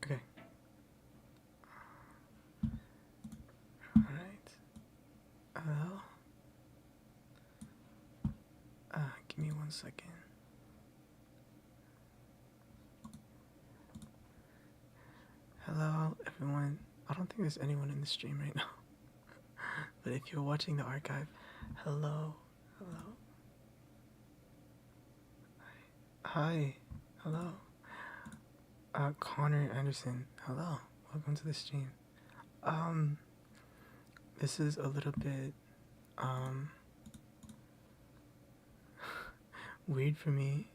Okay. Alright. Hello? Give me 1 second. Hello, everyone. I don't think there's anyone in the stream right now. But if you're watching the archive, hello. Hello. Hi. Hello. Connor Anderson. Hello. Welcome to the stream. Um, this is a little bit, weird for me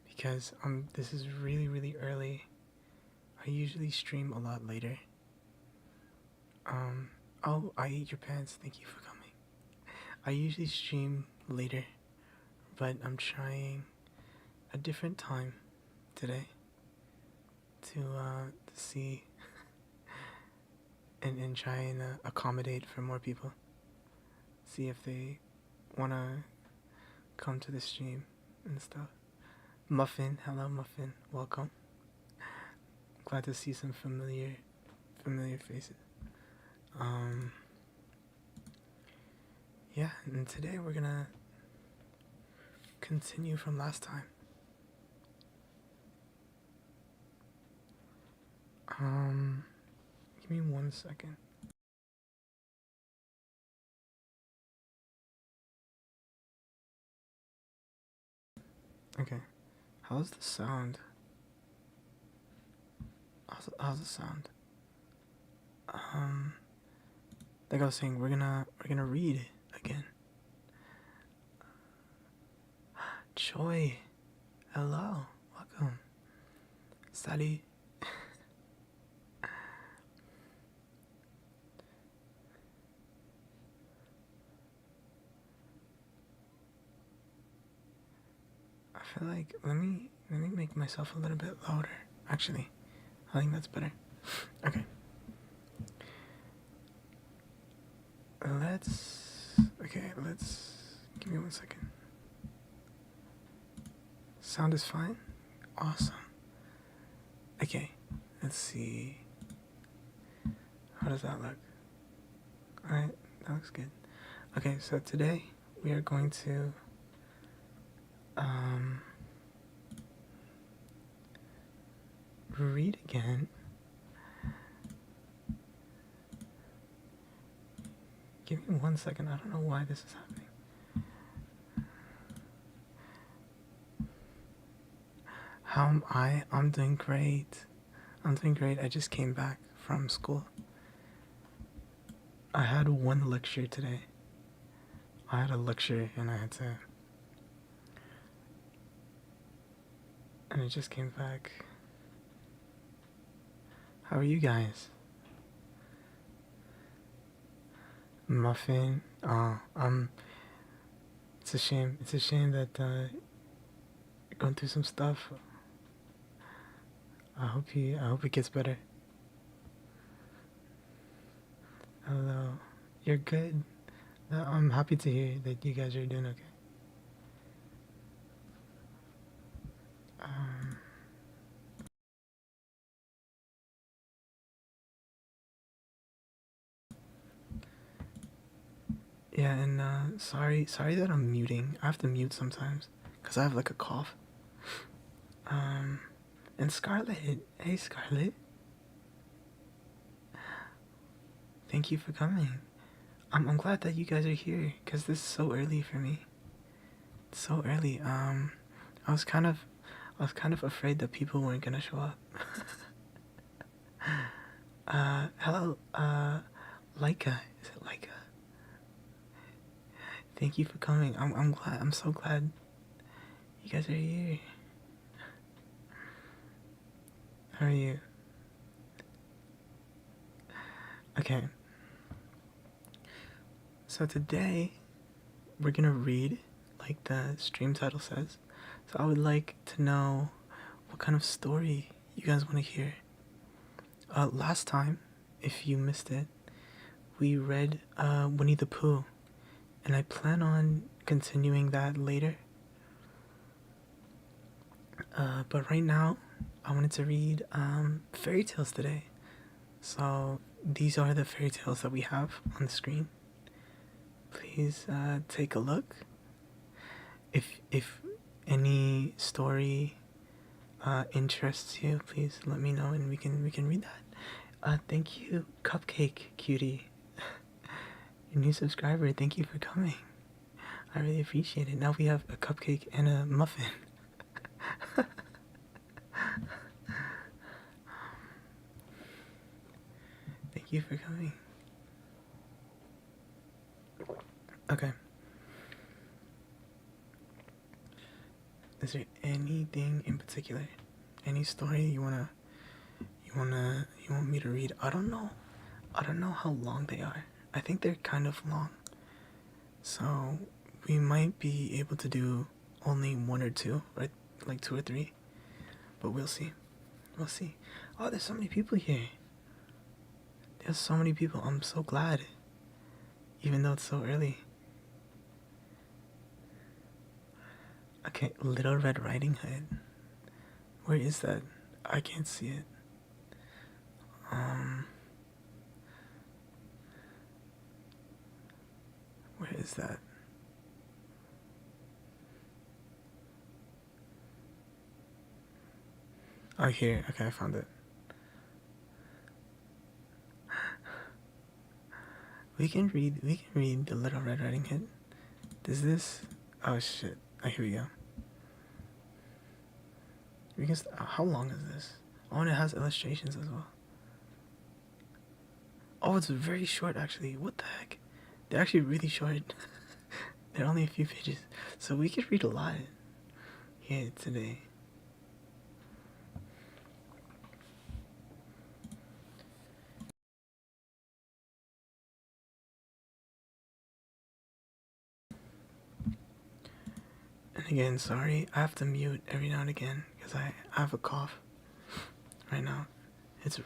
because, this is really, really early. I usually stream a lot later. Oh, I ate your pants. Thank you for coming. I usually stream later, but I'm trying a different time today to see and try and accommodate for more people. See if they wanna come to the stream and stuff. Muffin, hello Muffin, welcome. Glad to see some familiar faces. Yeah, and today we're gonna continue from last time. Give me 1 second. Okay, how's the sound? How's the sound? Like I was saying, we're gonna read again. Choi, hello, welcome. Salut. I feel like let me make myself a little bit louder. Actually, I think that's better. Okay. Let's give me 1 second. Sound is fine? Awesome. Okay, let's see. How does that look? Alright, that looks good. Okay, so today we are going to read again. Give me 1 second. I don't know why this is happening. How am I? I'm doing great. I just came back from school. I had one lecture today. I had a lecture and I just came back. How are you guys? Muffin. It's a shame. It's a shame that you're going through some stuff. I hope it gets better. Hello. You're good. I'm happy to hear that you guys are doing okay. Yeah, and sorry that I'm muting. I have to mute sometimes because I have like a cough. And Scarlett, hey Scarlett, thank you for coming. I'm glad that you guys are here because this is so early for me. It's so early. I was kind of afraid that people weren't gonna show up. Hello, Leica. Is it Leica? Thank you for coming. I'm glad. I'm so glad you guys are here. How are you? Okay. So today we're gonna read, like the stream title says. So I would like to know what kind of story you guys want to hear. Last time, if you missed it, we read Winnie the Pooh, and I plan on continuing that later. But right now, I wanted to read fairy tales today. So these are the fairy tales that we have on the screen. Please take a look. If any story interests you, please let me know and we can read that. Thank you, Cupcake Cutie, your new subscriber. Thank you for coming. I really appreciate it. Now we have a cupcake and a muffin. Thank you for coming. Okay. Is there anything in particular? Any story you want me to read? I don't know. I don't know how long they are. I think they're kind of long. So we might be able to do only one or two, right? Like two or three. But we'll see. We'll see. Oh, there's so many people here. There's so many people. I'm so glad. Even though it's so early. Okay, Little Red Riding Hood. Where is that? I can't see it. Where is that? Oh, here. Okay, I found it. We can read the Little Red Riding Hood. Does this? Oh shit! Oh, here we go. We can. How long is this? Oh, and it has illustrations as well. Oh, it's very short actually. What the heck? They're actually really short. They're only a few pages, so we could read a lot here today. And again, sorry, I have to mute every now and again because I have a cough right now. It's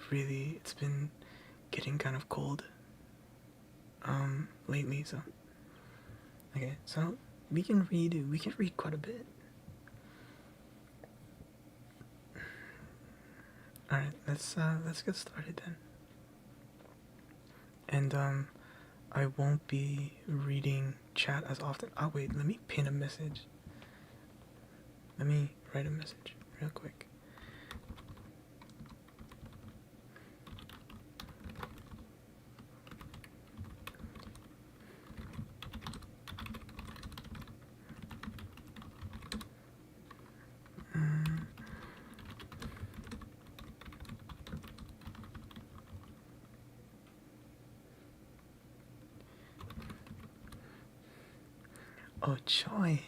been getting kind of cold lately, so okay, so we can read quite a bit. Alright, let's get started then. And I won't be reading chat as often. Oh wait, let me pin a message. Let me write a message real quick. Oh, Choi.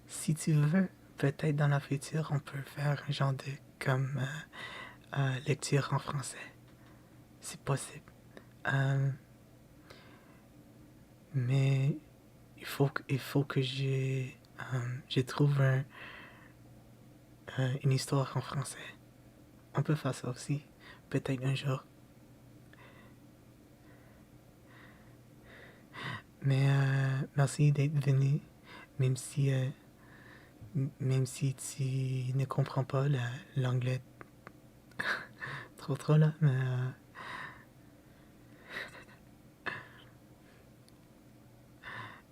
Si tu veux, peut-être dans la future, on peut faire un genre de comme lecture en français. C'est possible. Mais il faut que je trouve une histoire en français. On peut faire ça aussi, peut-être un jour. Mais merci d'être venu, même si, même si tu ne comprends pas l'anglais trop là, mais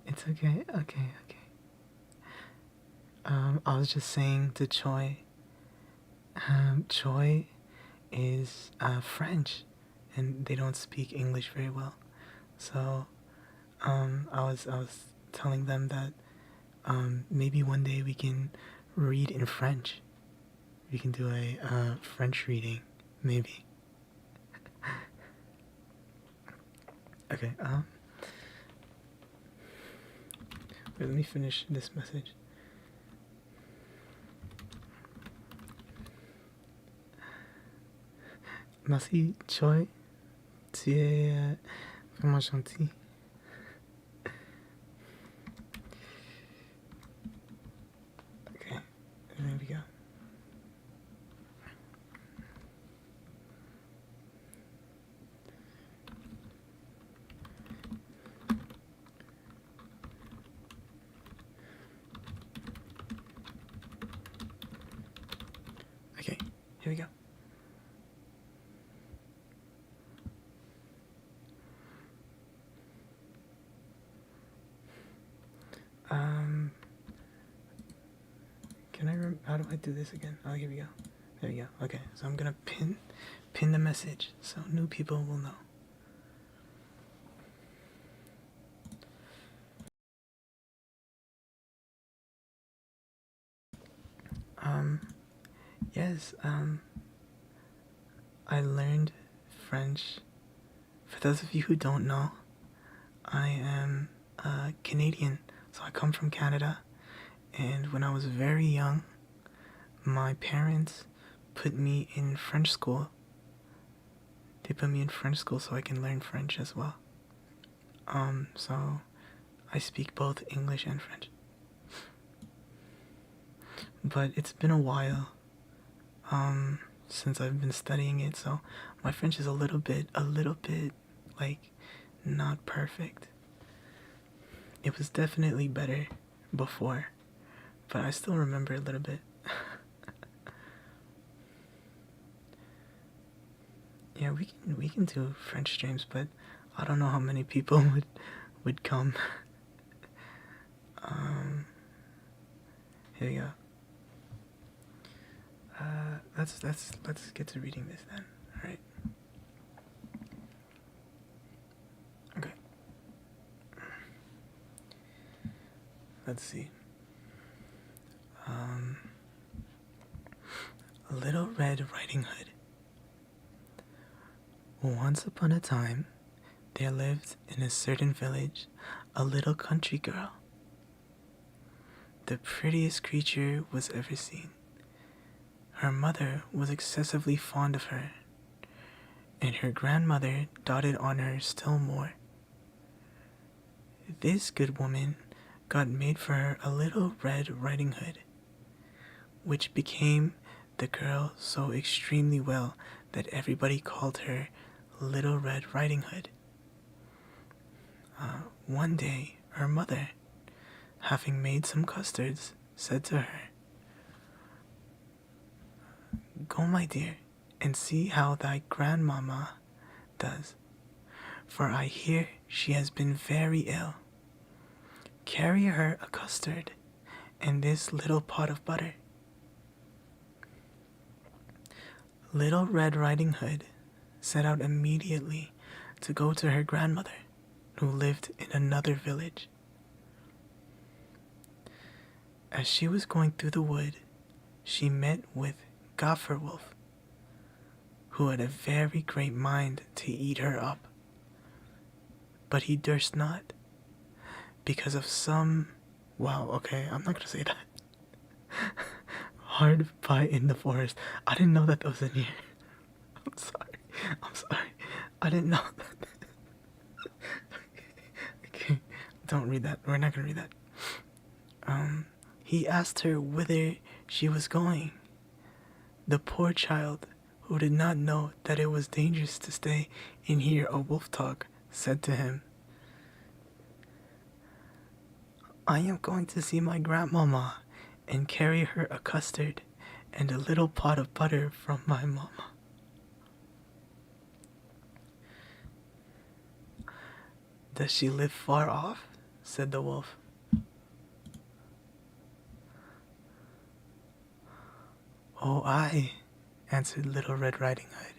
it's okay, okay. I was just saying to Choi, Choi is French, and they don't speak English very well. So I was telling them that maybe one day we can read in French. We can do a French reading, maybe. Okay, wait, let me finish this message. Merci, Choi. Tu es vraiment gentil. Okay, there we go. Okay, here we go. Can I how do I do this again? Oh, here we go. There we go. Okay, so I'm gonna pin the message so new people will know. Yes, I learned French. For those of you who don't know, I am Canadian, so I come from Canada. And when I was very young, my parents put me in French school. They put me in French school so I can learn French as well. So I speak both English and French. But it's been a while since I've been studying it, so my French is a little bit like not perfect. It was definitely better before, but I still remember a little bit. Yeah, we can do French streams, but I don't know how many people would come. Here we go. Let's get to reading this then. All right. Okay. Let's see. Little Red Riding Hood. Once upon a time, there lived in a certain village a little country girl. The prettiest creature was ever seen. Her mother was excessively fond of her, and her grandmother doted on her still more. This good woman got made for her a little Red Riding Hood, which became the girl so extremely well that everybody called her Little Red Riding Hood. One day, her mother, having made some custards, said to her, "Go, my dear, and see how thy grandmamma does, for I hear she has been very ill. Carry her a custard and this little pot of butter." Little Red Riding Hood set out immediately to go to her grandmother, who lived in another village. As she was going through the wood, she met with Gopher Wolf, who had a very great mind to eat her up. But he durst not, because of some... Wow, okay, I'm not gonna say that. Hard by in the forest. I didn't know that was in here. I'm sorry. I didn't know that. Okay, don't read that. We're not gonna read that. He asked her whither she was going. The poor child, who did not know that it was dangerous to stay and hear a wolf talk, said to him, "I am going to see my grandmama and carry her a custard and a little pot of butter from my mama." "Does she live far off?" said the wolf. "Oh, aye," answered Little Red Riding Hood.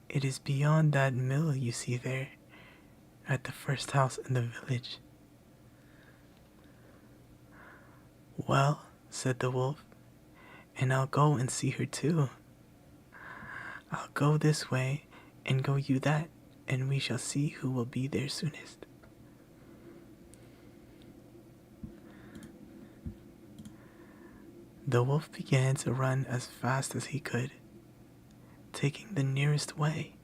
"It is beyond that mill you see there, at the first house in the village." "Well," said the wolf, and I'll go and see her too. I'll go this way, and go you that, and we shall see who will be there soonest. The wolf began to run as fast as he could, taking the nearest way,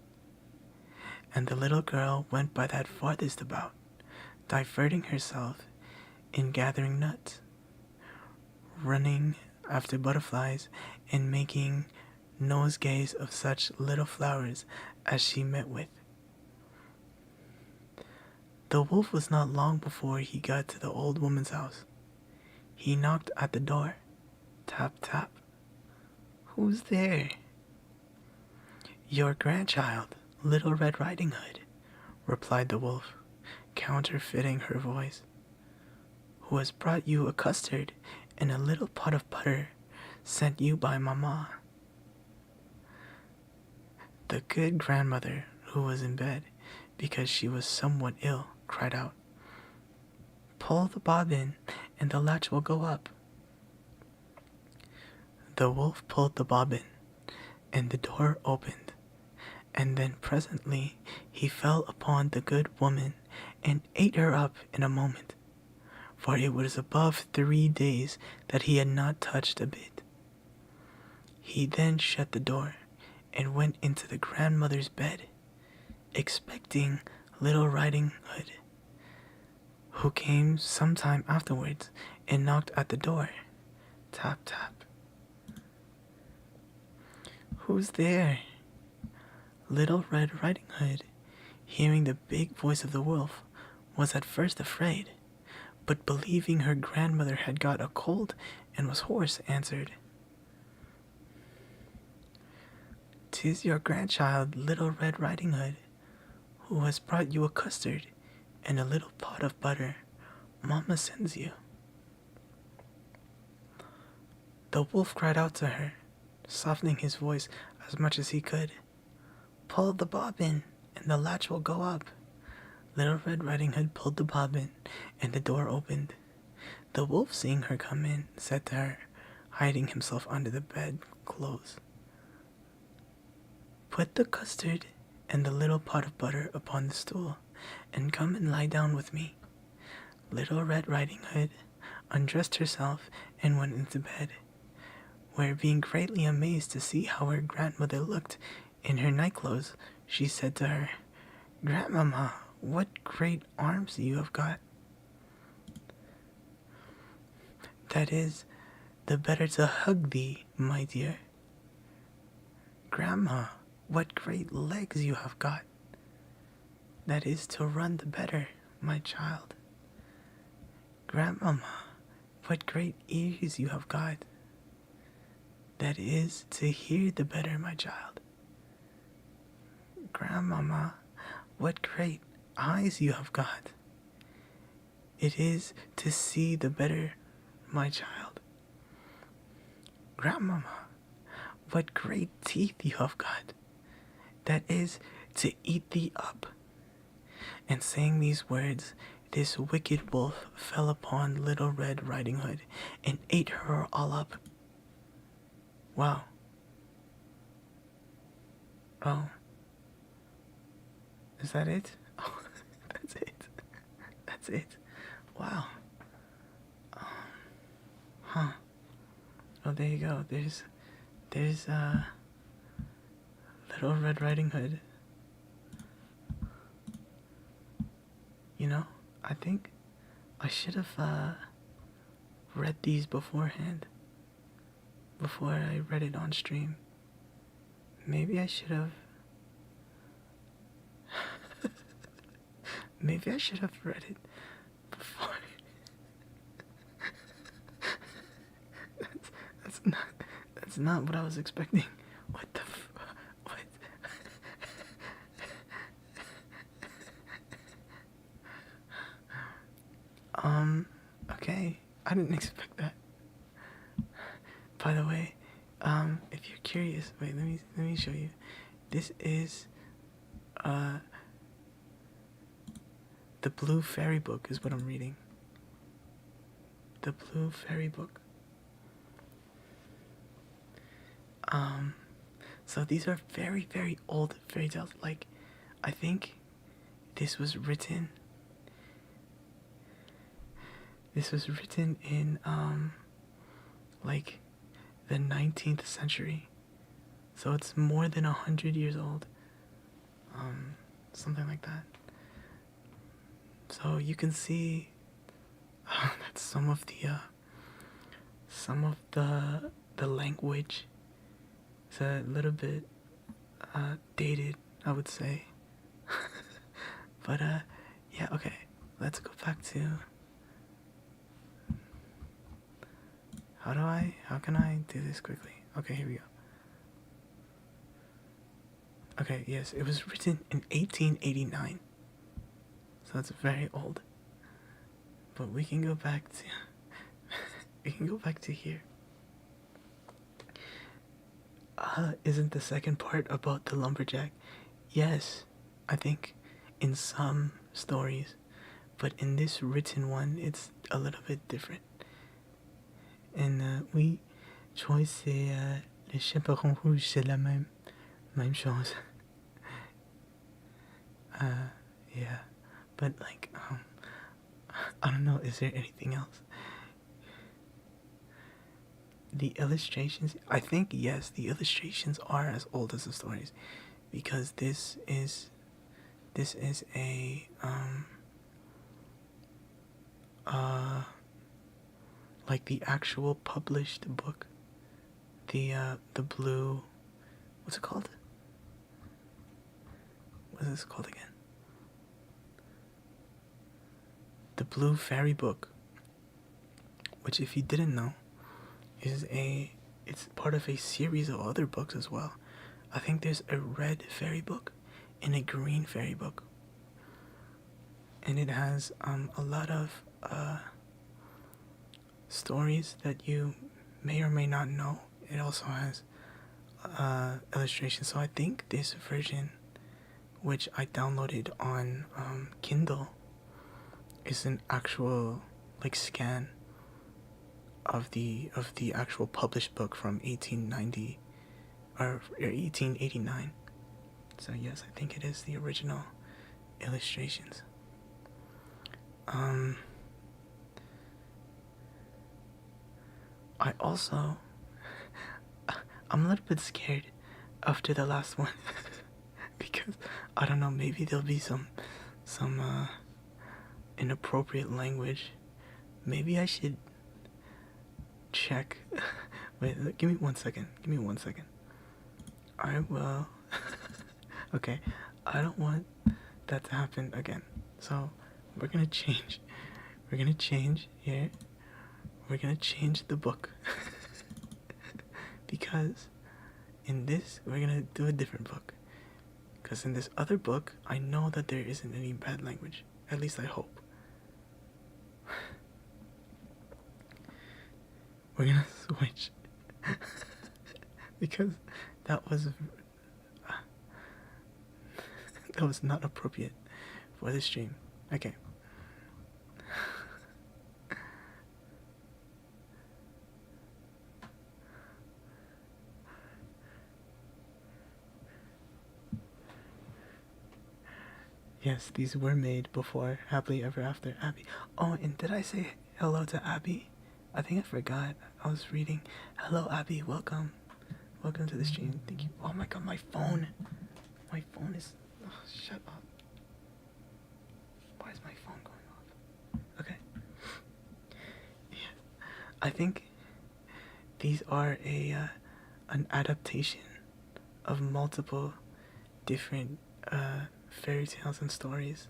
and the little girl went by that farthest about, diverting herself in gathering nuts, running after butterflies, and making nosegays of such little flowers as she met with. The wolf was not long before he got to the old woman's house. He knocked at the door. Tap, tap. Who's there? Your grandchild, Little Red Riding Hood, replied the wolf, counterfeiting her voice, who has brought you a custard and a little pot of butter sent you by Mamma. The good grandmother, who was in bed because she was somewhat ill, cried out, Pull the bobbin, and the latch will go up. The wolf pulled the bobbin, and the door opened, and then presently he fell upon the good woman and ate her up in a moment, for it was above 3 days that he had not touched a bit. He then shut the door and went into the grandmother's bed, expecting Little Riding Hood, who came some time afterwards and knocked at the door. Tap, tap. Who's there? Little Red Riding Hood, hearing the big voice of the wolf, was at first afraid, but believing her grandmother had got a cold and was hoarse, answered, "'Tis your grandchild, Little Red Riding Hood, who has brought you a custard and a little pot of butter. Mamma sends you." The wolf cried out to her, softening his voice as much as he could, "Pull the bobbin, and the latch will go up." Little Red Riding Hood pulled the bobbin, and the door opened. The wolf, seeing her come in, said to her, hiding himself under the bed clothes, "Put the custard and the little pot of butter upon the stool, and come and lie down with me." Little Red Riding Hood undressed herself and went into bed, where, being greatly amazed to see how her grandmother looked in her nightclothes, she said to her, "Grandmamma, what great arms you have got! That is the better to hug thee, my dear. Grandma, what great legs you have got! That is to run the better, my child. Grandmamma, what great ears you have got! That is to hear the better, my child. Grandmamma, what great eyes you have got! It is to see the better, my child. Grandmamma, what great teeth you have got! That is to eat thee up." And saying these words, this wicked wolf fell upon Little Red Riding Hood and ate her all up. Wow. Oh. Is that it? Oh, that's it. That's it. Wow. Huh. Oh, there you go. There's Little Red Riding Hood. You know, I think I should have read these beforehand, before I read it on stream. Maybe I should have. Maybe I should have read it before. That's not what I was expecting. What the what? Okay. I didn't expect that. By the way, if you're curious, wait, let me show you. This is The Blue Fairy Book is what I'm reading. The Blue Fairy Book. Um, so these are very, very old fairy tales. Like, I think this was written. This was written in like the 19th century. So it's more than 100 years old. Something like that. So you can see that some of the language is a little bit dated, I would say. But yeah, okay. Let's go back to how can I do this quickly? Okay, here we go. Okay, yes, it was written in 1889. So it's very old. But we can go back to we can go back to here. Isn't the second part about the lumberjack? Yes, I think in some stories, but in this written one, it's a little bit different. And oui, je crois que c'est les chaperons rouges, c'est la même chose. Yeah, but like, I don't know, is there anything else? The illustrations, I think, yes, the illustrations are as old as the stories, because this is a like the actual published book, the blue, what's it called? What is this called again? The Blue Fairy Book, which, if you didn't know, it's part of a series of other books as well. I think there's a red fairy book and a green fairy book, and it has a lot of stories that you may or may not know. It also has illustrations. So I think this version, which I downloaded on Kindle, is an actual like scan of the actual published book from 1890 or 1889. So yes, I think it is the original illustrations. I also I'm a little bit scared after the last one because I don't know, maybe there'll be some inappropriate language. Maybe I should check. Wait, give me 1 second. I will. Okay, I don't want that to happen again. So we're gonna change. Here. We're gonna change the book. Because in this, we're gonna do a different book. Because in this other book, I know that there isn't any bad language. At least I hope. We're gonna switch. Because that was not appropriate for this stream. Okay. Yes, these were made before Happily Ever After. Abby. Oh, and did I say hello to Abby? I think I forgot. I was reading. Hello, Abby. Welcome. Welcome to the stream. Thank you. Oh my god, my phone. My phone is... Oh, shut up. Why is my phone going off? Okay. Yeah. I think these are an adaptation of multiple different fairy tales and stories,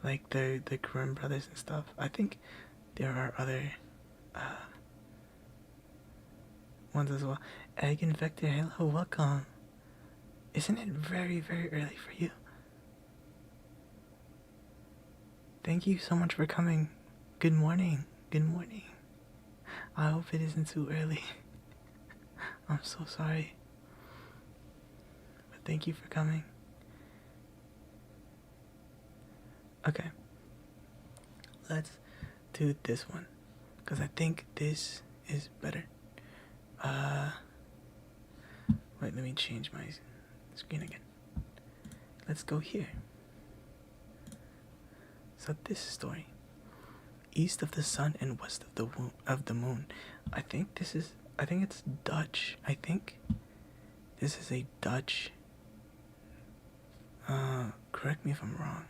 like the Grimm brothers and stuff. I think there are other ones as well. Egg and Vector, hello, welcome. Isn't it very, very early for you? Thank you so much for coming. Good morning. I hope it isn't too early. I'm so sorry. But thank you for coming. Okay. Let's do this one, because I think this is better. me change my screen again. Let's go here. So this story, east of the sun and west of the moon. I think it's Dutch. I think this is a Dutch. Correct me if I'm wrong.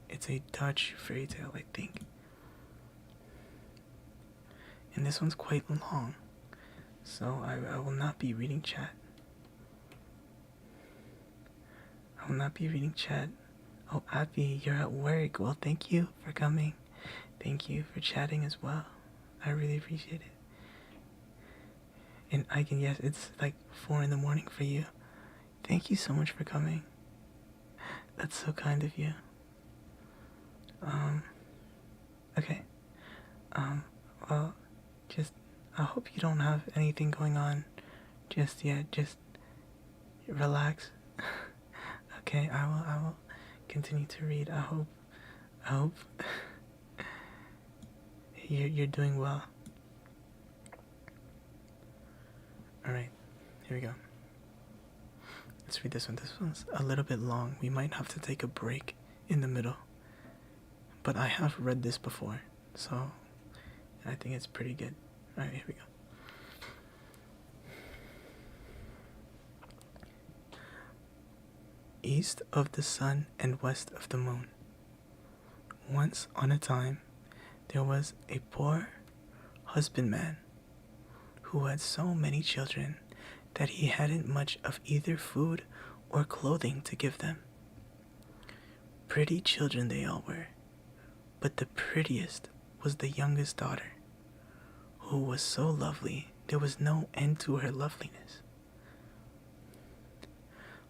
It's a Dutch fairy tale, I think. And this one's quite long, so I will not be reading chat. I will not be reading chat. Oh, Abby, you're at work. Well, thank you for coming. Thank you for chatting as well. I really appreciate it. And I can, yes, it's like 4 in the morning for you. Thank you so much for coming. That's so kind of you. Okay. Well, just, I hope you don't have anything going on just yet. Just relax. Okay, I will continue to read. I hope you're doing well. Alright, here we go. Let's read this one. This one's a little bit long. We might have to take a break in the middle. But I have read this before, so I think it's pretty good. Alright, here we go. East of the sun and west of the moon. Once on a time, there was a poor husbandman who had so many children that he hadn't much of either food or clothing to give them. Pretty children they all were, but the prettiest was the youngest daughter, who was so lovely there was no end to her loveliness.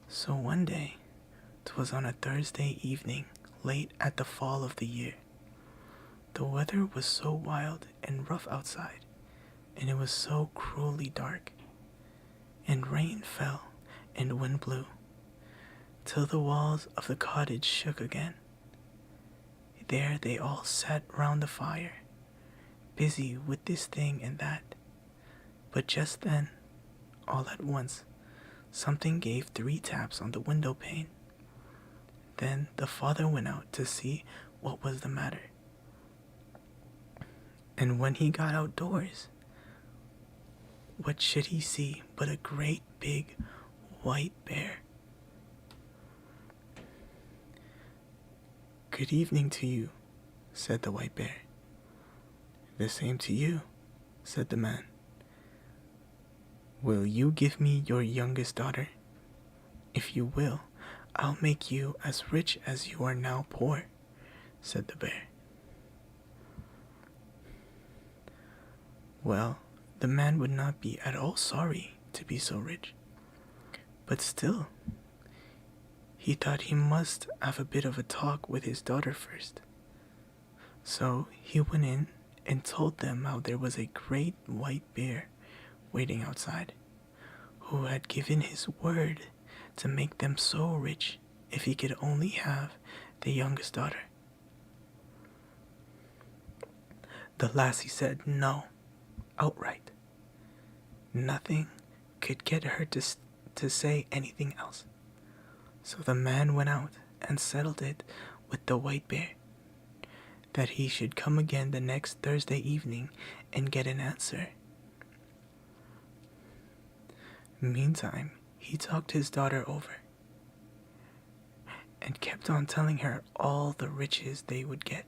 So one day, 'twas on a Thursday evening late at the fall of the year. The weather was so wild and rough outside, and it was so cruelly dark, and rain fell and wind blew, till the walls of the cottage shook again. There they all sat round the fire, busy with this thing and that. But just then, all at once, something gave 3 taps on the window pane. Then the father went out to see what was the matter. And when he got outdoors, what should he see but a great big white bear? "Good evening to you," said the white bear. "The same to you," said the man. "Will you give me your youngest daughter? If you will, I'll make you as rich as you are now poor," said the bear. Well, the man would not be at all sorry to be so rich, but still, he thought he must have a bit of a talk with his daughter first. So he went in and told them how there was a great white bear waiting outside, who had given his word to make them so rich if he could only have the youngest daughter. The lassie said no, outright. Nothing could get her to say anything else. So the man went out and settled it with the white bear, that he should come again the next Thursday evening and get an answer. Meantime, he talked his daughter over, and kept on telling her all the riches they would get,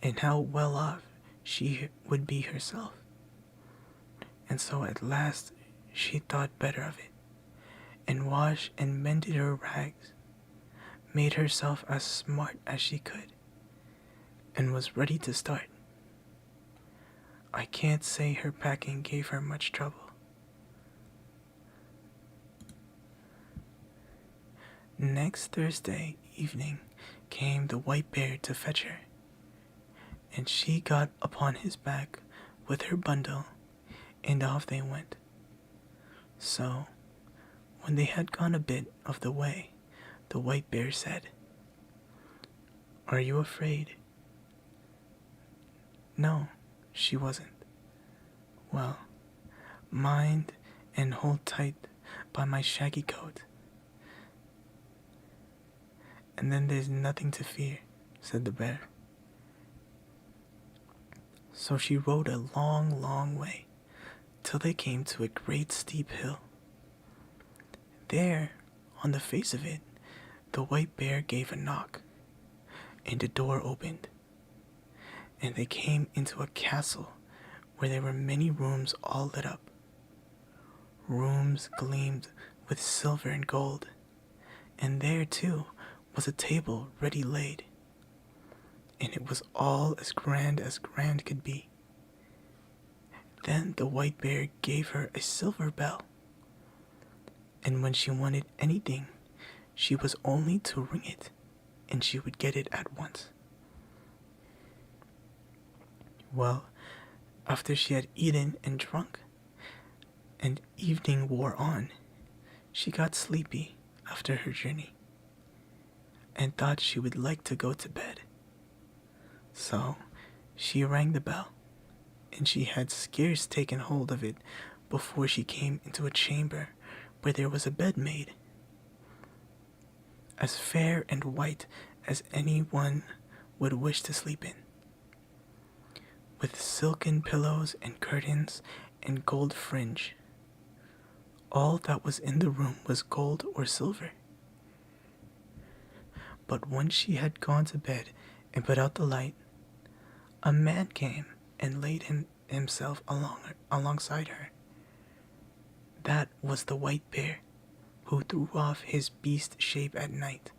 and how well off she would be herself. And so at last she thought better of it, and washed and mended her rags, made herself as smart as she could, and was ready to start. I can't say her packing gave her much trouble. Next Thursday evening came the white bear to fetch her, and she got upon his back with her bundle, and off they went. So, when they had gone a bit of the way, the white bear said, "Are you afraid?" No, she wasn't. Well, mind and hold tight by my shaggy coat. And then there's nothing to fear, said the bear. So she rode a long, long way, till they came to a great steep hill. There, on the face of it, the white bear gave a knock, and the door opened, and they came into a castle where there were many rooms all lit up. Rooms gleamed with silver and gold, and there, too, was a table ready laid, and it was all as grand could be. Then the white bear gave her a silver bell, and when she wanted anything, she was only to ring it, and she would get it at once. Well, after she had eaten and drunk, and evening wore on, she got sleepy after her journey, and thought she would like to go to bed. So she rang the bell, and she had scarce taken hold of it before she came into a chamber where there was a bed made, as fair and white as any one would wish to sleep in, with silken pillows and curtains and gold fringe. All that was in the room was gold or silver. But when she had gone to bed and put out the light, a man came and laid himself alongside her. That was the white bear, who threw off his beast shape at night.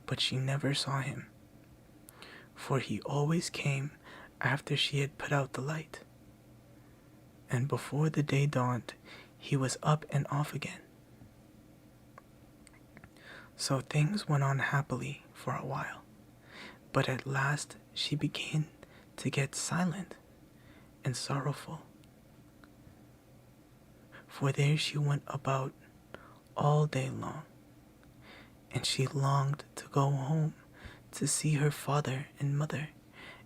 But she never saw him, for he always came after she had put out the light. And before the day dawned, he was up and off again. So things went on happily for a while, but at last she began to get silent and sorrowful. For there she went about all day long, and she longed to go home to see her father and mother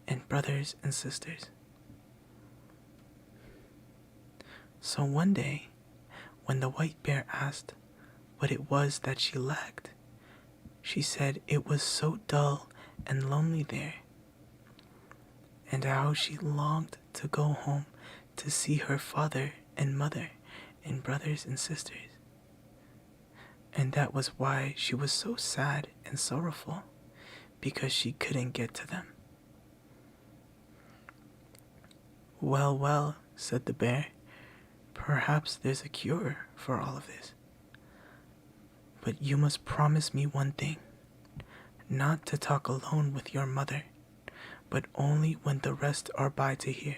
and brothers and sisters. So one day, when the white bear asked what it was that she lacked, she said it was so dull and lonely there, and how she longed to go home to see her father and mother and brothers and sisters. And that was why she was so sad and sorrowful, because she couldn't get to them. Well, well, said the bear, perhaps there's a cure for all of this. But you must promise me one thing, not to talk alone with your mother, but only when the rest are by to hear,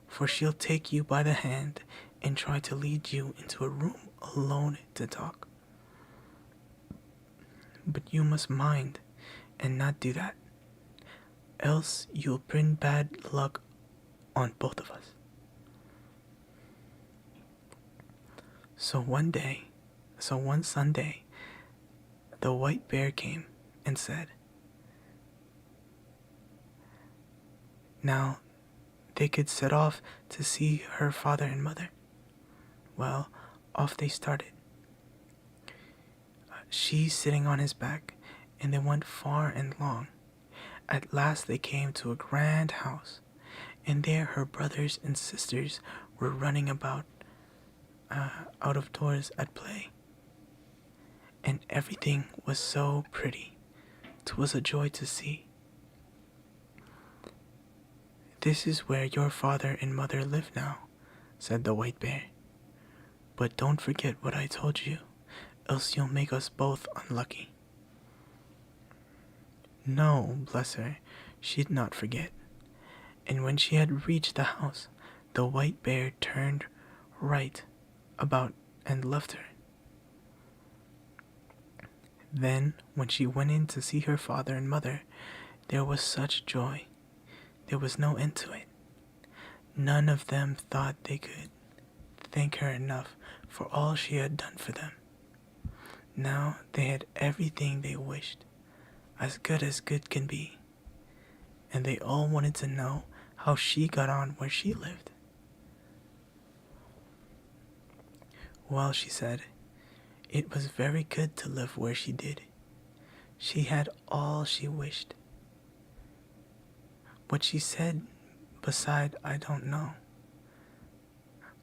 for she'll take you by the hand and try to lead you into a room alone to talk. But you must mind and not do that, else you'll bring bad luck on both of us. So one Sunday, the white bear came and said, now they could set off to see her father and mother. Well, off they started, she sitting on his back, and they went far and long. At last they came to a grand house, and there her brothers and sisters were running about out of doors at play. And everything was so pretty, 'twas a joy to see. This is where your father and mother live now, said the white bear. But don't forget what I told you, else you'll make us both unlucky. No, bless her, she'd not forget. And when she had reached the house, the white bear turned right about and left her. Then, when she went in to see her father and mother, there was such joy. There was no end to it. None of them thought they could thank her enough for all she had done for them. Now they had everything they wished, as good can be, and they all wanted to know how she got on where she lived. Well, she said, it was very good to live where she did. She had all she wished. What she said beside, I don't know.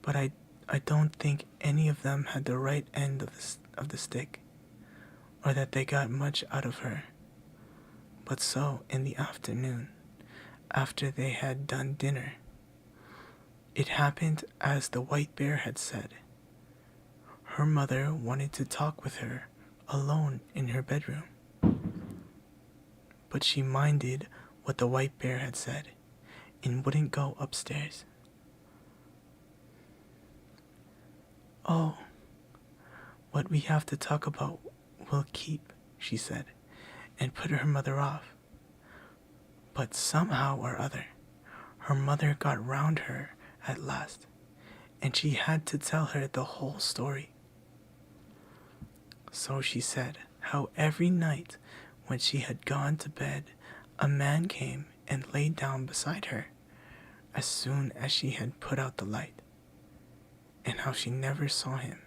But I don't think any of them had the right end of the stick, or that they got much out of her. But so, in the afternoon, after they had done dinner, it happened as the white bear had said. Her mother wanted to talk with her alone in her bedroom, but she minded what the white bear had said and wouldn't go upstairs. Oh, what we have to talk about will keep, she said, and put her mother off. But somehow or other, her mother got round her at last, and she had to tell her the whole story. So she said how every night when she had gone to bed, a man came and lay down beside her as soon as she had put out the light, and how she never saw him,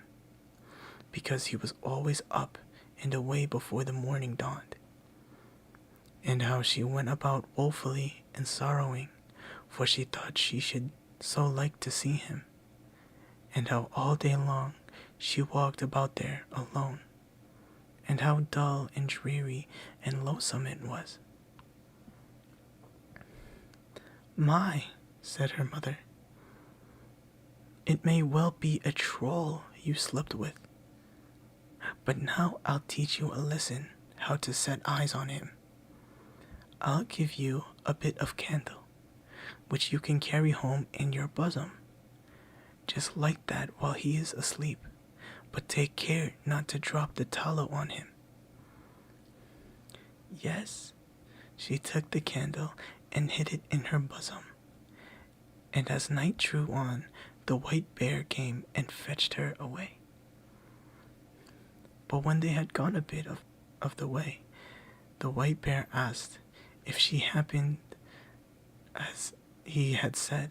because he was always up and away before the morning dawned, and how she went about woefully and sorrowing, for she thought she should so like to see him, and how all day long she walked about there alone, and how dull and dreary and lonesome it was. My, said her mother, it may well be a troll you slept with, but now I'll teach you a lesson how to set eyes on him. I'll give you a bit of candle, which you can carry home in your bosom. Just light that while he is asleep, but take care not to drop the tallow on him. Yes, she took the candle and hid it in her bosom, and as night drew on, the white bear came and fetched her away. But when they had gone a bit of the way, the white bear asked if she happened as he had said.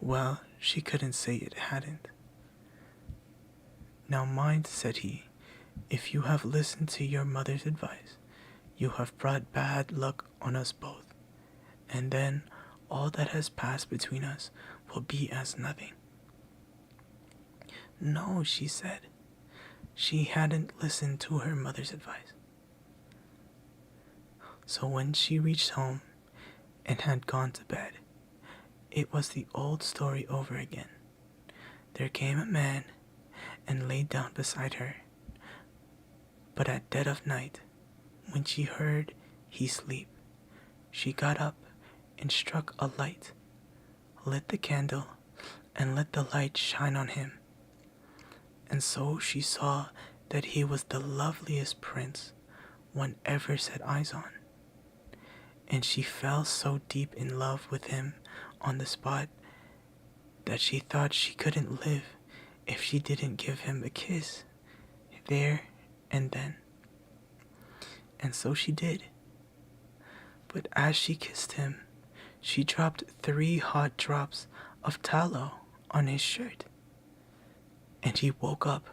Well, she couldn't say it hadn't. Now mind, said he, if you have listened to your mother's advice, you have brought bad luck on us both, and then all that has passed between us will be as nothing. No, she said, she hadn't listened to her mother's advice. So when she reached home and had gone to bed, it was the old story over again. There came a man and laid down beside her, but at dead of night, when she heard he sleep, she got up and struck a light, lit the candle, and let the light shine on him. And so she saw that he was the loveliest prince one ever set eyes on, and she fell so deep in love with him on the spot that she thought she couldn't live if she didn't give him a kiss there and then. And so she did. But as she kissed him, she dropped 3 hot drops of tallow on his shirt, and he woke up.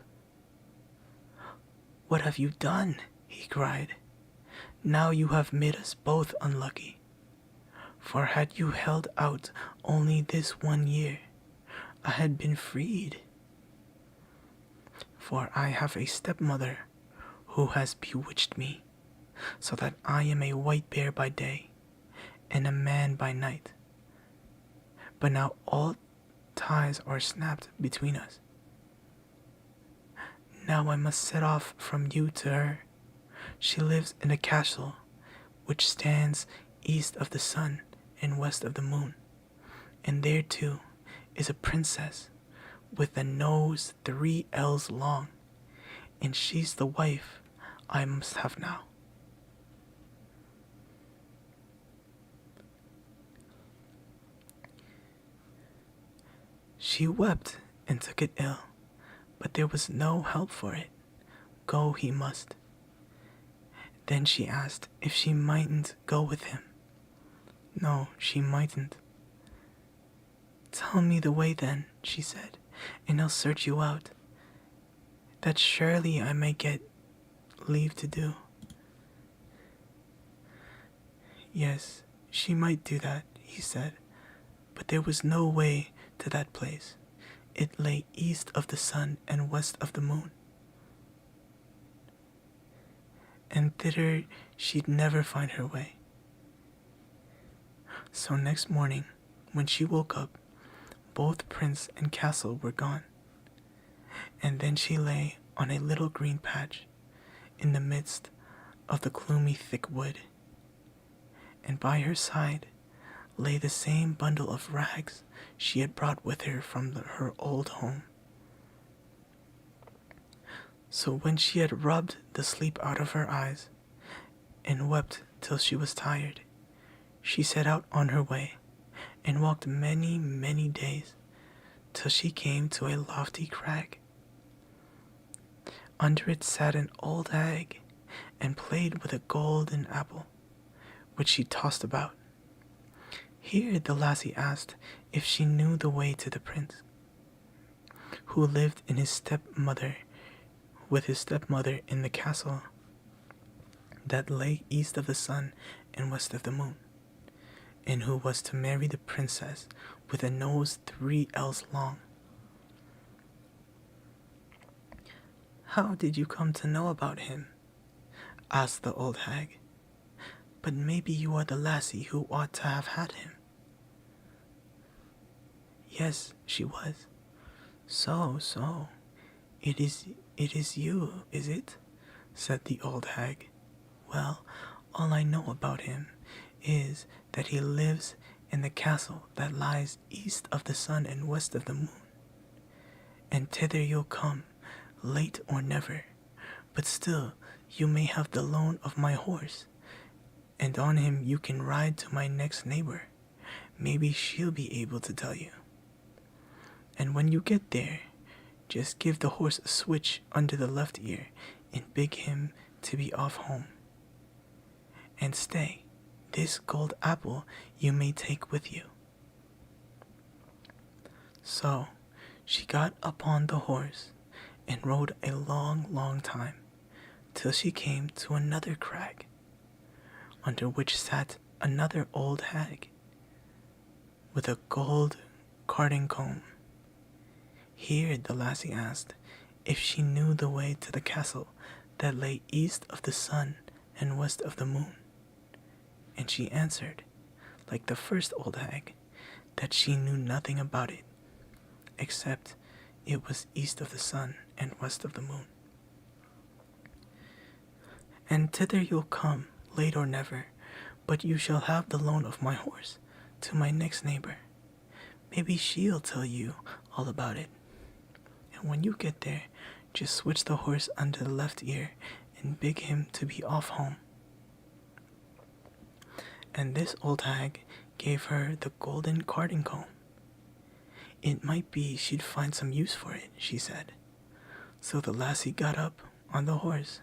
What have you done? He cried. Now you have made us both unlucky. For had you held out only this 1 year, I had been freed. For I have a stepmother who has bewitched me, so that I am a white bear by day and a man by night. But now all ties are snapped between us. Now I must set off from you to her. She lives in a castle which stands east of the sun and west of the moon, and there too is a princess with a nose 3 ells long, and she's the wife I must have now. She wept and took it ill, but there was no help for it. Go he must. Then she asked if she mightn't go with him. No, she mightn't. Tell me the way then, she said, and I'll search you out. That surely I might get leave to do. Yes, she might do that, he said, but there was no way to that place. It lay east of the sun and west of the moon, and thither she'd never find her way. So next morning, when she woke up, both prince and castle were gone, and then she lay on a little green patch in the midst of the gloomy thick wood, and by her side lay the same bundle of rags she had brought with her from her old home. So when she had rubbed the sleep out of her eyes and wept till she was tired, she set out on her way and walked many, many days till she came to a lofty crag. Under it sat an old hag and played with a golden apple, which she tossed about. Here the lassie asked if she knew the way to the prince, who lived with his stepmother in the castle that lay east of the sun and west of the moon, and who was to marry the princess with a nose 3 ells long. "How did you come to know about him?" asked the old hag. "But maybe you are the lassie who ought to have had him." Yes, she was. So, it is you, is it?" said the old hag. "Well, all I know about him is that he lives in the castle that lies east of the sun and west of the moon, and thither you'll come, late or never, but still you may have the loan of my horse, and on him you can ride to my next neighbor. Maybe she'll be able to tell you. And when you get there, just give the horse a switch under the left ear and beg him to be off home. And stay, this gold apple you may take with you." So she got upon the horse and rode a long, long time till she came to another crag, under which sat another old hag with a gold carding comb. Here the lassie asked if she knew the way to the castle that lay east of the sun and west of the moon, and she answered, like the first old hag, that she knew nothing about it, except it was east of the sun and west of the moon. "And thither you'll come, late or never, but you shall have the loan of my horse to my next neighbor. Maybe she'll tell you all about it. And when you get there, just switch the horse under the left ear and beg him to be off home." And this old hag gave her the golden carding comb. It might be she'd find some use for it, she said. So the lassie got up on the horse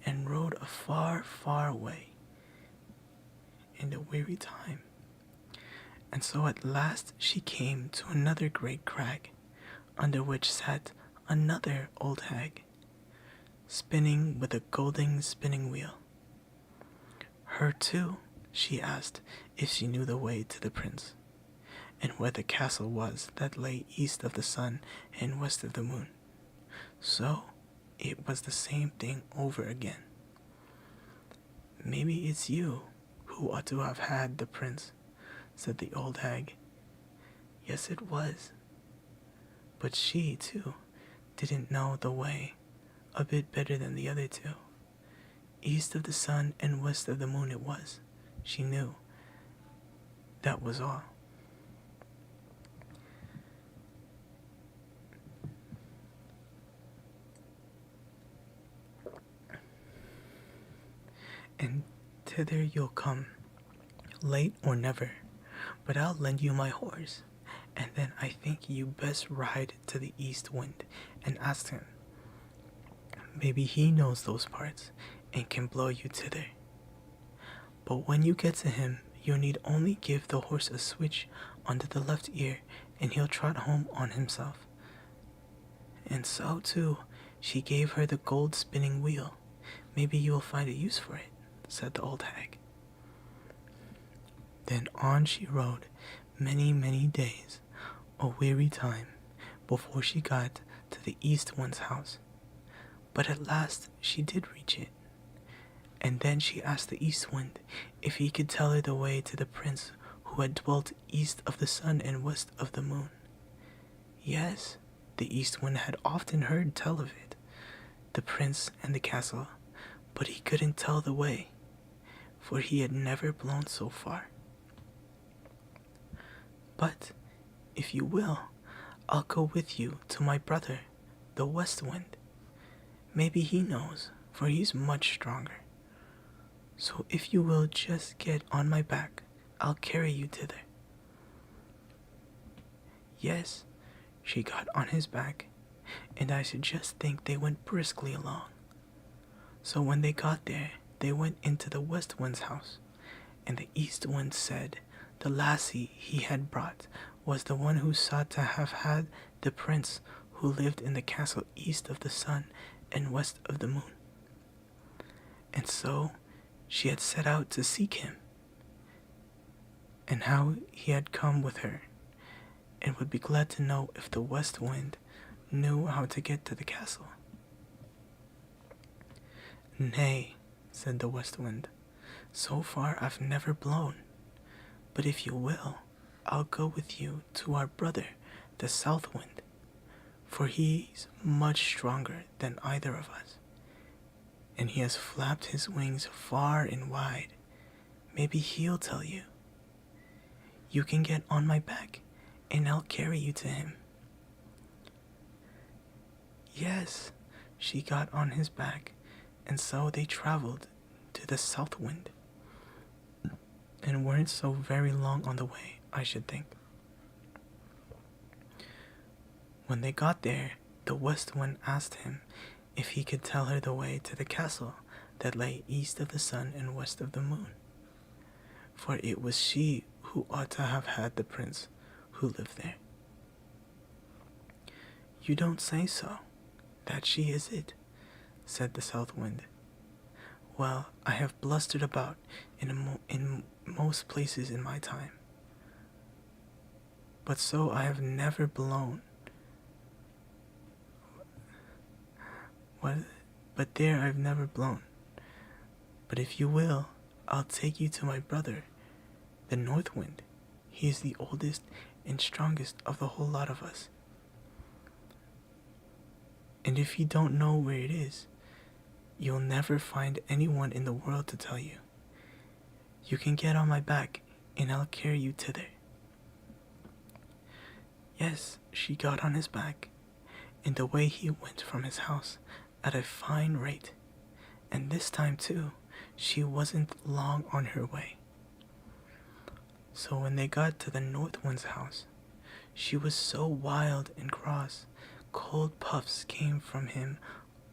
and rode a far, far way in a weary time. And so at last she came to another great crag, under which sat another old hag, spinning with a golden spinning wheel. Her too she asked if she knew the way to the prince, and where the castle was that lay east of the sun and west of the moon. So it was the same thing over again. "Maybe it's you who ought to have had the prince," said the old hag. Yes, it was. But she, too, didn't know the way a bit better than the other two. East of the sun and west of the moon it was. She knew. That was all. "And thither you'll come, late or never, but I'll lend you my horse, and then I think you best ride to the east wind and ask him. Maybe he knows those parts and can blow you thither. But when you get to him, you need only give the horse a switch under the left ear, and he'll trot home on himself. And so, too, she gave her the gold spinning wheel. Maybe you will find a use for it, said the old hag. Then on she rode, many, many days, a weary time, before she got to the East Wind's house. But at last she did reach it. And then she asked the East Wind if he could tell her the way to the prince who had dwelt east of the sun and west of the moon. Yes, the East Wind had often heard tell of it, the prince and the castle, but he couldn't tell the way, for he had never blown so far. But, if you will, I'll go with you to my brother, the West Wind. Maybe he knows, for he's much stronger. So if you will just get on my back, I'll carry you thither. Yes, she got on his back, and I should just think they went briskly along. So when they got there, they went into the West Wind's house, and the East Wind said the lassie he had brought was the one who sought to have had the prince who lived in the castle east of the sun and west of the moon. And so she had set out to seek him, and how he had come with her, and would be glad to know if the West Wind knew how to get to the castle. Nay, said the West Wind, so far I've never blown, but if you will, I'll go with you to our brother, the South Wind, for he's much stronger than either of us, and he has flapped his wings far and wide. Maybe he'll tell you. You can get on my back, and I'll carry you to him. Yes, she got on his back, and so they traveled to the South Wind, and weren't so very long on the way, I should think. When they got there, the West Wind asked him if he could tell her the way to the castle that lay east of the sun and west of the moon, for it was she who ought to have had the prince who lived there. You don't say so. That she is it, said the South Wind. Well, I have blustered about in most places in my time, but so I have never blown. But there I've never blown. But if you will, I'll take you to my brother, the North Wind. He is the oldest and strongest of the whole lot of us. And if you don't know where it is, you'll never find anyone in the world to tell you. You can get on my back, and I'll carry you thither. Yes, she got on his back, and away he went from his house at a fine rate, and this time too, she wasn't long on her way. So when they got to the North Wind's house, she was so wild and cross, cold puffs came from him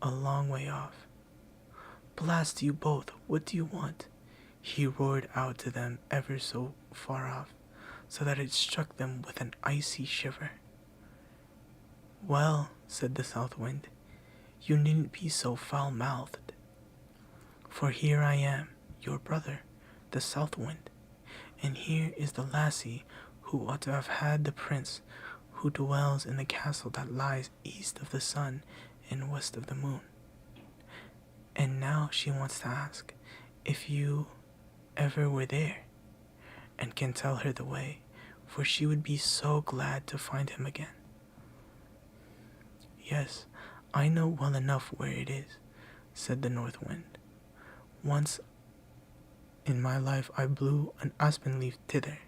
a long way off. Blast you both, what do you want? He roared out to them ever so far off, so that it struck them with an icy shiver. Well, said the South Wind, you needn't be so foul-mouthed, for here I am, your brother, the South Wind, and here is the lassie who ought to have had the prince who dwells in the castle that lies east of the sun and west of the moon. And now she wants to ask if you ever were there, and can tell her the way, for she would be so glad to find him again. Yes, I know well enough where it is, said the North Wind. Once in my life I blew an aspen leaf thither,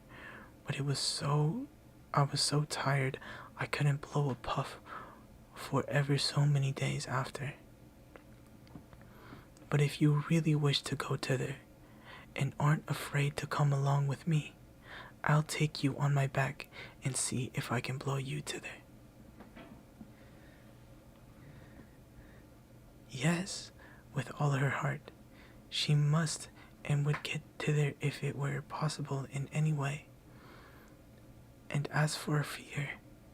but I was so tired I couldn't blow a puff for ever so many days after. But if you really wish to go thither, and aren't afraid to come along with me, I'll take you on my back and see if I can blow you thither. Yes, with all her heart, she must and would get thither if it were possible in any way. And as for fear,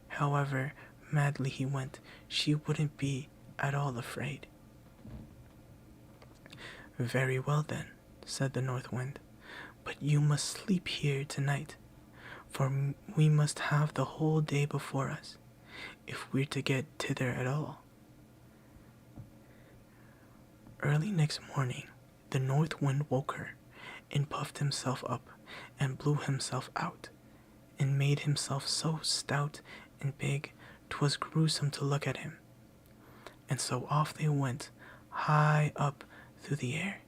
however madly he went, she wouldn't be at all afraid. Very well then, said the North Wind, but you must sleep here tonight, for we must have the whole day before us, if we're to get thither at all. Early next morning, the North Wind woke her, and puffed himself up, and blew himself out, and made himself so stout and big 'twas gruesome to look at him. And so off they went, high up through the air,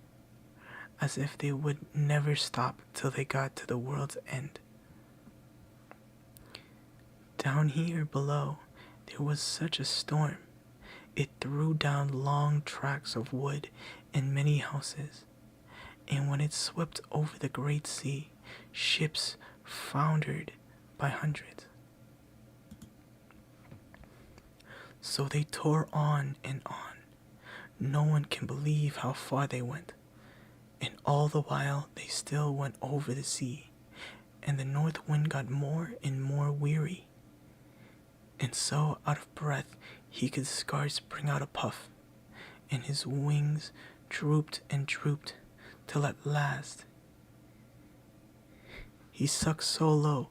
as if they would never stop till they got to the world's end. Down here below, there was such a storm. It threw down long tracts of wood and many houses, and when it swept over the great sea, ships foundered by hundreds. So they tore on and on. No one can believe how far they went, and all the while they still went over the sea, and the North Wind got more and more weary, and so out of breath he could scarce bring out a puff, and his wings drooped and drooped, till at last he sucked so low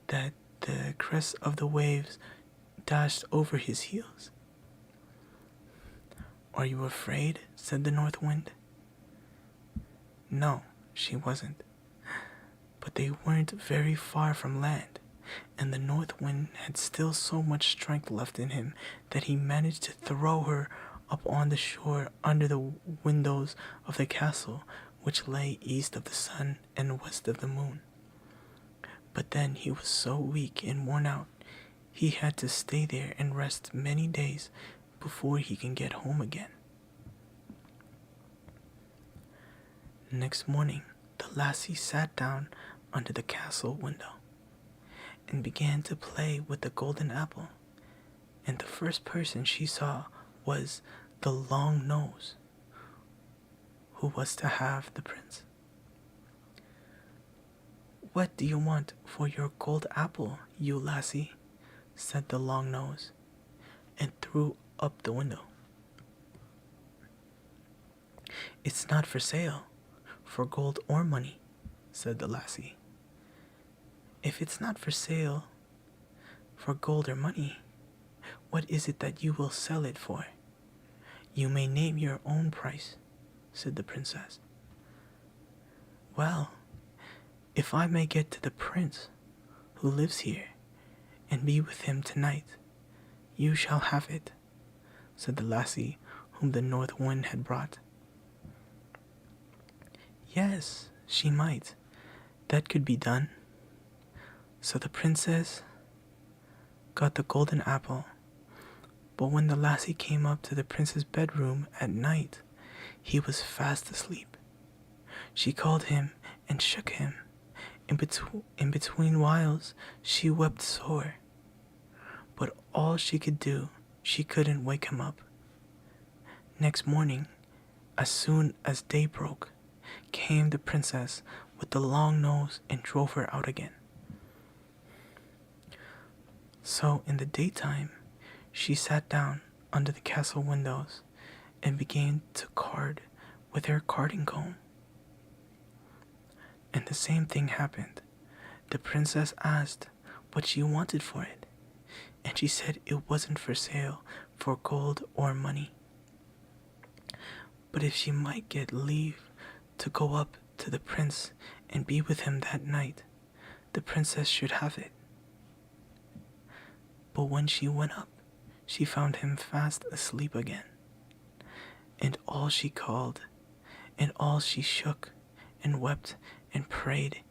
that the crest of the waves dashed over his heels. Are you afraid? Said the North Wind. No, she wasn't. But they weren't very far from land, and the North Wind had still so much strength left in him that he managed to throw her up on the shore under the windows of the castle, which lay east of the sun and west of the moon. But then he was so weak and worn out, he had to stay there and rest many days before he can get home again. Next morning, the lassie sat down under the castle window and began to play with the golden apple, and the first person she saw was the Long Nose, who was to have the prince. What do you want for your gold apple, you lassie? Said the Long Nose, and threw up the window. It's not for sale, for gold or money, said the lassie. If it's not for sale, for gold or money, what is it that you will sell it for? You may name your own price, said the princess. Well, if I may get to the prince who lives here and be with him tonight, you shall have it, said the lassie whom the North Wind had brought. Yes, she might. That could be done. So the princess got the golden apple, but when the lassie came up to the prince's bedroom at night, he was fast asleep. She called him and shook him. In between whiles, she wept sore, but all she could do, she couldn't wake him up. Next morning, as soon as day broke, came the princess with the Long Nose and drove her out again. So in the daytime, she sat down under the castle windows and began to card with her carding comb. And the same thing happened. The princess asked what she wanted for it, and she said it wasn't for sale for gold or money, but if she might get leave to go up to the prince and be with him that night, the princess should have it. But when she went up, she found him fast asleep again, and all she called, and all she shook and wept and prayed,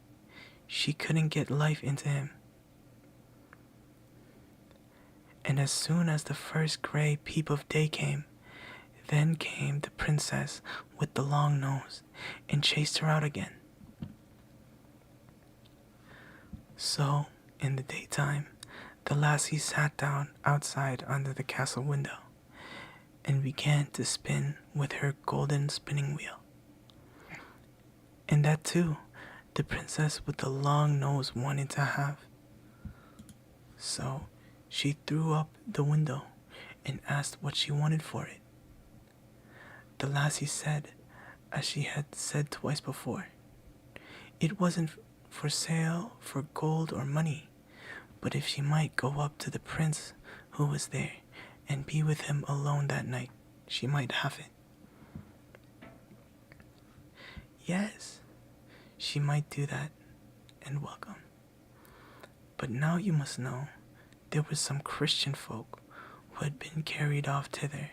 she couldn't get life into him. And as soon as the first gray peep of day came, then came the princess with the Long Nose and chased her out again. So, in the daytime, the lassie sat down outside under the castle window and began to spin with her golden spinning wheel. And that too, the princess with the Long Nose wanted to have. So she threw up the window and asked what she wanted for it. The lassie said, as she had said twice before, it wasn't for sale for gold or money, but if she might go up to the prince who was there and be with him alone that night, she might have it. Yes, she might do that, and welcome. But now you must know, there were some Christian folk who had been carried off thither,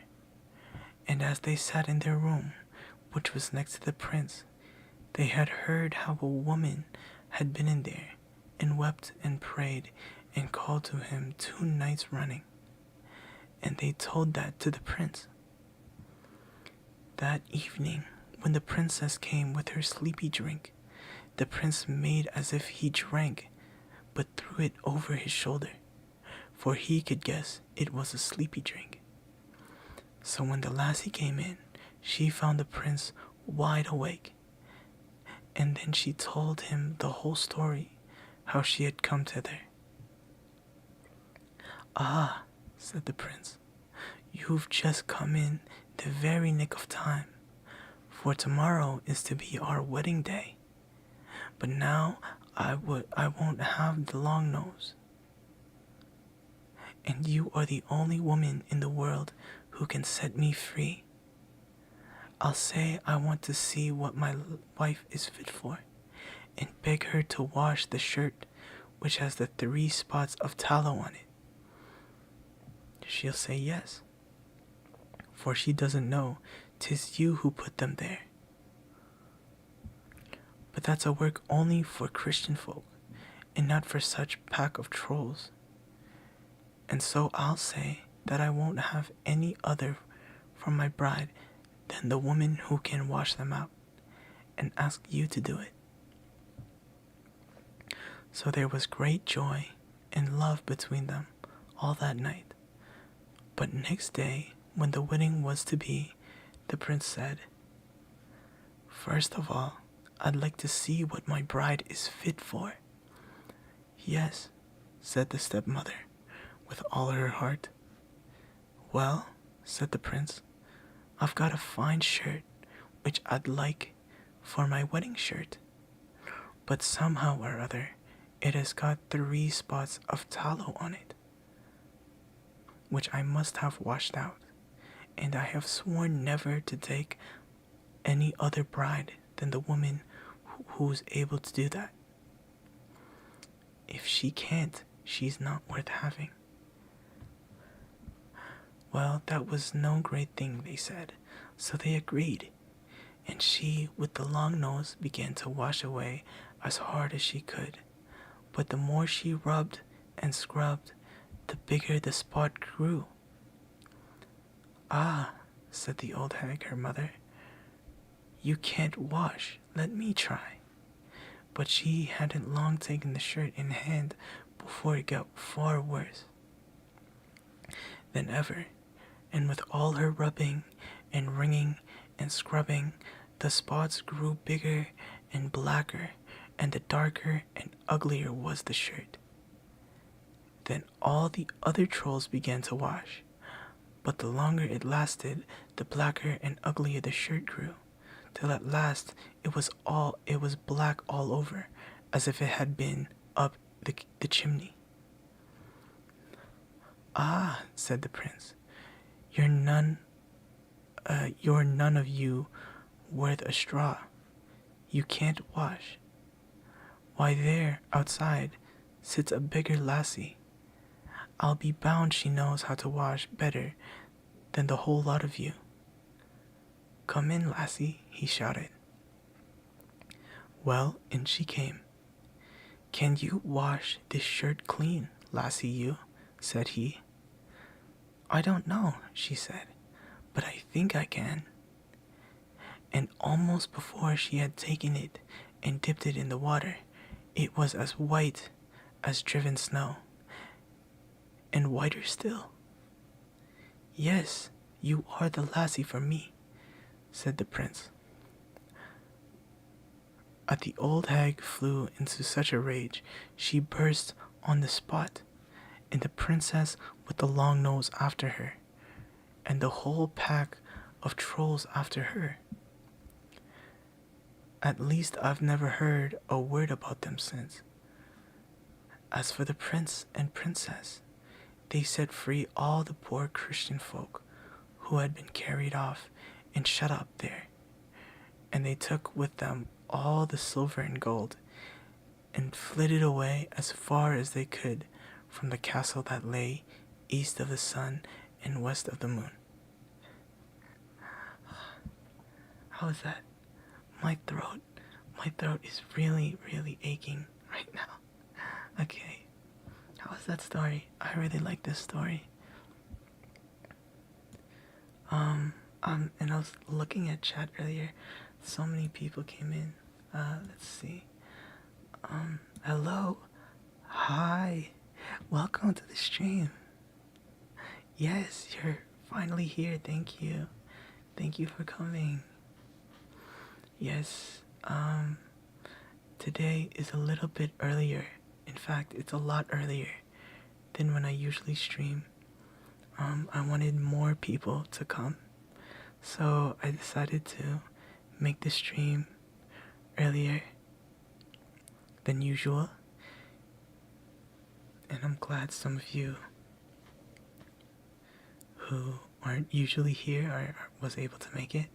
and as they sat in their room, which was next to the prince, they had heard how a woman had been in there, and wept and prayed and called to him 2 nights running, and they told that to the prince. That evening, when the princess came with her sleepy drink, the prince made as if he drank, but threw it over his shoulder, for he could guess it was a sleepy drink. So when the lassie came in, she found the prince wide awake, and then she told him the whole story, how she had come thither. Ah, said the prince, you've just come in the very nick of time, for tomorrow is to be our wedding day. But now I won't have the long nose. And you are the only woman in the world who can set me free. I'll say I want to see what my wife is fit for, and beg her to wash the shirt which has the 3 spots of tallow on it. She'll say yes, for she doesn't know 'tis you who put them there. But that's a work only for Christian folk, and not for such pack of trolls. And so I'll say that I won't have any other for my bride than the woman who can wash them out, and ask you to do it. So there was great joy and love between them all that night. But next day, when the wedding was to be, the prince said, first of all, I'd like to see what my bride is fit for. Yes, said the stepmother, with all her heart. Well, said the prince, I've got a fine shirt which I'd like for my wedding shirt, but somehow or other it has got 3 spots of tallow on it, which I must have washed out, and I have sworn never to take any other bride than the woman who's able to do that. If she can't, she's not worth having. Well, that was no great thing, they said, so they agreed, and she, with the long nose, began to wash away as hard as she could, but the more she rubbed and scrubbed, the bigger the spot grew. Ah, said the old hag, her mother, you can't wash, let me try. But she hadn't long taken the shirt in hand before it got far worse than ever, and with all her rubbing and wringing and scrubbing, the spots grew bigger and blacker, and the darker and uglier was the shirt. Then all the other trolls began to wash, but the longer it lasted, the blacker and uglier the shirt grew, till at last it was black all over, as if it had been up the chimney. Ah, said the prince, you're none of you worth a straw. You can't wash. Why, there, outside, sits a bigger lassie. I'll be bound she knows how to wash better than the whole lot of you. Come in, lassie, he shouted. Well, in she came. Can you wash this shirt clean, lassie, you? Said he. I don't know, she said, but I think I can. And almost before she had taken it and dipped it in the water, it was as white as driven snow, and whiter still. Yes, you are the lassie for me, said the prince. At the old hag flew into such a rage, she burst on the spot, and the princess with the long nose after her, and the whole pack of trolls after her. At least I've never heard a word about them since. As for the prince and princess, they set free all the poor Christian folk who had been carried off and shut up there, and they took with them all the silver and gold, and flitted away as far as they could from the castle that lay east of the sun and west of the moon. How is that? My throat is really, really aching right now. Okay, how is that story? I really like this story. And I was looking at chat earlier. So many people came in. Let's see. Hello. Hi. Welcome to the stream. Yes, you're finally here. Thank you. Thank you for coming. Yes, today is a little bit earlier. In fact, it's a lot earlier than when I usually stream. I wanted more people to come, so I decided to make the stream earlier than usual. And I'm glad some of you who aren't usually here was able to make it.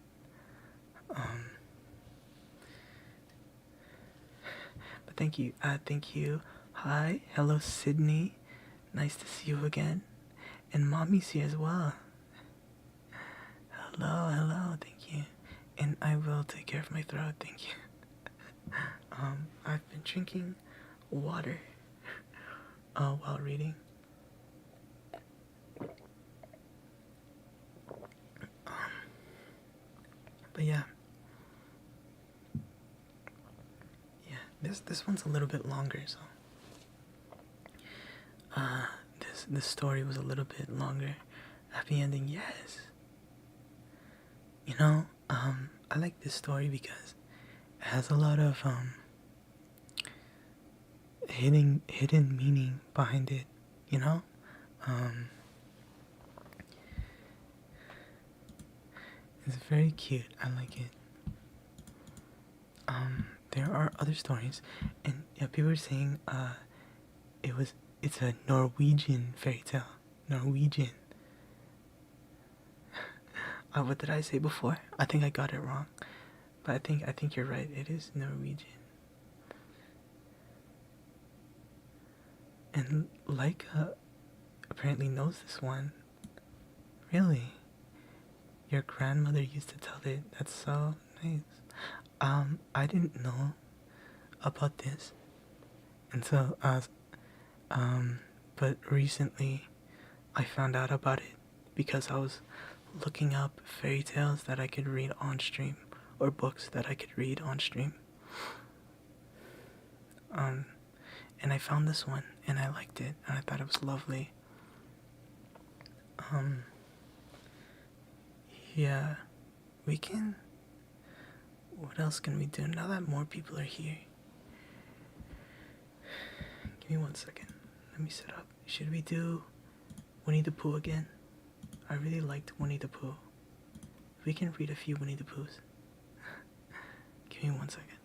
But thank you. Thank you. Hi. Hello, Sydney. Nice to see you again. And Mommy's here as well. Hello. Thank you. And I will take care of my throat. Thank you. I've been drinking water while reading. But yeah. This one's a little bit longer, so this story was a little bit longer. Happy ending, yes. You know, I like this story because it has a lot of hidden meaning behind it, you know? It's very cute. I like it. There are other stories, and yeah, people are saying it's a Norwegian fairy tale. Norwegian. What did I say before? I think I got it wrong, but I think you're right. It is Norwegian. And Laika apparently knows this one. Really? Your grandmother used to tell it. That's so nice. I didn't know about this until but recently I found out about it because I was looking up fairy tales that I could read on stream, or books that I could read on stream. And I found this one and I liked it and I thought it was lovely. Yeah, we can. What else can we do now that more people are here? Give me 1 second. Let me set up. Should we do Winnie the Pooh again? I really liked Winnie the Pooh. We can read a few Winnie the Poohs. Give me 1 second.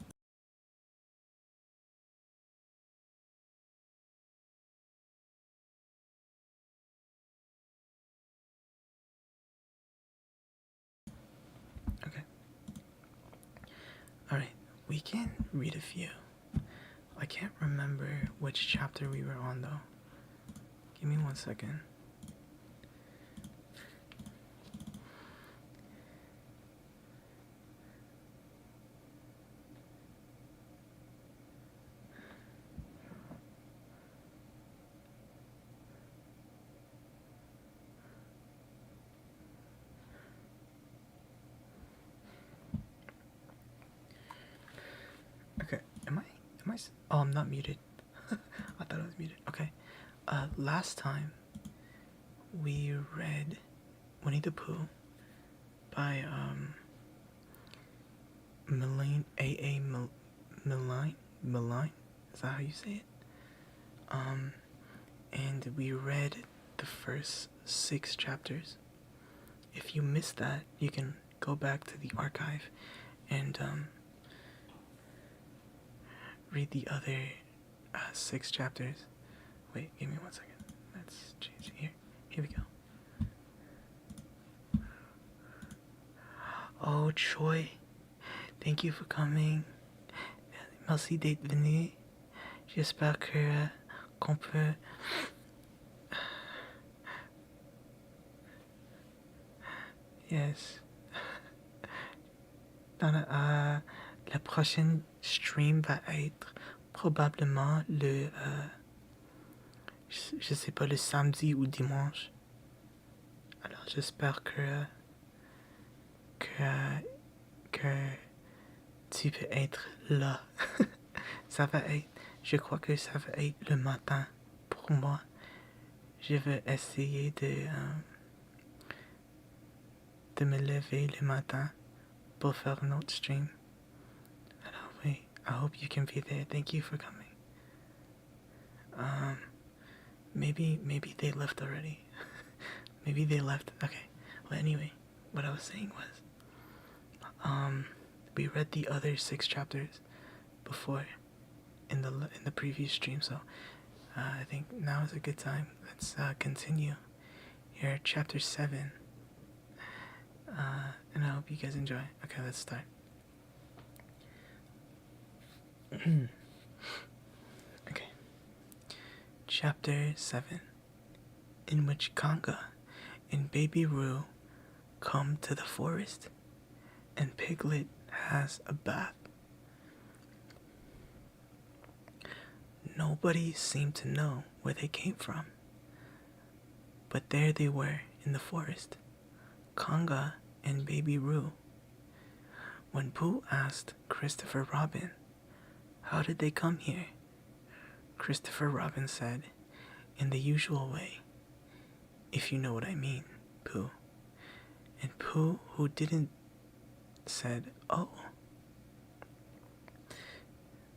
Okay. Alright, we can read a few. I can't remember which chapter we were on though. Give me 1 second. Okay, am I oh, I'm not muted. I thought I was muted. Okay. Last time we read Winnie the Pooh by Maline Maline, is that how you say it? and we read the first 6 chapters. If you missed that, you can go back to the archive and read the other 6 chapters. Wait, give me 1 second. Let's change it here. Here we go. Oh, Choi, thank you for coming. Merci d'être venu. J'espère que qu'on peut yes. Dans la prochaine stream va être probablement le je sais pas, le samedi ou dimanche. Alors j'espère que tu peux être là. Ça va être, je crois que ça va être le matin pour moi. Je vais essayer de me lever le matin pour faire un autre stream. Alors oui, I hope you can be there. Thank you for coming. Maybe they left already. Maybe they left. Okay. Well, anyway, what I was saying was, we read the other 6 chapters before in the previous stream, so I think now is a good time. Let's continue. Here at chapter 7, and I hope you guys enjoy. Okay, let's start. Okay. Chapter 7, in which Kanga and Baby Roo come to the forest, and Piglet has a bath. Nobody seemed to know where they came from, but there they were in the forest, Kanga and Baby Roo. When Pooh asked Christopher Robin, how did they come here? Christopher Robin said, in the usual way, if you know what I mean, Pooh. And Pooh, who didn't, said, oh.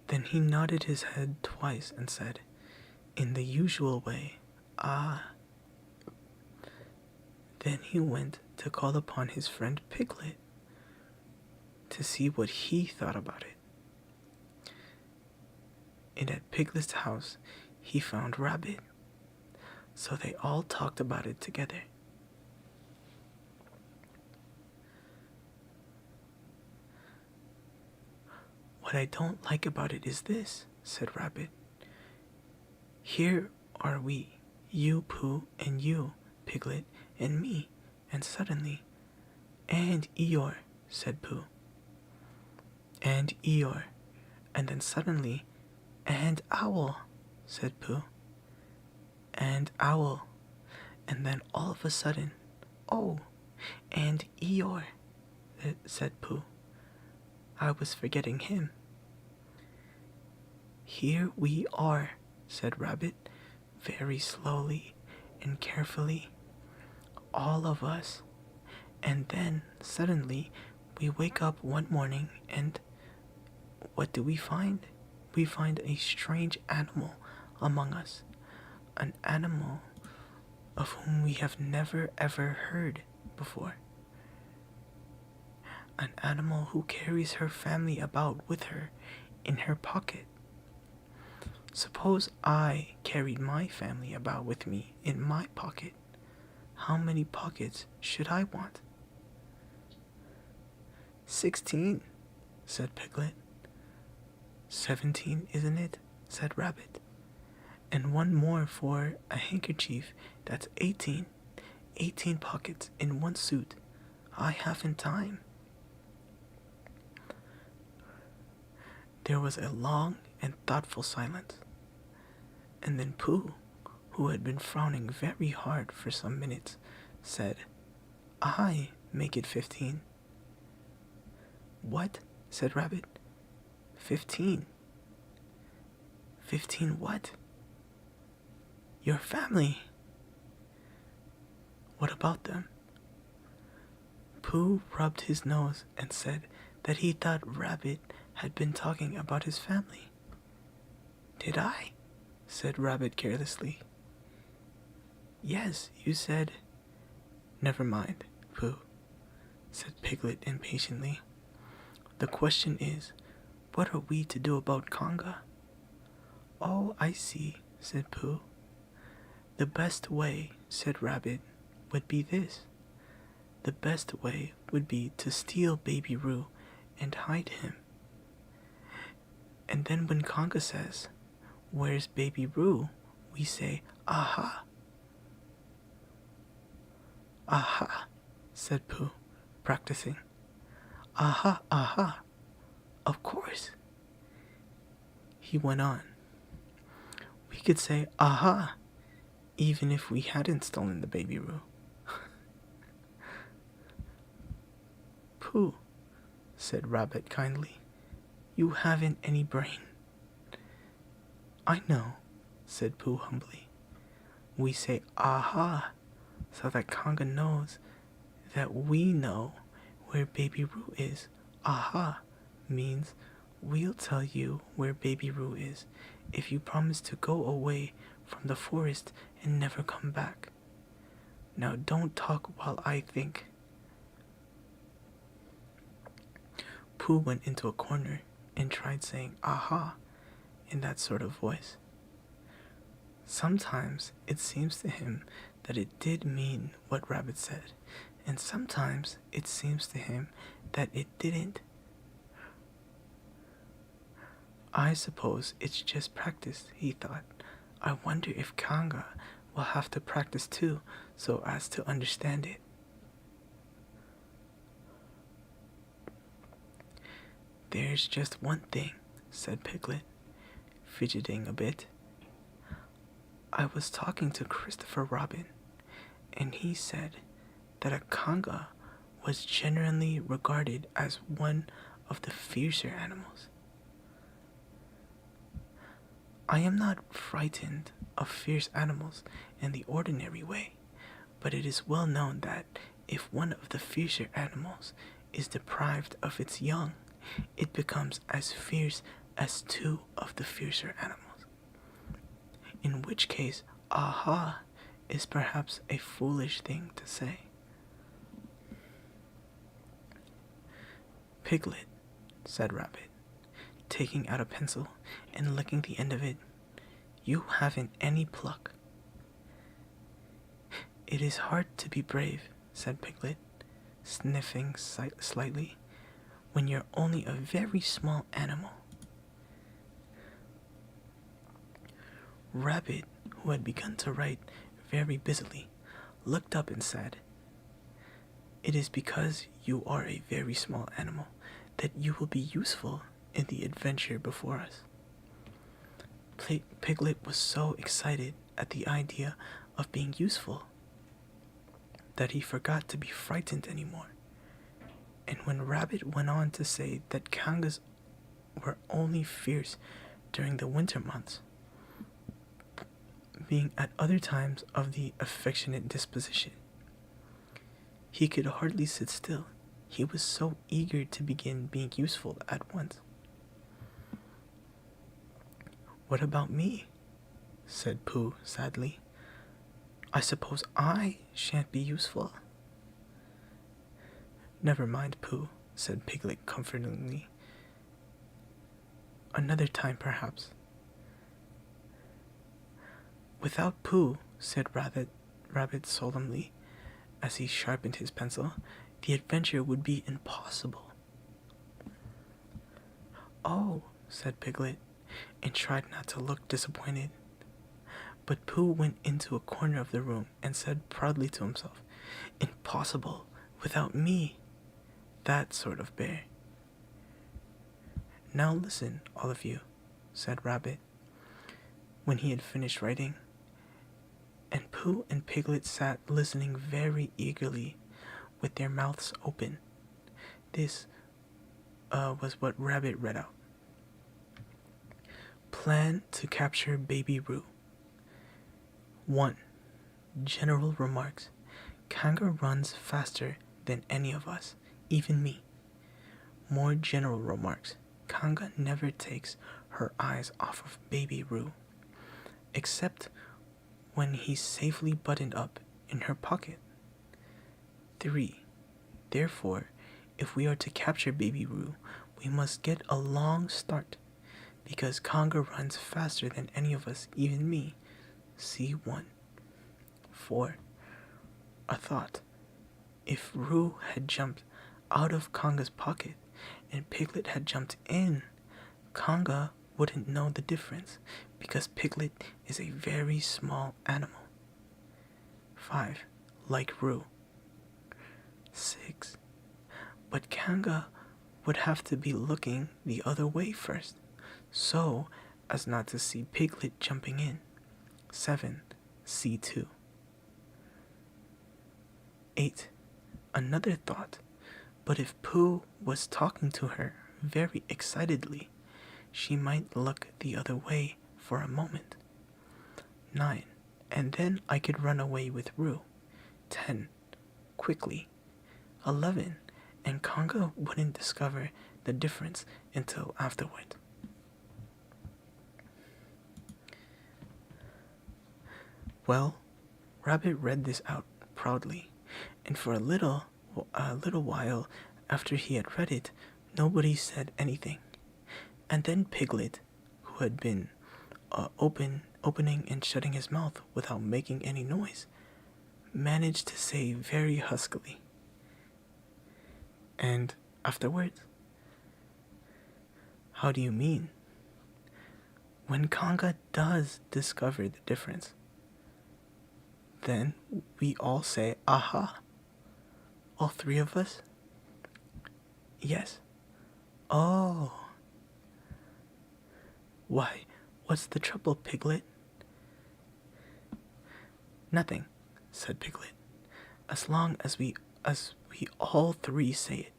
Then he nodded his head twice and said, in the usual way, ah. Then he went to call upon his friend Piglet to see what he thought about it. And at Piglet's house, he found Rabbit, so they all talked about it together. What I don't like about it is this, said Rabbit. Here are we, you, Pooh, and you, Piglet, and me, and suddenly, and Eeyore, said Pooh. And Eeyore, and then suddenly, and Owl, said Pooh. And Owl, and then all of a sudden, oh, and Eeyore, said Pooh. I was forgetting him. Here we are, said Rabbit, very slowly and carefully, all of us. And then, suddenly, we wake up one morning and what do we find? We find a strange animal among us, an animal of whom we have never ever heard before. An animal who carries her family about with her in her pocket. Suppose I carried my family about with me in my pocket. How many pockets should I want? 16, said Piglet. 17, isn't it? Said Rabbit. And one more for a handkerchief, that's 18. 18 pockets in one suit. I haven't time. There was a long and thoughtful silence. And then Pooh, who had been frowning very hard for some minutes, said, I make it 15. What? Said Rabbit. 15. 15 what? Your family. What about them? Pooh rubbed his nose and said that he thought Rabbit had been talking about his family. Did I? Said Rabbit carelessly. Yes, you said. Never mind, Pooh, said Piglet impatiently. The question is, what are we to do about Conga? Oh, I see, said Pooh. The best way, said Rabbit, would be this. The best way would be to steal Baby Roo and hide him. And then when Conga says, "Where's Baby Roo?" we say, "Aha!" "Aha!" said Pooh, practicing. "Aha, aha! Of course!" He went on. We could say, "Aha!" even if we hadn't stolen the Baby Roo. Pooh, said Rabbit kindly, you haven't any brain. I know, said Pooh humbly. We say aha so that Conga knows that we know where Baby Roo is. Aha means we'll tell you where Baby Roo is if you promise to go away from the forest and never come back. Now don't talk while I think. Pooh went into a corner and tried saying aha in that sort of voice. Sometimes it seems to him that it did mean what Rabbit said, and sometimes it seems to him that it didn't. I suppose it's just practice, he thought. I wonder if Conga will have to practice too so as to understand it. There's just one thing, said Piglet, fidgeting a bit. I was talking to Christopher Robin, and he said that a Conga was generally regarded as one of the fiercer animals. I am not frightened of fierce animals in the ordinary way, but it is well known that if one of the fiercer animals is deprived of its young, it becomes as fierce as two of the fiercer animals. In which case, aha is perhaps a foolish thing to say. Piglet, said Rabbit, taking out a pencil and licking the end of it, you haven't any pluck. It is hard to be brave, said Piglet, sniffing slightly, when you're only a very small animal. Rabbit, who had begun to write very busily, looked up and said, It is because you are a very small animal that you will be useful in the adventure before us. Piglet was so excited at the idea of being useful that he forgot to be frightened anymore. And when Rabbit went on to say that Congas were only fierce during the winter months, being at other times of the affectionate disposition, he could hardly sit still. He was so eager to begin being useful at once. What about me? Said Pooh sadly. I suppose I shan't be useful. Never mind, Pooh, said Piglet comfortingly. Another time, perhaps. Without Pooh, said Rabbit solemnly, as he sharpened his pencil, the adventure would be impossible. Oh, said Piglet, and tried not to look disappointed. But Pooh went into a corner of the room and said proudly to himself, Impossible, without me, that sort of bear. Now listen, all of you, said Rabbit, when he had finished writing. And Pooh and Piglet sat listening very eagerly, with their mouths open. This was what Rabbit read out. Plan to capture Baby Roo. 1. General remarks. Conga runs faster than any of us, even me. More general remarks. Conga never takes her eyes off of Baby Roo, except when he's safely buttoned up in her pocket. 3. Therefore, if we are to capture Baby Roo, we must get a long start, because Conga runs faster than any of us, even me. C1. 4. A thought. If Roo had jumped out of Conga's pocket and Piglet had jumped in, Conga wouldn't know the difference because Piglet is a very small animal. 5. Like Roo. 6. But Conga would have to be looking the other way first, so as not to see Piglet jumping in. 7. C2. 8. Another thought. But if Pooh was talking to her very excitedly, she might look the other way for a moment. 9. And then I could run away with Roo. 10. Quickly. 11. And Conga wouldn't discover the difference until afterward. Well, Rabbit read this out proudly, and for a little while after he had read it, nobody said anything. And then Piglet, who had been opening and shutting his mouth without making any noise, managed to say very huskily, "And afterwards?" "How do you mean?" "When Conga does discover the difference, then we all say, 'Aha!' All 3 of us?" "Yes." "Oh." "Why, what's the trouble, Piglet?" "Nothing," said Piglet. As long as we all 3 say it.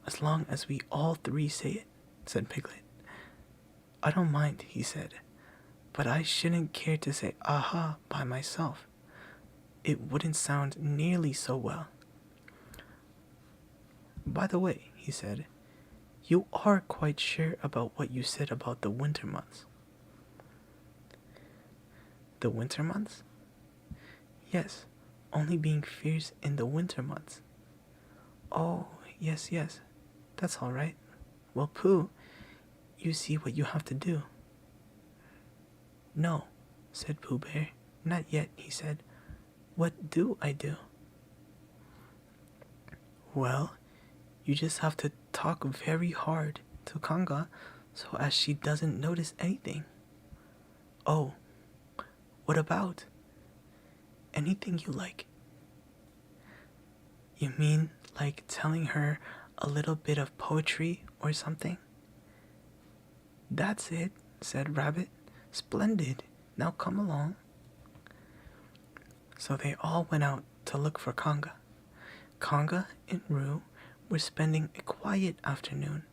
As long as we all 3 say it," said Piglet. "I don't mind," he said, "but I shouldn't care to say 'aha' by myself. It wouldn't sound nearly so well." "By the way," he said, "you are quite sure about what you said about the winter months?" "The winter months?" "Yes, only being fierce in the winter months." "Oh, yes, that's all right. Well, Pooh, you see what you have to do." "No," said Pooh Bear, "not yet," he said. "What do I do?" "Well, you just have to talk very hard to Conga so as she doesn't notice anything." "Oh, what about?" "Anything you like." "You mean like telling her a little bit of poetry or something?" "That's it," said Rabbit. "Splendid. Now come along." So they all went out to look for Conga. Conga and Roo were spending a quiet afternoon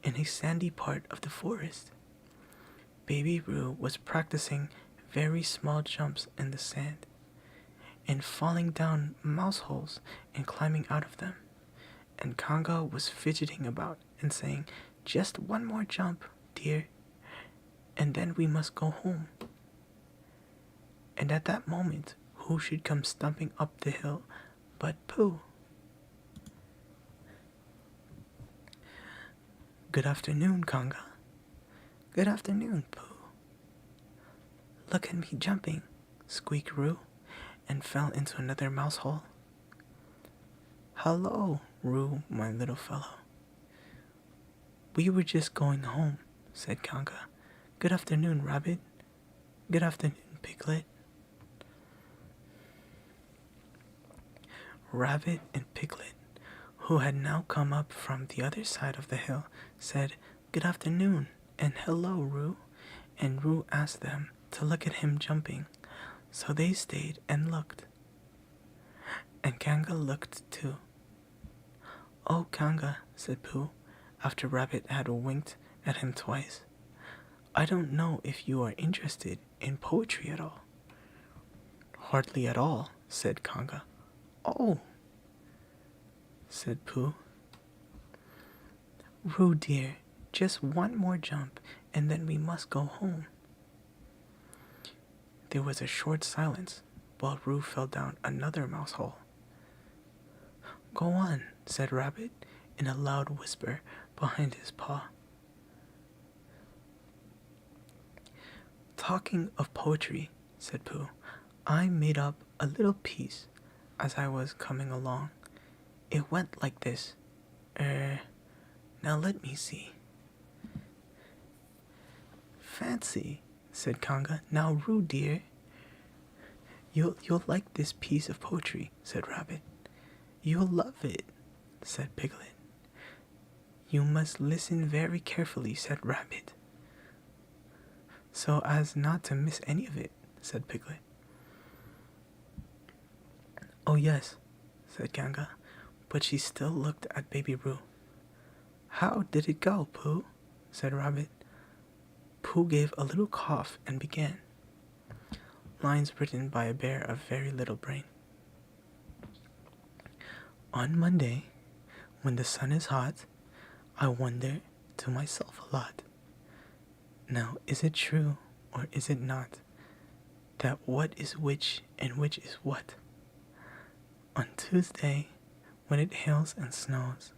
in a sandy part of the forest. Baby Roo was practicing very small jumps in the sand and falling down mouse holes and climbing out of them. And Conga was fidgeting about and saying, "Just one more jump, dear, and then we must go home." And at that moment, who should come stumping up the hill but Pooh? "Good afternoon, Conga." "Good afternoon, Pooh." "Look at me jumping," squeaked Roo, and fell into another mouse hole. "Hello, Roo, my little fellow." "We were just going home," said Conga. "Good afternoon, Rabbit." "Good afternoon, Piglet." Rabbit and Piglet, who had now come up from the other side of the hill, said, "Good afternoon," and "Hello, Roo," and Roo asked them to look at him jumping, so they stayed and looked. And Kanga looked too. "Oh, Kanga," said Pooh, after Rabbit had winked at him twice, "I don't know if you are interested in poetry at all." "Hardly at all," said Kanga. "Oh," said Pooh. "Roo dear, just one more jump and then we must go home." There was a short silence while Roo fell down another mouse hole. "Go on," said Rabbit in a loud whisper behind his paw. "Talking of poetry," said Pooh, "I made up a little piece as I was coming along. It went like this. Now let me see." "Fancy," said Conga. "Now, Roo dear." You'll like this piece of poetry," said Rabbit. "You'll love it," said Piglet. "You must listen very carefully," said Rabbit. "So as not to miss any of it," said Piglet. "Oh yes," said Kanga, but she still looked at Baby Roo. "How did it go, Pooh?" said Rabbit. Pooh gave a little cough and began. Lines written by a bear of very little brain. "On Monday, when the sun is hot, I wonder to myself a lot. Now, is it true or is it not, that what is which and which is what? On Tuesday, when it hails and snows,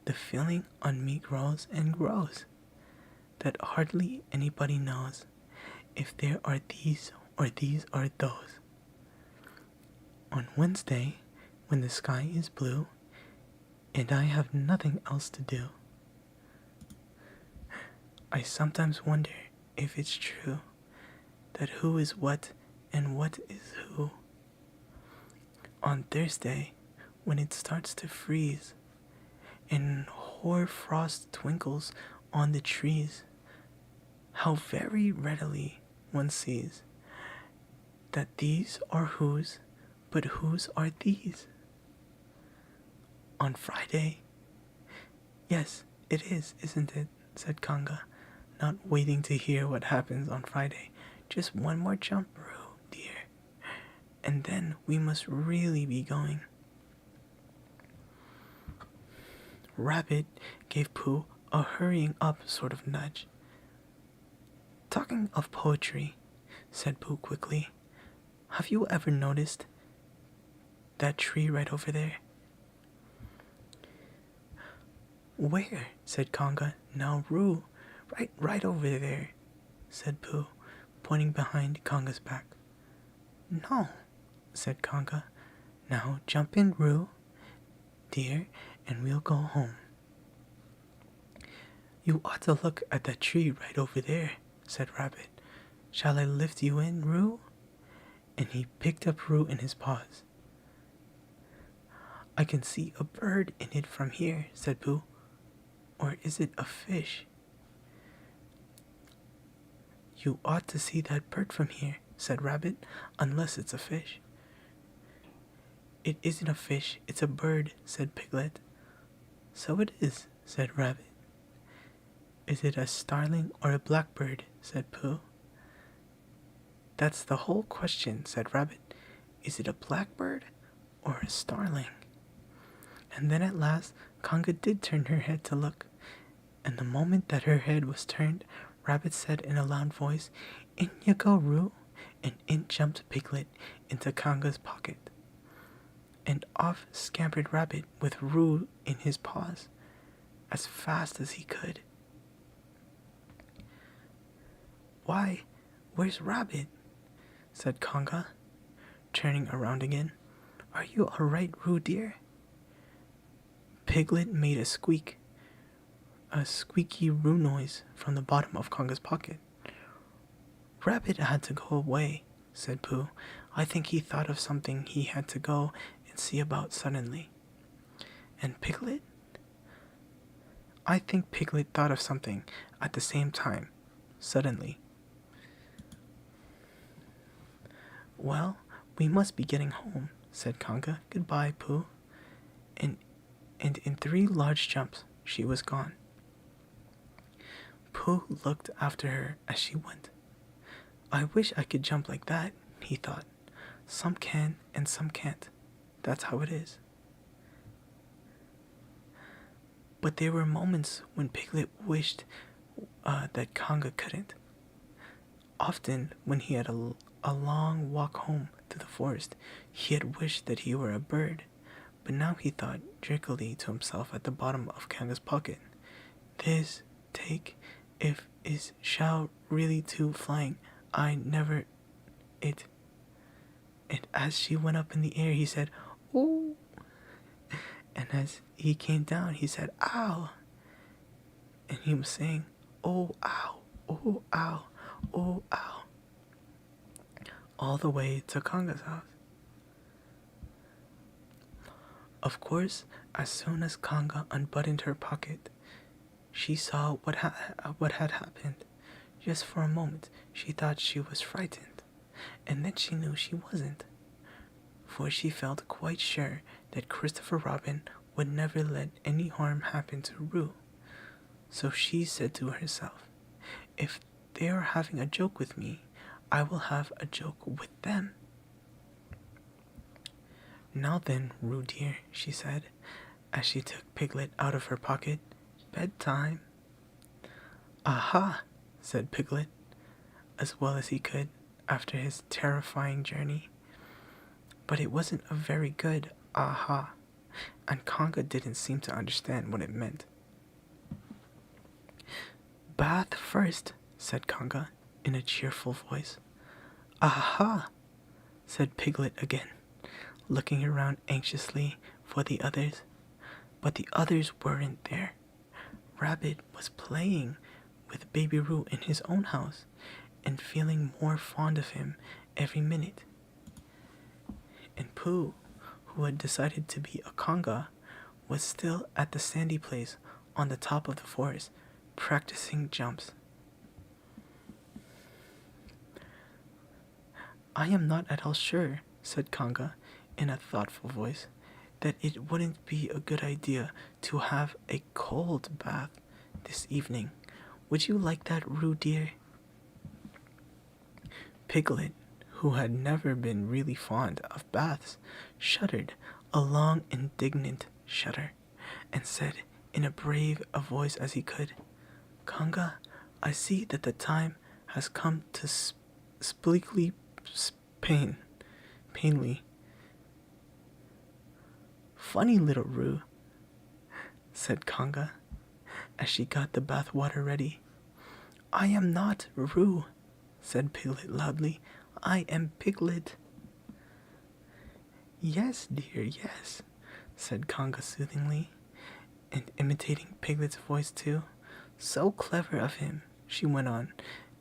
the feeling on me grows and grows, that hardly anybody knows if there are these or these are those. On Wednesday, when the sky is blue, and I have nothing else to do, I sometimes wonder if it's true that who is what and what is who. On Thursday, when it starts to freeze, and hoar frost twinkles on the trees, how very readily one sees that these are whose, but whose are these. On Friday, yes, it is, isn't it?" said Conga, not waiting to hear what happens on Friday. "Just one more jump, Roo, dear, and then we must really be going." Rabbit gave Pooh a hurrying up sort of nudge. "Talking of poetry," said Pooh quickly, "have you ever noticed that tree right over there?" "Where?" said Conga. "Now, Roo, right over there," said Pooh, pointing behind Conga's back. "No," said Conga. "Now jump in, Roo, dear, and we'll go home." "You ought to look at that tree right over there," said Rabbit. "Shall I lift you in, Roo?" And he picked up Roo in his paws. "I can see a bird in it from here," said Pooh. "Or is it a fish?" "You ought to see that bird from here," said Rabbit, "unless it's a fish." "It isn't a fish, it's a bird," said Piglet. "So it is," said Rabbit. "Is it a starling or a blackbird?" said Pooh. "That's the whole question," said Rabbit. "Is it a blackbird or a starling?" And then at last Conga did turn her head to look, and the moment that her head was turned, Rabbit said in a loud voice, "In you go, Roo," and in jumped Piglet into Conga's pocket. And off scampered Rabbit with Roo in his paws, as fast as he could. "Why, where's Rabbit?" said Conga, turning around again. "Are you all right, Roo dear?" Piglet made a squeaky Roo noise from the bottom of Conga's pocket. "Rabbit had to go away," said Pooh. "I think he thought of something he had to go and see about suddenly." "And Piglet?" "I think Piglet thought of something at the same time, suddenly." "Well, we must be getting home," said Conga. "Goodbye, Pooh." And in 3 large jumps, she was gone. Pooh looked after her as she went. "I wish I could jump like that," he thought. "Some can and some can't. That's how it is." But there were moments when Piglet wished that Conga couldn't. Often, when he had a long walk home to the forest. He had wished that he were a bird, but now he thought jerkily to himself at the bottom of Kanga's pocket. This take if is shall really to flying. I never it. And as she went up in the air, he said, "Oh!" And as he came down, he said, "Ow!" And he was saying, "Oh, ow! Oh, ow! Oh, ow!" all the way to Kanga's house. Of course, as soon as Kanga unbuttoned her pocket, she saw what had happened. Just for a moment, she thought she was frightened, and then she knew she wasn't, for she felt quite sure that Christopher Robin would never let any harm happen to Roo. So she said to herself, "If they are having a joke with me, I will have a joke with them." "Now then, Roo dear," she said, as she took Piglet out of her pocket, "bedtime." "Aha!" said Piglet, as well as he could after his terrifying journey. But it wasn't a very good aha, and Kanga didn't seem to understand what it meant. "Bath first," said Kanga in a cheerful voice. "Aha!" said Piglet again, looking around anxiously for the others. But the others weren't there. Rabbit was playing with Baby Roo in his own house and feeling more fond of him every minute. And Pooh, who had decided to be a Kanga, was still at the sandy place on the top of the forest, practicing jumps. "I am not at all sure," said Kanga in a thoughtful voice, "that it wouldn't be a good idea to have a cold bath this evening. Would you like that, Roo dear?" Piglet, who had never been really fond of baths, shuddered a long indignant shudder, and said in as brave a voice as he could, "Kanga, I see that the time has come to speakly painly." "Funny little Roo," said Kanga, as she got the bath water ready. "I am not Roo," said Piglet loudly. "I am Piglet." "Yes, dear, yes," said Kanga soothingly, and imitating Piglet's voice too. "So clever of him," she went on,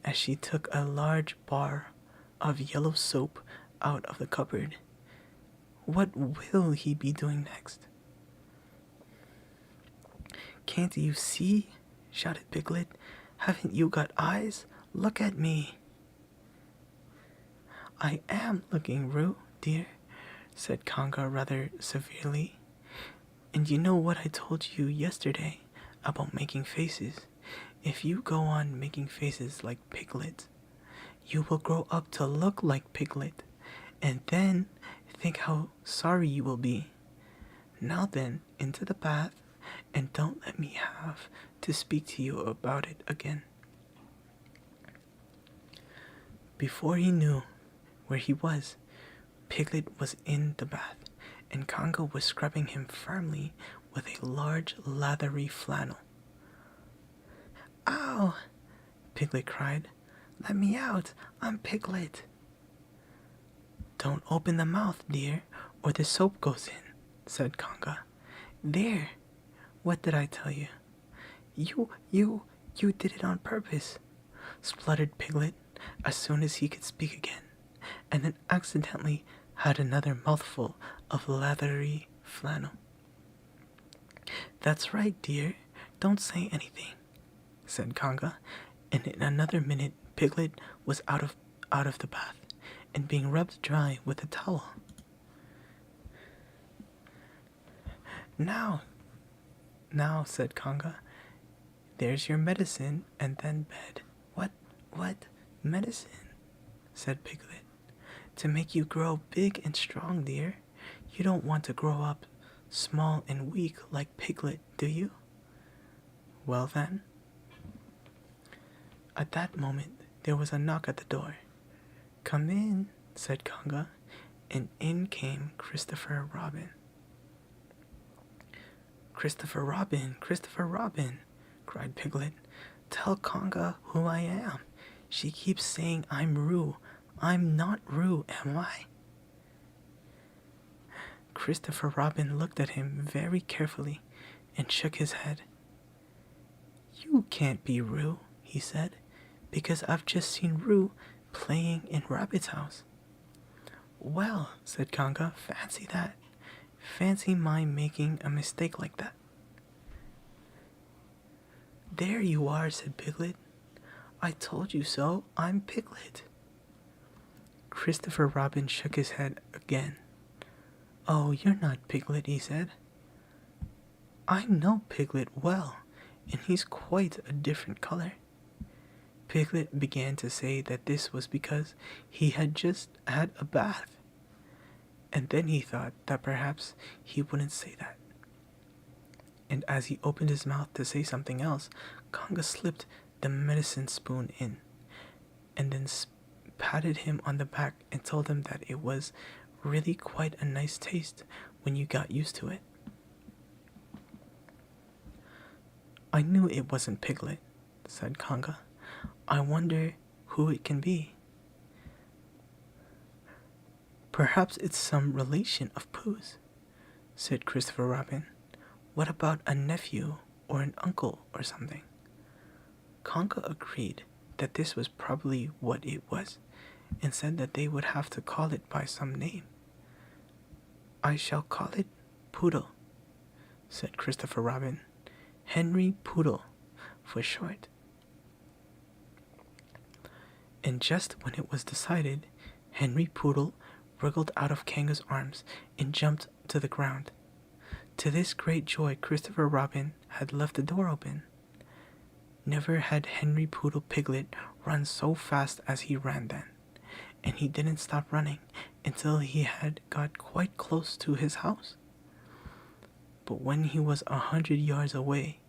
as she took a large bar of yellow soap out of the cupboard. "What will he be doing next?" "Can't you see?" shouted Piglet. "Haven't you got eyes? Look at me." "I am looking, Roo, dear," said Kanga rather severely. "And you know what I told you yesterday about making faces? If you go on making faces like Piglet, you will grow up to look like Piglet, and then think how sorry you will be. Now then, into the bath, and don't let me have to speak to you about it again." Before he knew where he was, Piglet was in the bath, and Kanga was scrubbing him firmly with a large lathery flannel. "Ow!" Piglet cried. "Let me out! I'm Piglet!" "Don't open the mouth, dear, or the soap goes in," said Kanga. "There! What did I tell you?" You did it on purpose," spluttered Piglet as soon as he could speak again, and then accidentally had another mouthful of lathery flannel. "That's right, dear. Don't say anything," said Kanga, and in another minute Piglet was out of the bath and being rubbed dry with a towel. Now, said Kanga, "there's your medicine and then bed." What medicine?" said Piglet. "To make you grow big and strong, dear. You don't want to grow up small and weak like Piglet, do you?" "Well then." At that moment there was a knock at the door. Come in, said Conga, and in came Christopher Robin. Christopher Robin, Christopher Robin, cried Piglet. Tell Conga who I am. She keeps saying I'm Roo. I'm not Roo, am I? Christopher Robin looked at him very carefully and shook his head. You can't be Roo, he said, because I've just seen Roo playing in Rabbit's house. Well, said Conga, fancy that. Fancy my making a mistake like that. There you are, said Piglet. I told you so. I'm Piglet. Christopher Robin shook his head again. Oh, you're not Piglet, he said. I know Piglet well, and he's quite a different color. Piglet began to say that this was because he had just had a bath. And then he thought that perhaps he wouldn't say that. And as he opened his mouth to say something else, Conga slipped the medicine spoon in, and then patted him on the back and told him that it was really quite a nice taste when you got used to it. I knew it wasn't Piglet, said Conga. I wonder who it can be. Perhaps it's some relation of Pooh's, said Christopher Robin. What about a nephew or an uncle or something? Conga agreed that this was probably what it was, and said that they would have to call it by some name. I shall call it Poodle, said Christopher Robin. Henry Poodle, for short. And just when it was decided, Henry Poodle wriggled out of Kanga's arms and jumped to the ground. To this great joy, Christopher Robin had left the door open. Never had Henry Poodle Piglet run so fast as he ran then, and he didn't stop running until he had got quite close to his house. But when he was 100 yards away,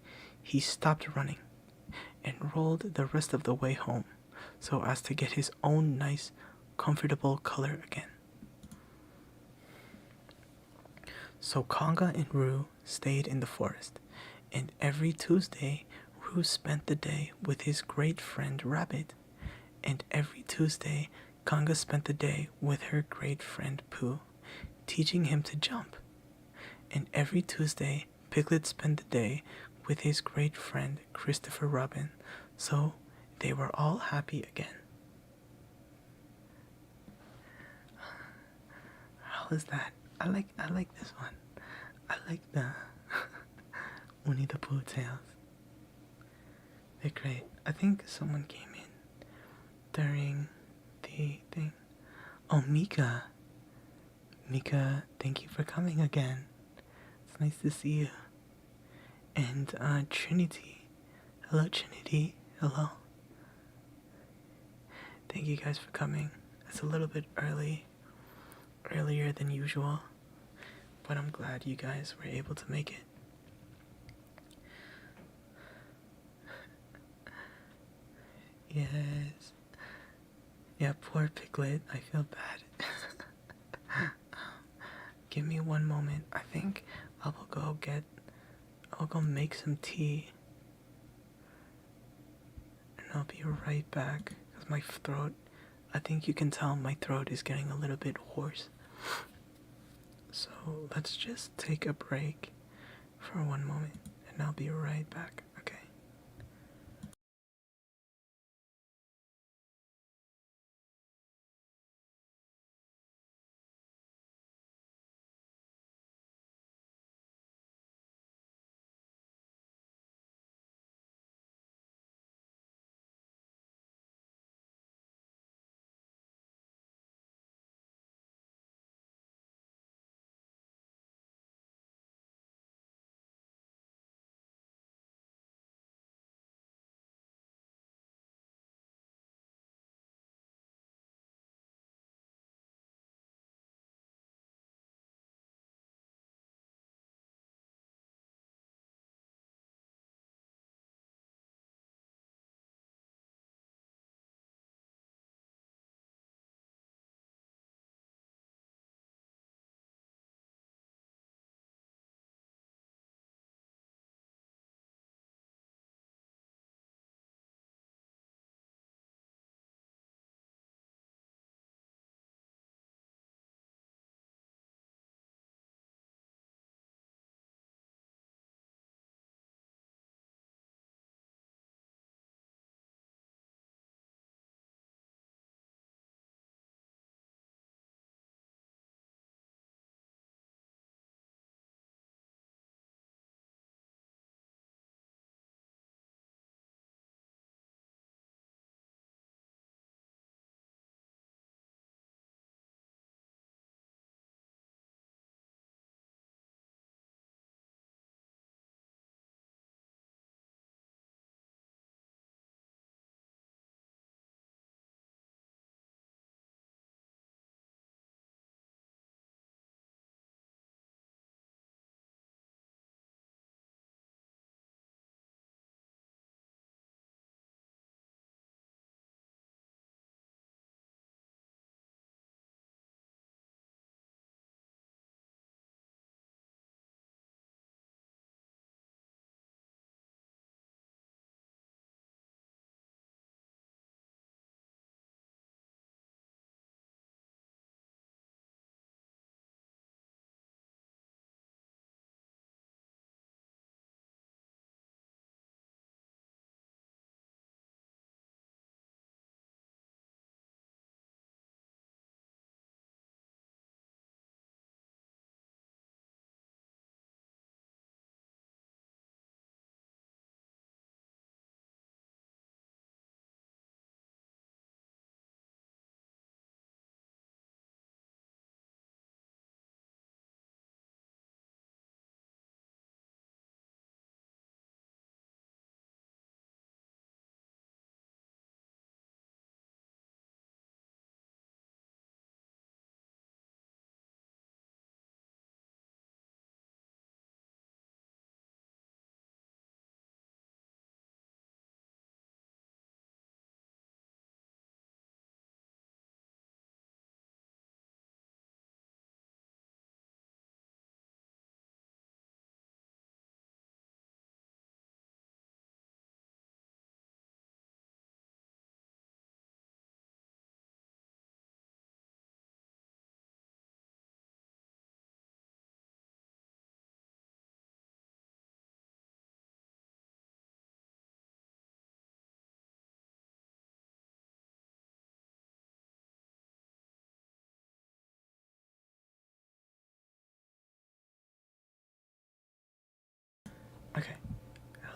he stopped running and rolled the rest of the way home so as to get his own nice, comfortable color again. So Conga and Roo stayed in the forest, and every Tuesday Roo spent the day with his great friend Rabbit, and every Tuesday Conga spent the day with her great friend Pooh, teaching him to jump. And every Tuesday Piglet spent the day with his great friend Christopher Robin, so they were all happy again. How is that? I like this one. I like the Winnie the Pooh tales. They're great. I think someone came in during the thing. Oh, Mika. Mika, thank you for coming again. It's nice to see you. And Trinity. Hello, Trinity. Hello. Thank you guys for coming. It's a little bit earlier than usual, but I'm glad you guys were able to make it. Yes. Yeah, poor Piglet. I feel bad. Give me one moment. I think I'll go make some tea. And I'll be right back. Because my throat, I think you can tell my throat is getting a little bit hoarse. So let's just take a break for one moment. And I'll be right back.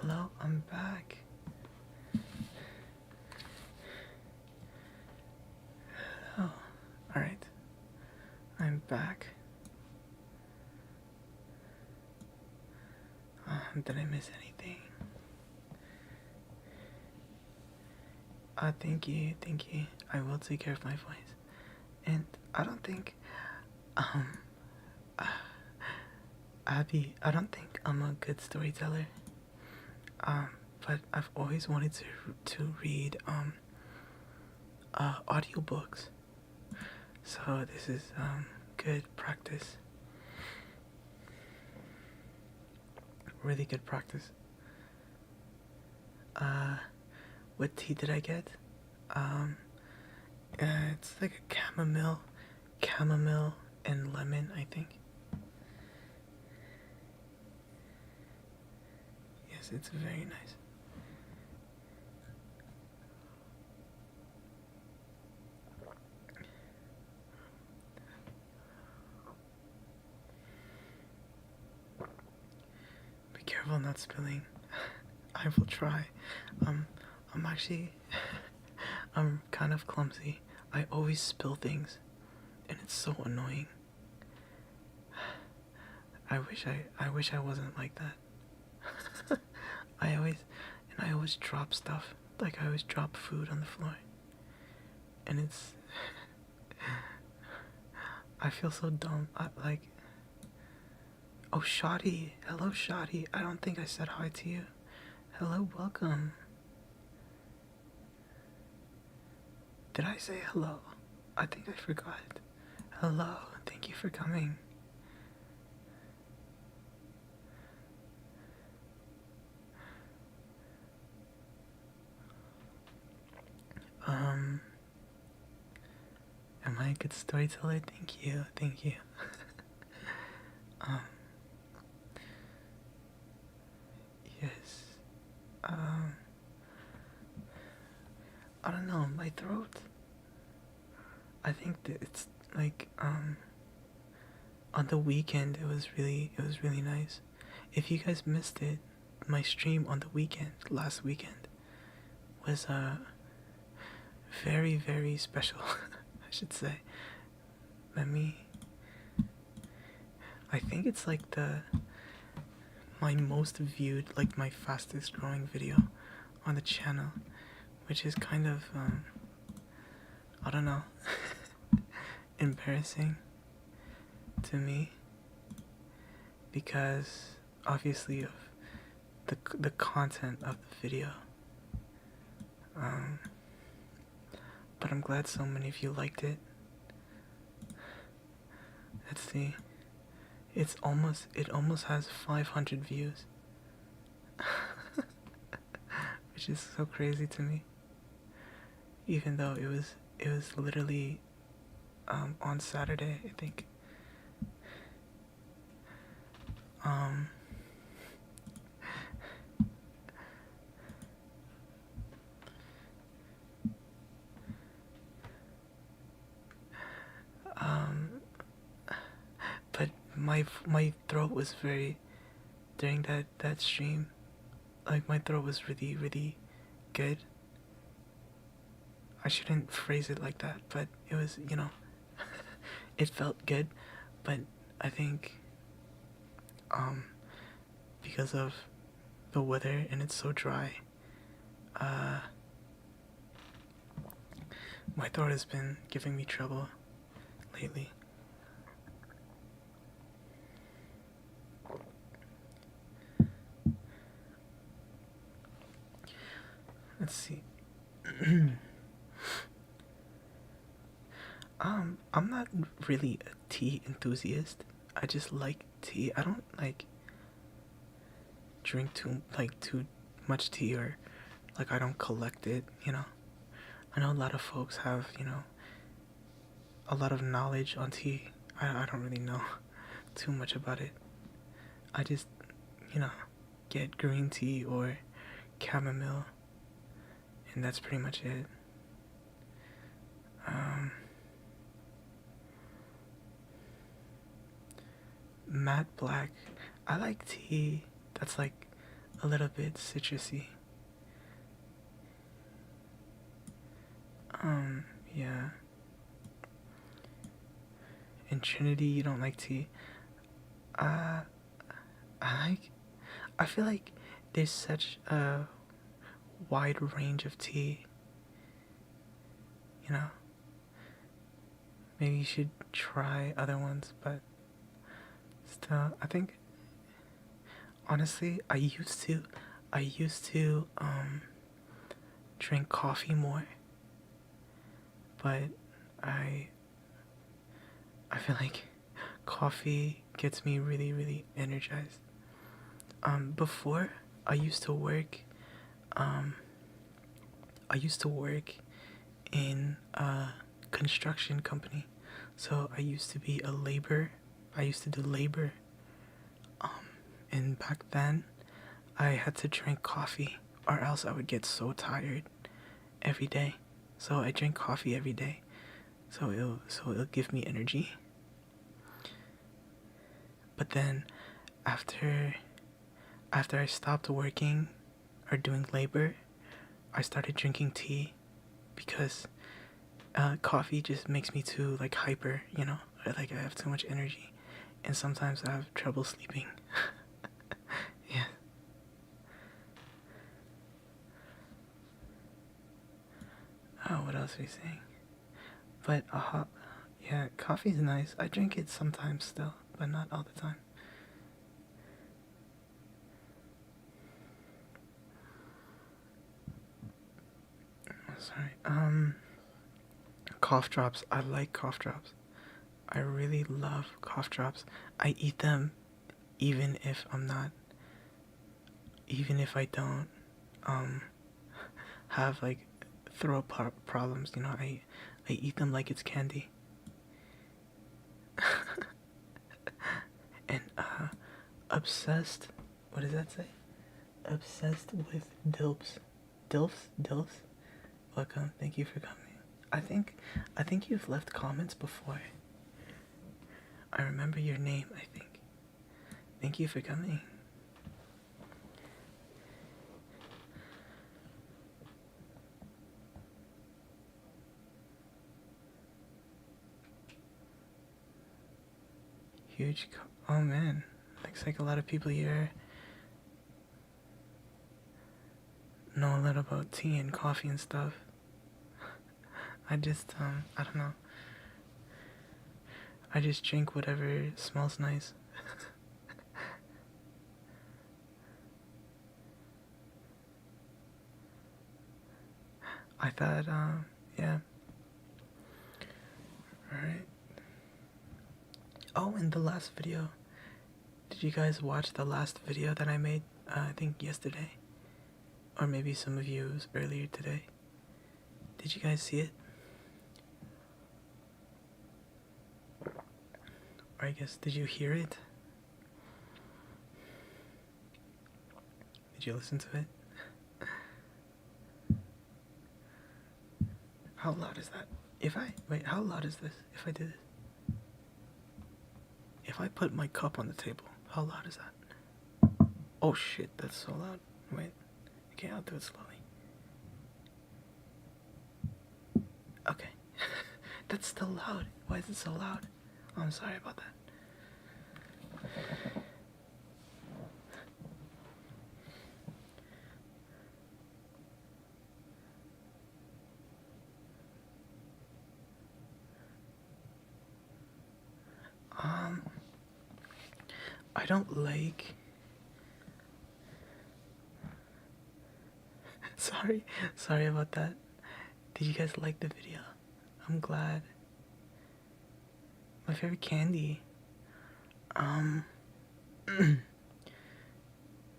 Hello, I'm back. Oh, alright. I'm back. Did I miss anything? Thank you, thank you. I will take care of my voice. And I don't think, um, Abby, I don't think I'm a good storyteller. But I've always wanted to read, audiobooks. So this is, good practice. Really good practice. What tea did I get? It's like a chamomile and lemon, I think. Yes, it's very nice. Be careful not spilling. I will try. I'm actually, I'm kind of clumsy. I always spill things, and it's so annoying. I wish I wasn't like that. I always drop stuff. Like I always drop food on the floor, and it's. I feel so dumb. Oh, Shotty. Hello, Shotty. I don't think I said hi to you. Hello, welcome. Did I say hello? I think I forgot. Hello, thank you for coming. Am I a good storyteller? Thank you, thank you. um, yes. I don't know, my throat. I think that it's like, on the weekend it was really nice. If you guys missed it, my stream on the weekend, last weekend, was, very special, I should say. Let me. I think it's like my most viewed, like my fastest growing video on the channel, which is kind of, I don't know, embarrassing to me because obviously of the content of the video. But I'm glad so many of you liked it. Let's see. It almost has 500 views. Which is so crazy to me. Even though it was literally on Saturday, I think. But my throat was very during that stream. Like my throat was really good. I shouldn't phrase it like that, but it was, it felt good. But I think because of the weather and it's so dry, my throat has been giving me trouble lately. Let's see. I'm not really a tea enthusiast. I just like tea. I don't like drink too much tea, or like I don't collect it. I know a lot of folks have, a lot of knowledge on tea. I don't really know too much about it. I just, you know, get green tea or chamomile, and that's pretty much it. Matte black. I like tea that's like a little bit citrusy. Yeah. And Trinity, you don't like tea? Uh, I feel like there's such a wide range of tea, you know? Maybe you should try other ones, but still, I think, honestly, I used to, drink coffee more, but I, I feel like coffee gets me really, really energized. Before, I used to work, um, I used to work in a construction company. So I used to be a labor. I used to do labor. And back then, I had to drink coffee, or else I would get so tired every day. So I drink coffee every day. So it'll give me energy. But then, after after I stopped working or doing labor, I started drinking tea because coffee just makes me too like hyper, you know. Like I have too much energy, and sometimes I have trouble sleeping. Yeah. Oh, what else are we saying? But yeah, coffee's nice. I drink it sometimes still, but not all the time. Sorry. Cough drops. I like cough drops. I really love cough drops. I eat them even if I'm not, even if I don't, um, have like throat problems. You know, I eat them like it's candy. And obsessed. What does that say? Obsessed with dilps. Dilfs. Welcome. Thank you for coming. I think you've left comments before. I remember your name, I think. Thank you for coming. Huge. Oh man. Looks like a lot of people here know a little about tea and coffee and stuff. I just, I don't know. I just drink whatever smells nice. I thought, yeah. Alright. Oh, and the last video. Did you guys watch the last video that I made? I think yesterday. Or maybe some of you it was earlier today. Did you guys see it? Or I guess, did you hear it? Did you listen to it? How loud is that? Wait, how loud is this? If I do this? If I put my cup on the table, how loud is that? Oh shit, that's so loud. Wait, okay, I'll do it slowly. Okay. That's still loud. Why is it so loud? Oh, I'm sorry about that. I don't like. Sorry about that. Did you guys like the video? I'm glad. My favorite candy.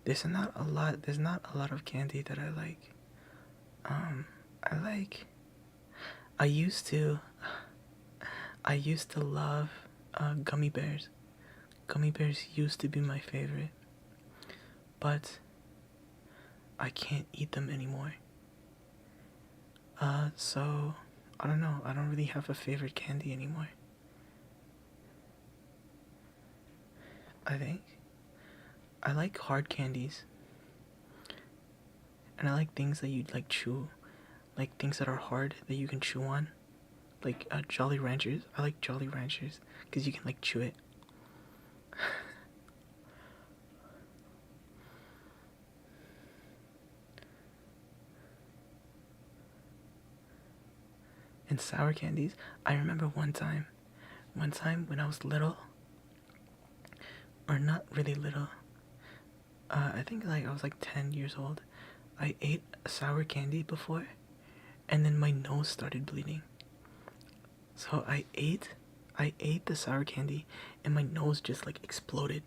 There's not a lot of candy that I like. I like. I used to. I used to love gummy bears. Gummy bears used to be my favorite, but I can't eat them anymore. So I don't know. I don't really have a favorite candy anymore. I think I like hard candies. and I like things that you like chew, like things that are hard that you can chew on, like Jolly Ranchers. I like Jolly Ranchers because you can like chew it. And sour candies. I remember one time when I was little, or not really little. I think like I was like 10 years old. I ate a sour candy before, and then my nose started bleeding. So I ate the sour candy, and my nose just like exploded,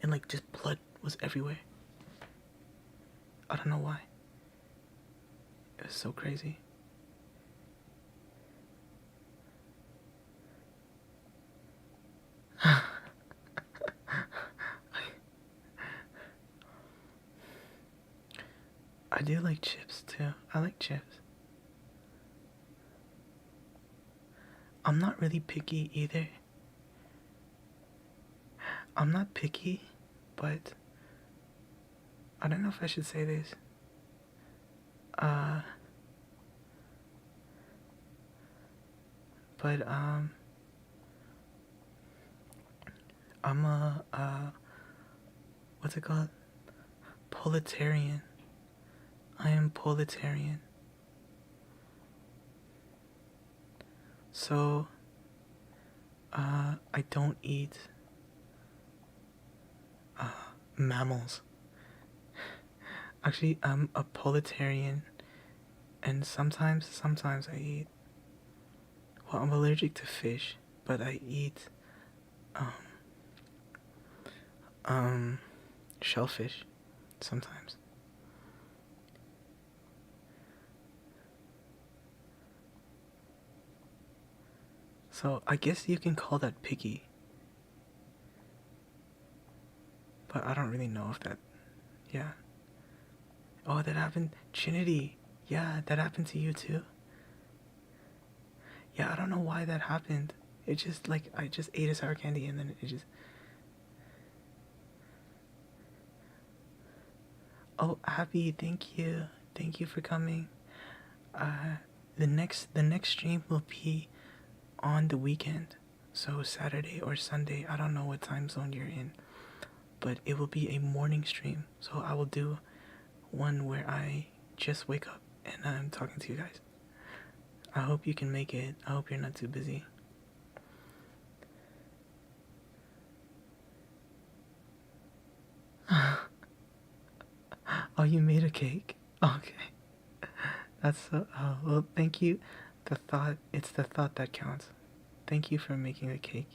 and like just blood was everywhere. I don't know why. It was so crazy. I do like chips too. I like chips. I'm not really picky either. I'm not picky, but I don't know if I should say this. Uh, but I'm a what's it called? Politarian. I am politarian. So I don't eat mammals. Actually, I'm a politarian, and sometimes I eat. Well, I'm allergic to fish, but I eat um um shellfish sometimes. So I guess you can call that picky, but I don't really know if that. Yeah. Oh, that happened, Trinity. Yeah, that happened to you too. Yeah, I don't know why that happened. It just like I just ate a sour candy and then it just. Oh, Abby, thank you for coming. Uh, the next stream will be on the weekend, so Saturday or Sunday. I don't know what time zone you're in, but it will be a morning stream. So I will do one where I just wake up and I'm talking to you guys. I hope you can make it. I hope you're not too busy. Oh, you made a cake? Okay. That's so. Oh, well, thank you. It's the thought that counts. Thank you for making the cake.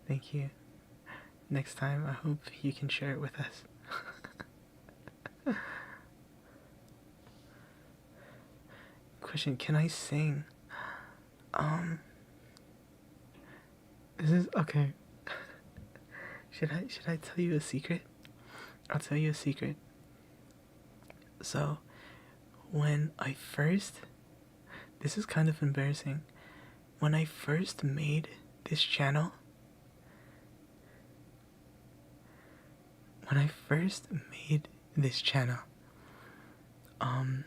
Thank you. Next time, I hope you can share it with us. Question: can I sing? Um, this is okay. Should I tell you a secret? I'll tell you a secret. So, when I first, this is kind of embarrassing. When I first made this channel, when I first made this channel, um,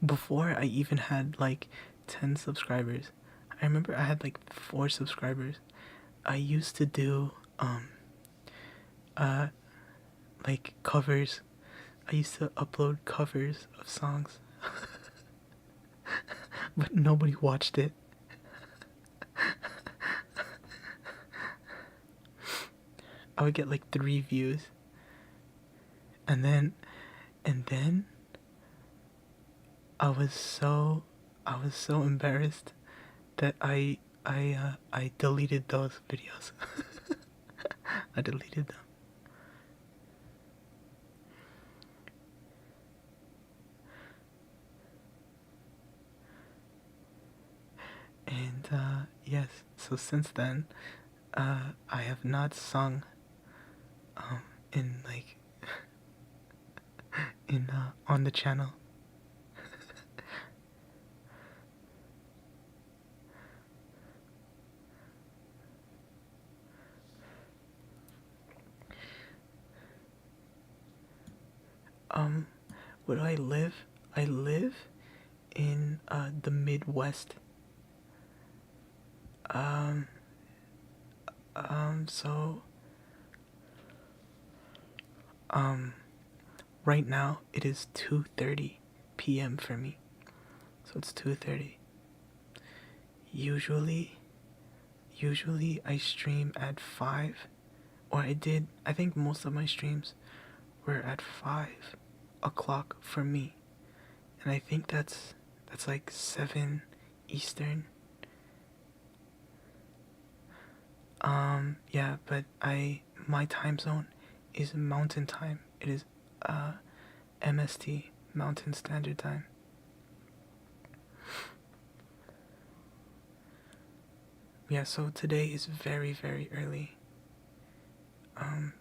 before I even had like 10 subscribers, I remember I had like 4 subscribers. I used to do, uh, like covers. I used to upload covers of songs, but nobody watched it. I would get like 3 views, and then I was so embarrassed that I deleted those videos. I deleted them. And yes, so since then, I have not sung in like in on the channel. Where do I live? I live in the Midwest. Um, so um, right now it is 2:30 p.m. for me. So it's 2:30. Usually, I stream at 5, or I think most of my streams were at 5 o'clock for me. And I think that's like 7 Eastern. Yeah, but my time zone is Mountain Time. It is MST, Mountain Standard Time. Yeah, so today is very, very early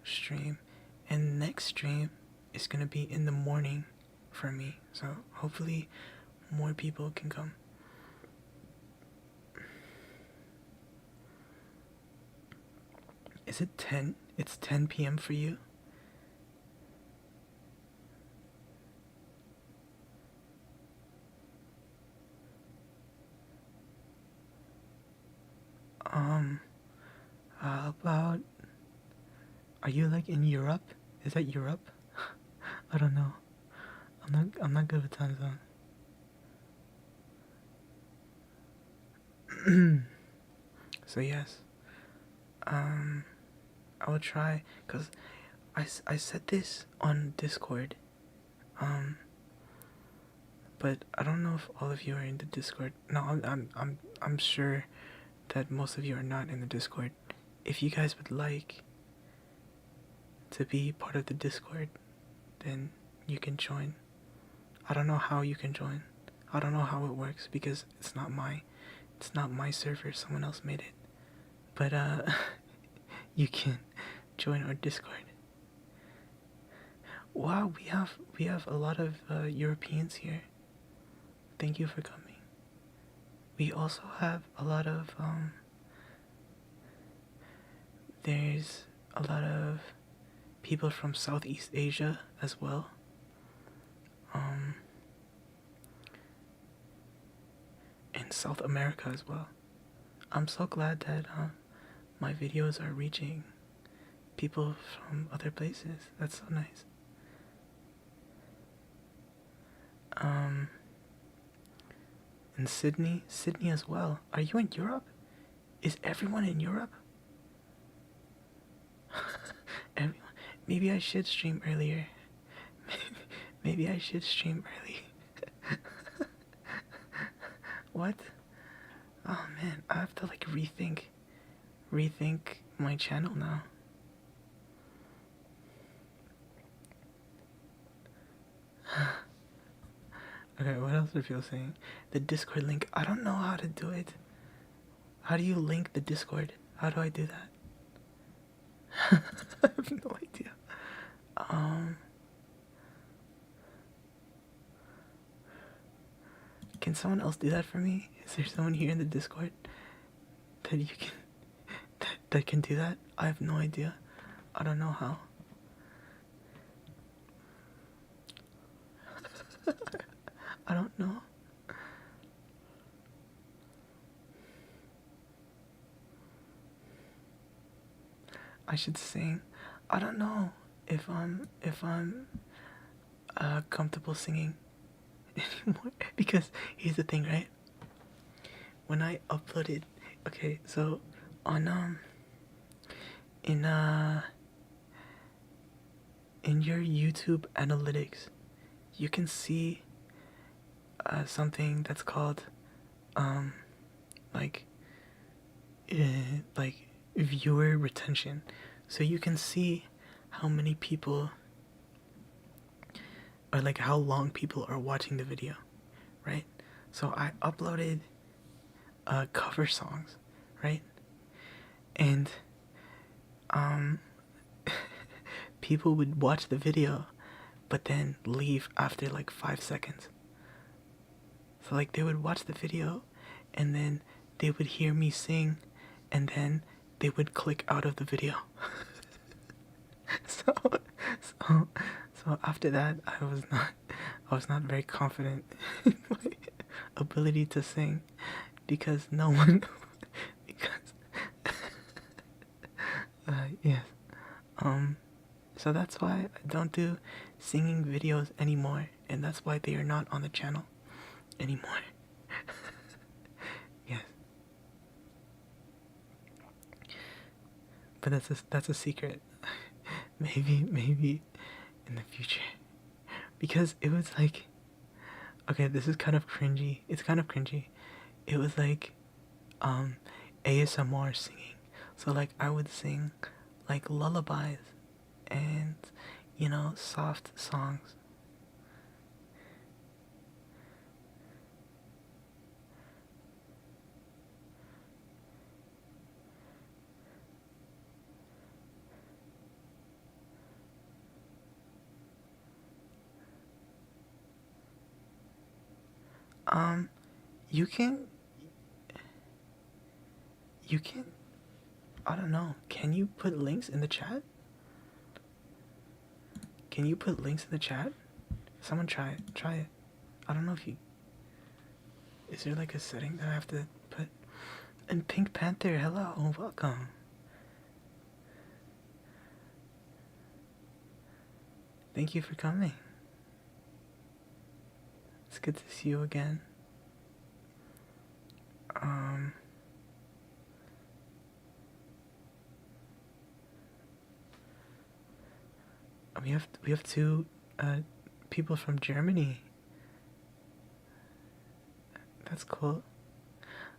stream, and next stream is gonna be in the morning for me. So hopefully more people can come. Is it 10? It's 10 p.m. for you? How about, are you like in Europe? Is that Europe? I don't know. I'm not good with time zone. So yes. I will try, cause I said this on Discord. But I don't know if all of you are in the Discord. No, I'm sure that most of you are not in the Discord. If you guys would like to be part of the Discord, then you can join. I don't know how you can join. I don't know how it works because it's not my server. Someone else made it. But you can join our Discord. Wow, we have a lot of Europeans here. Thank you for coming. We also have a lot of there's a lot of people from Southeast Asia as well. And South America as well. I'm so glad that my videos are reaching people from other places. That's so nice. In Sydney as well. Are you in Europe? Is everyone in Europe? Everyone. Maybe I should stream earlier. Maybe I should stream early. What? Oh man, I have to like rethink my channel now. Okay, what else are people saying? The Discord link. I don't know how to do it. How do you link the Discord? How do I do that? I have no idea. Can someone else do that for me? Is there someone here in the Discord that you can that can do that? I have no idea. I don't know how. I don't know. I should sing. I don't know if I'm comfortable singing anymore because here's the thing, right? When I uploaded, okay, so on in your YouTube analytics, you can see something that's called like viewer retention. So you can see how many people or like how long people are watching the video, right? So I uploaded cover songs, right? And people would watch the video but then leave after like 5 seconds. So like they would watch the video and then they would hear me sing and then they would click out of the video. so after that I was I was not very confident in my ability to sing because no one because yes. So that's why I don't do singing videos anymore, and that's why they are not on the channel anymore. Yes. But that's a secret. Maybe in the future. Because it was like, okay, this is kind of cringy. It's kind of cringy. It was like um ASMR singing. So like I would sing like lullabies and soft songs. Um you can you can I don't know. Can you put links in the chat? Can you put links in the chat? Someone try it. Try it. I don't know if you. Is there like a setting that I have to put? And Pink Panther, hello, welcome. Thank you for coming. It's good to see you again. We have two people from Germany. That's cool.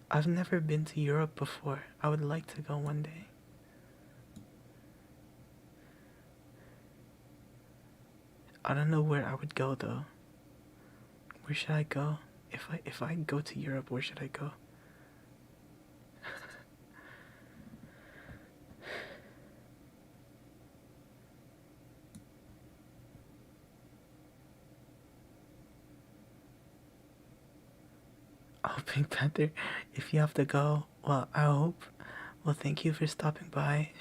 I've never been to Europe before. I would like to go one day. I don't know where I would go though. Where should I go? If I go to Europe, where should I go? Oh, Pink Panther, if you have to go, well, I hope. Well, thank you for stopping by.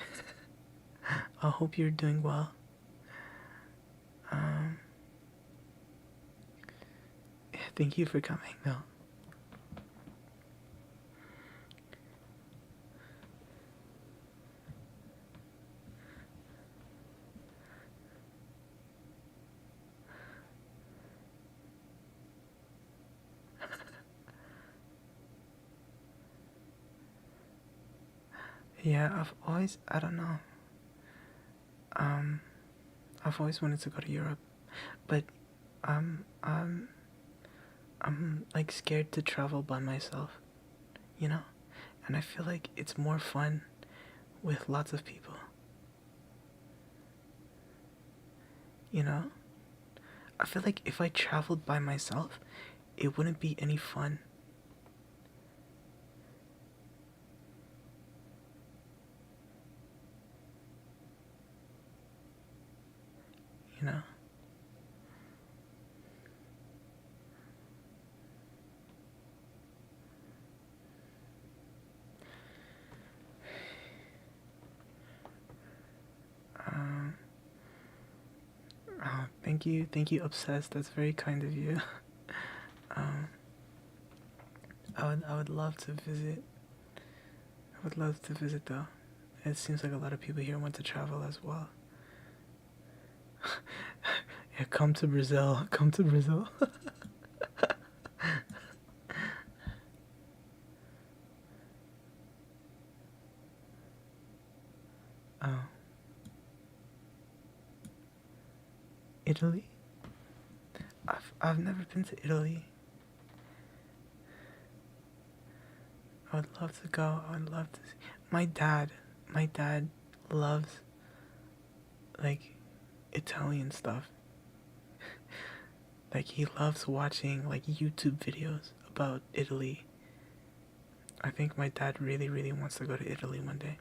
I hope you're doing well. Yeah, thank you for coming, though. Yeah, I don't know. I've always wanted to go to Europe, but um, um, I'm like scared to travel by myself, you know? And I feel like it's more fun with lots of people, you know? I feel like if I traveled by myself, it wouldn't be any fun. You know? Oh, thank you, Obsessed. That's very kind of you. um, I would love to visit. I would love to visit though. It seems like a lot of people here want to travel as well. Yeah, come to Brazil. Come to Brazil. Oh, Italy? I've never been to Italy. I would love to go. I would love to see. My dad loves like Italian stuff. Like he loves watching like YouTube videos about Italy. I think my dad really really wants to go to Italy one day.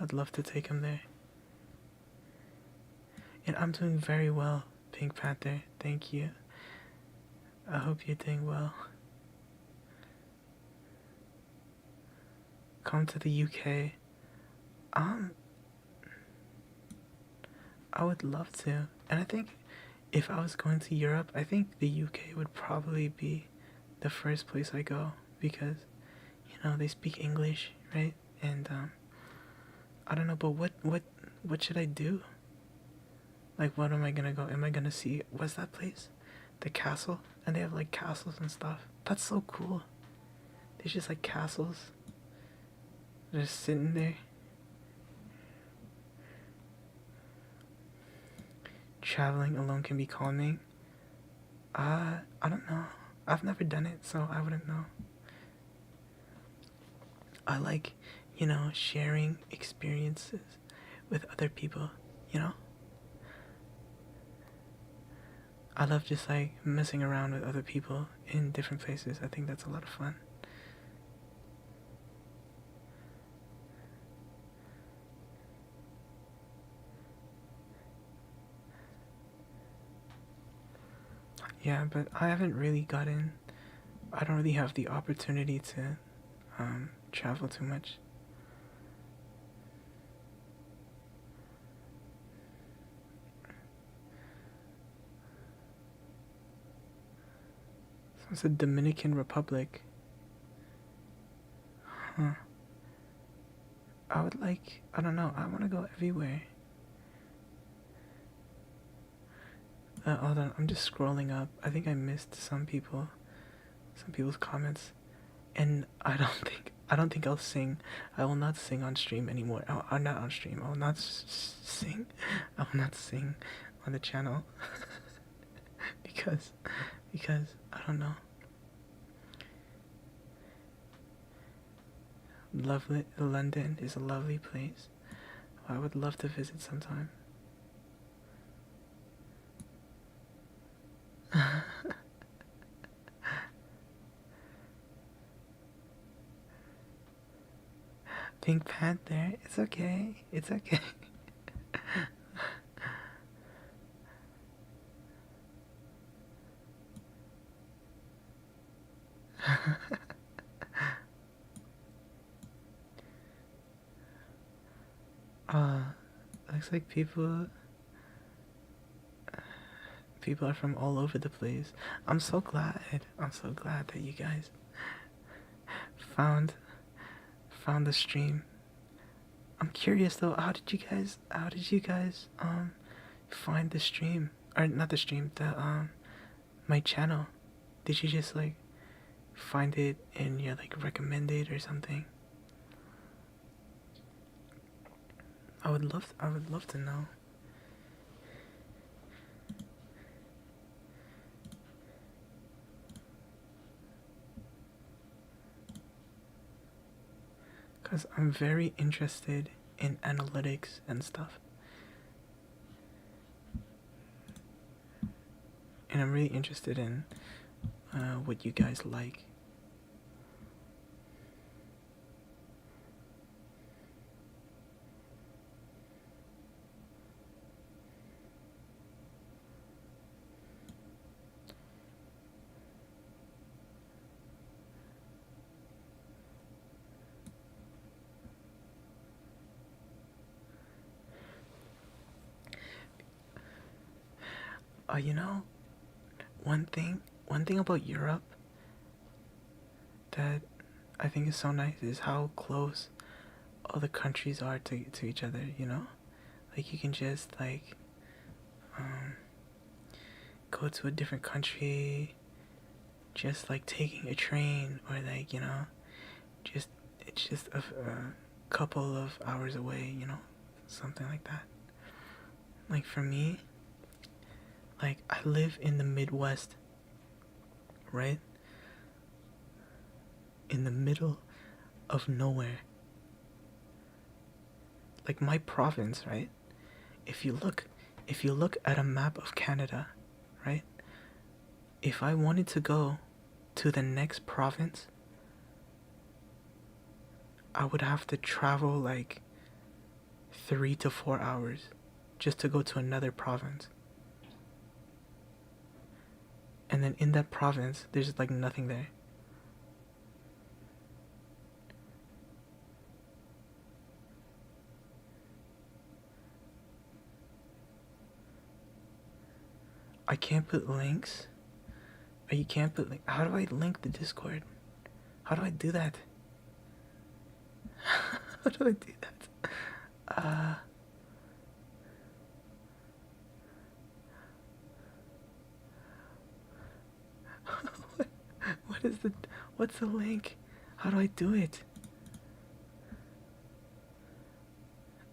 I'd love to take him there. And I'm doing very well, Pink Panther. Thank you. I hope you're doing well. Come to the UK. Um, I would love to. And I think if I was going to Europe, I think the UK would probably be the first place I go because they speak English, right? And I don't know, but what should I do? Like, what am I gonna go? Am I gonna see what's that place? The castle, and they have like castles and stuff. That's so cool. There's just like castles, just sitting there. Traveling alone can be calming. I don't know. I've never done it, so I wouldn't know. I like, sharing experiences with other people, you know? I love just like messing around with other people in different places. I think that's a lot of fun. Yeah, but I haven't really I don't really have the opportunity to travel too much. So it's the Dominican Republic. Huh. I don't know, I want to go everywhere. Hold on, I'm just scrolling up. I think I missed some people's comments, and I don't think I'll sing. I will not sing on stream anymore. I'm not on stream. I will not sing. I will not sing on the channel because I don't know. Lovely London is a lovely place. I would love to visit sometime. Pink Panther, it's okay. It's okay. uh, looks like people are from all over the place. I'm so glad. I'm so glad that you guys found the stream. I'm curious though, how did you guys find the stream? Or not the stream, the my channel. Did you just like find it and you're like recommended or something? I would love to know. Cause I'm very interested in analytics and stuff. And I'm really interested in what you guys like. You know, one thing about Europe that I think is so nice is how close all the countries are to each other, you know? Like you can just like go to a different country just like taking a train or like, just it's just a couple of hours away, something like that. Like for me, like I live in the Midwest, right? In the middle of nowhere. Like my province, right? If you look at a map of Canada, right? If I wanted to go to the next province, I would have to travel like 3 to 4 hours just to go to another province. And then in that province, there's like nothing there. I can't put links. Or you can't put link. How do I link the Discord? How do I do that? How do I do that? What is the? What's the link? How do I do it?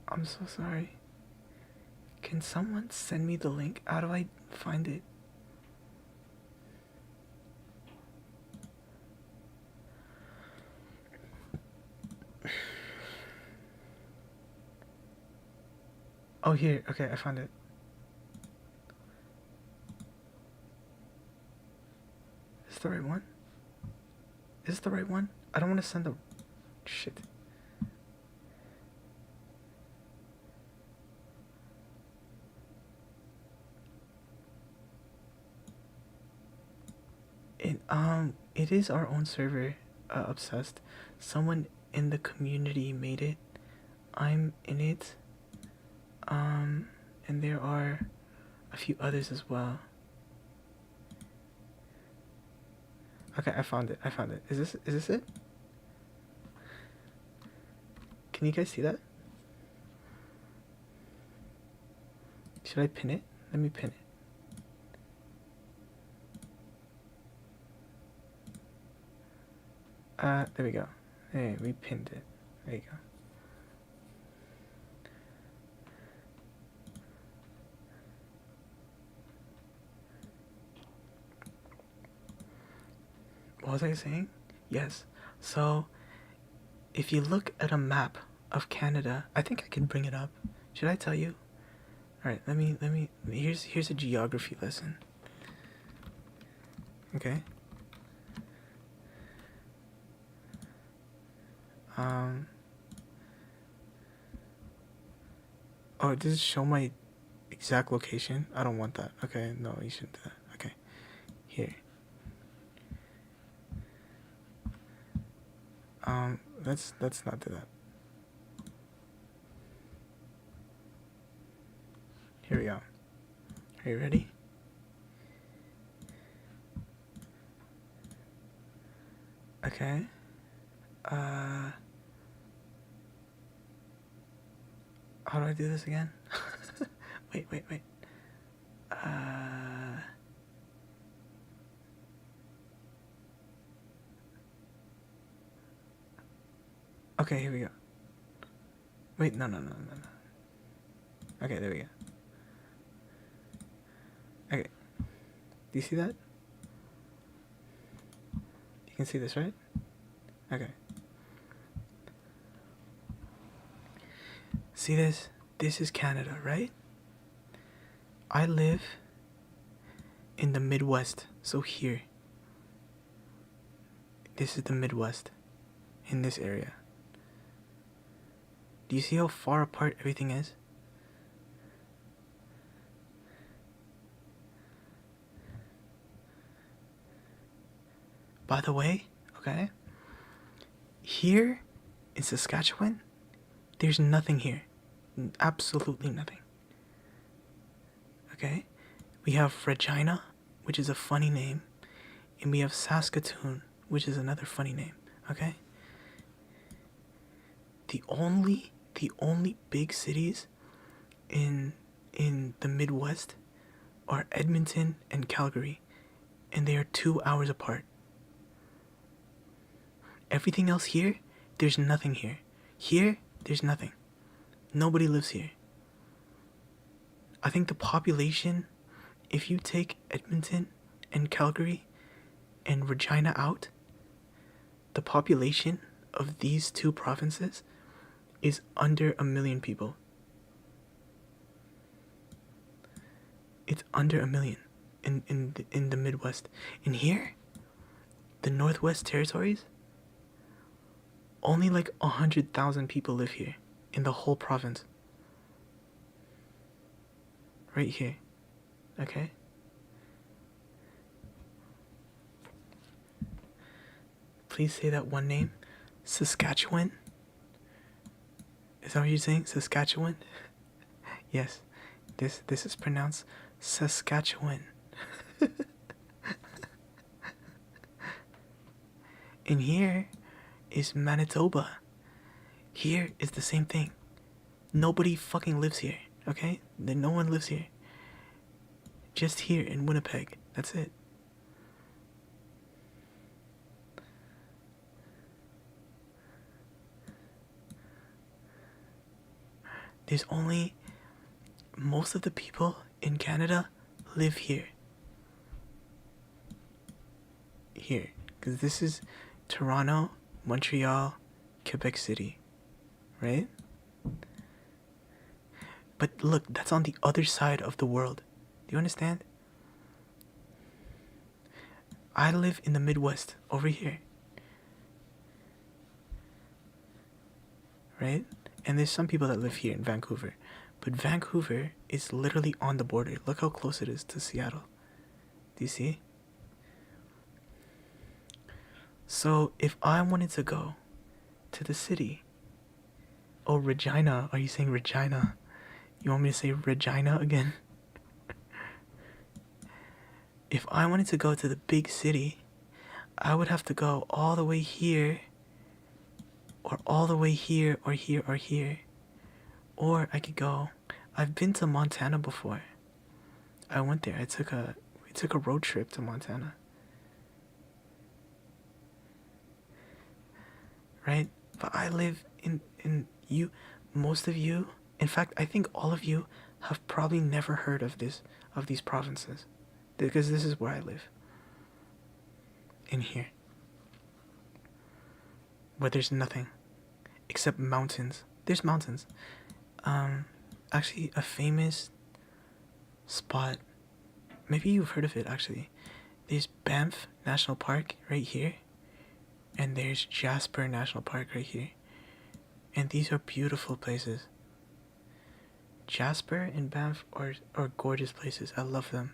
I'm so sorry. Can someone send me the link? How do I find it? Oh, here. Okay, I found it. Is this the right one? Is this the right one? I don't want to send the... Shit. It is our own server, Obsessed. Someone in the community made it. I'm in it. And there are a few others as well. Okay, I found it. Is this it? Can you guys see that? Should I pin it? Let me pin it. There we go. Hey, we pinned it. There you go. What was I saying? Yes. So, if you look at a map of Canada, I think I can bring it up. Should I tell you? All right. Let me. Here's a geography lesson. Okay. Oh, does it show my exact location? I don't want that. Okay, no, you shouldn't do that. Okay, here. Let's not do that. Here we go. Are you ready? Okay. How do I do this again? wait. Okay, here we go. Wait, no. Okay, there we go. Okay. Do you see that? You can see this, right? Okay. See this? This is Canada, right? I live in the Midwest, so here. This is the Midwest, in this area. Do you see how far apart everything is? By the way, okay, here in Saskatchewan, there's nothing here. Absolutely nothing. Okay? We have Regina, which is a funny name, and we have Saskatoon, which is another funny name. Okay? The only big cities in the Midwest are Edmonton and Calgary, and they are 2 hours apart. Everything else here, there's nothing here. Here, there's nothing. Nobody lives here. I think the population, if you take Edmonton and Calgary and Regina out, the population of these two provinces is under 1 million people. It's under 1 million in the Midwest. And here, the Northwest Territories, only like 100,000 people live here in the whole province. Right here. Okay? Please say that one name. Saskatchewan? Is that what you're saying? Saskatchewan? Yes. This is pronounced Saskatchewan. And here is Manitoba. Here is the same thing. Nobody fucking lives here, okay? Then no one lives here. Just here in Winnipeg. That's it. There's only... most of the people in Canada live here. Here. Because this is Toronto, Montreal, Quebec City. Right? But look, that's on the other side of the world. Do you understand? I live in the Midwest, over here. Right? And there's some people that live here in Vancouver. But Vancouver is literally on the border. Look how close it is to Seattle. Do you see? So if I wanted to go to the city... Oh, Regina. Are you saying Regina? You want me to say Regina again? If I wanted to go to the big city, I would have to go all the way here, or all the way here, or here, or here. Or I could go... I've been to Montana before. I went there. We took a road trip to Montana. Right? But I live in you... most of you... in fact, I think all of you have probably never heard of these provinces. Because this is where I live. In here. Where there's nothing. Except mountains. There's mountains. Actually, a famous spot. Maybe you've heard of it, actually. There's Banff National Park right here. And there's Jasper National Park right here. And these are beautiful places. Jasper and Banff are gorgeous places. I love them.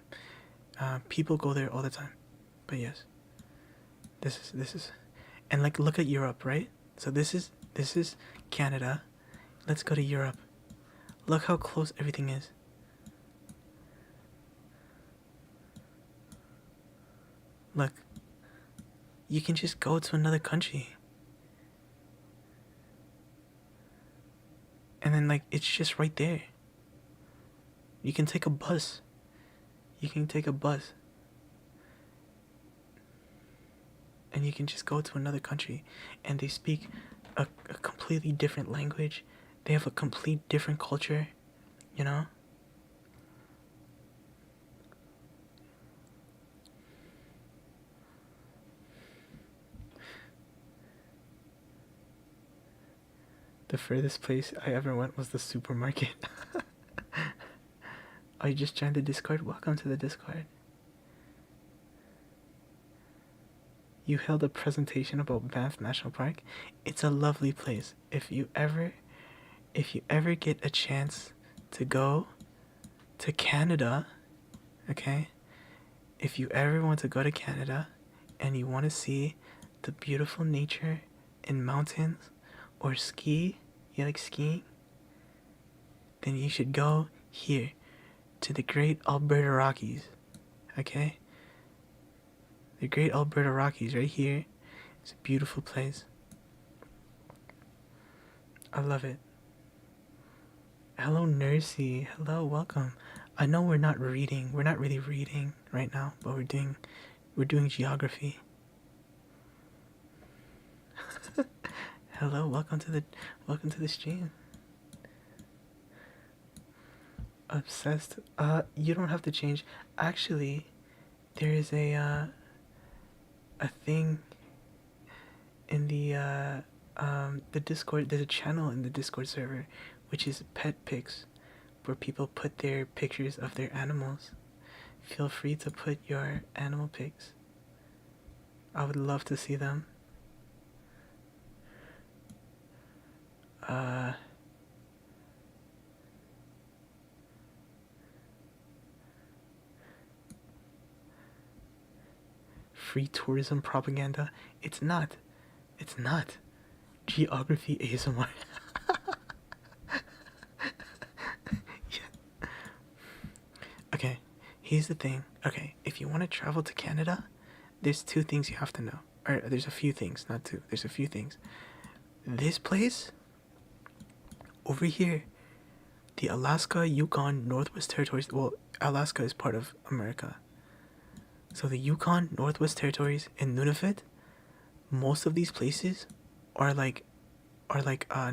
People go there all the time. But yes. This is... And like, look at Europe, right? So this is Canada. Let's go to Europe. Look how close everything is. Look. You can just go to another country. And then, like, it's just right there. You can take a bus. You can take a bus. And you can just go to another country. And they speak a completely different language. They have a complete different culture. You know? The furthest place I ever went was the supermarket. Are you just joined the Discord? Welcome to the Discord. You held a presentation about Banff National Park. It's a lovely place. If you ever get a chance to go to Canada, okay? If you ever want to go to Canada and you want to see the beautiful nature and mountains or ski, you like skiing? Then you should go here to the Great Alberta Rockies, okay? The Great Alberta Rockies right here. It's a beautiful place. I love it. Hello, Nursey. Hello, welcome. I know we're not reading. We're not really reading right now, but we're doing geography. Hello, welcome to the stream. Obsessed. You don't have to change. Actually, there is a thing in the Discord. There's a channel in the Discord server, which is pet pics, where people put their pictures of their animals. Feel free to put your animal pics. I would love to see them. Free tourism propaganda. It's not. Geography ASMR. Yeah. Okay, here's the thing. Okay, if you want to travel to Canada, there's two things you have to know. Or there's a few things, not two. There's a few things. This place over here, the Alaska, Yukon, Northwest Territories. Well, Alaska is part of America. So the Yukon, Northwest Territories, and Nunavut, most of these places are like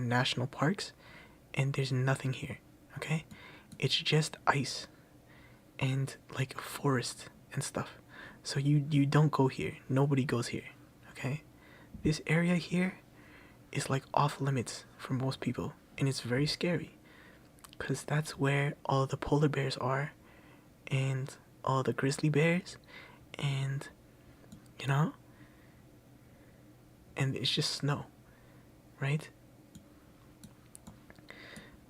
national parks, and there's nothing here. Okay, it's just ice and like forest and stuff. So you don't go here. Nobody goes here. Okay, this area here is like off limits for most people, and it's very scary because that's where all the polar bears are, and all the grizzly bears, and you know, and it's just snow, right?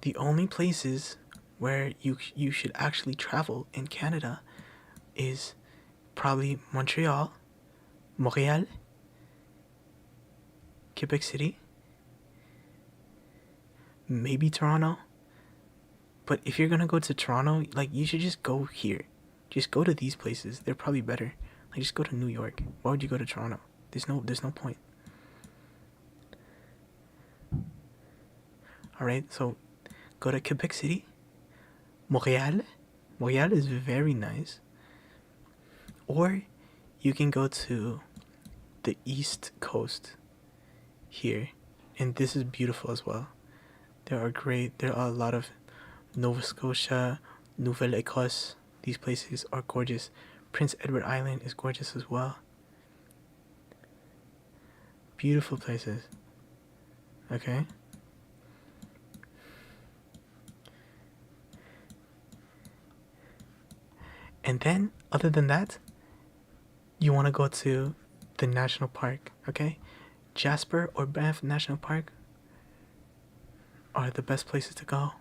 The only places where you should actually travel in Canada is probably Montreal, Montreal, Quebec City, maybe Toronto. But if you're gonna go to Toronto, like, you should just go here. Just go to these places. They're probably better. Like, just go to New York. Why would you go to Toronto? There's no point. Alright, so go to Quebec City, Montreal. Montreal is very nice. Or you can go to the East Coast here, and this is beautiful as well. There are a lot of Nova Scotia, Nouvelle-Écosse. These places are gorgeous. Prince Edward Island is gorgeous as well. Beautiful places. Okay? And then, other than that, you want to go to the national park, okay? Jasper or Banff National Park are the best places to go.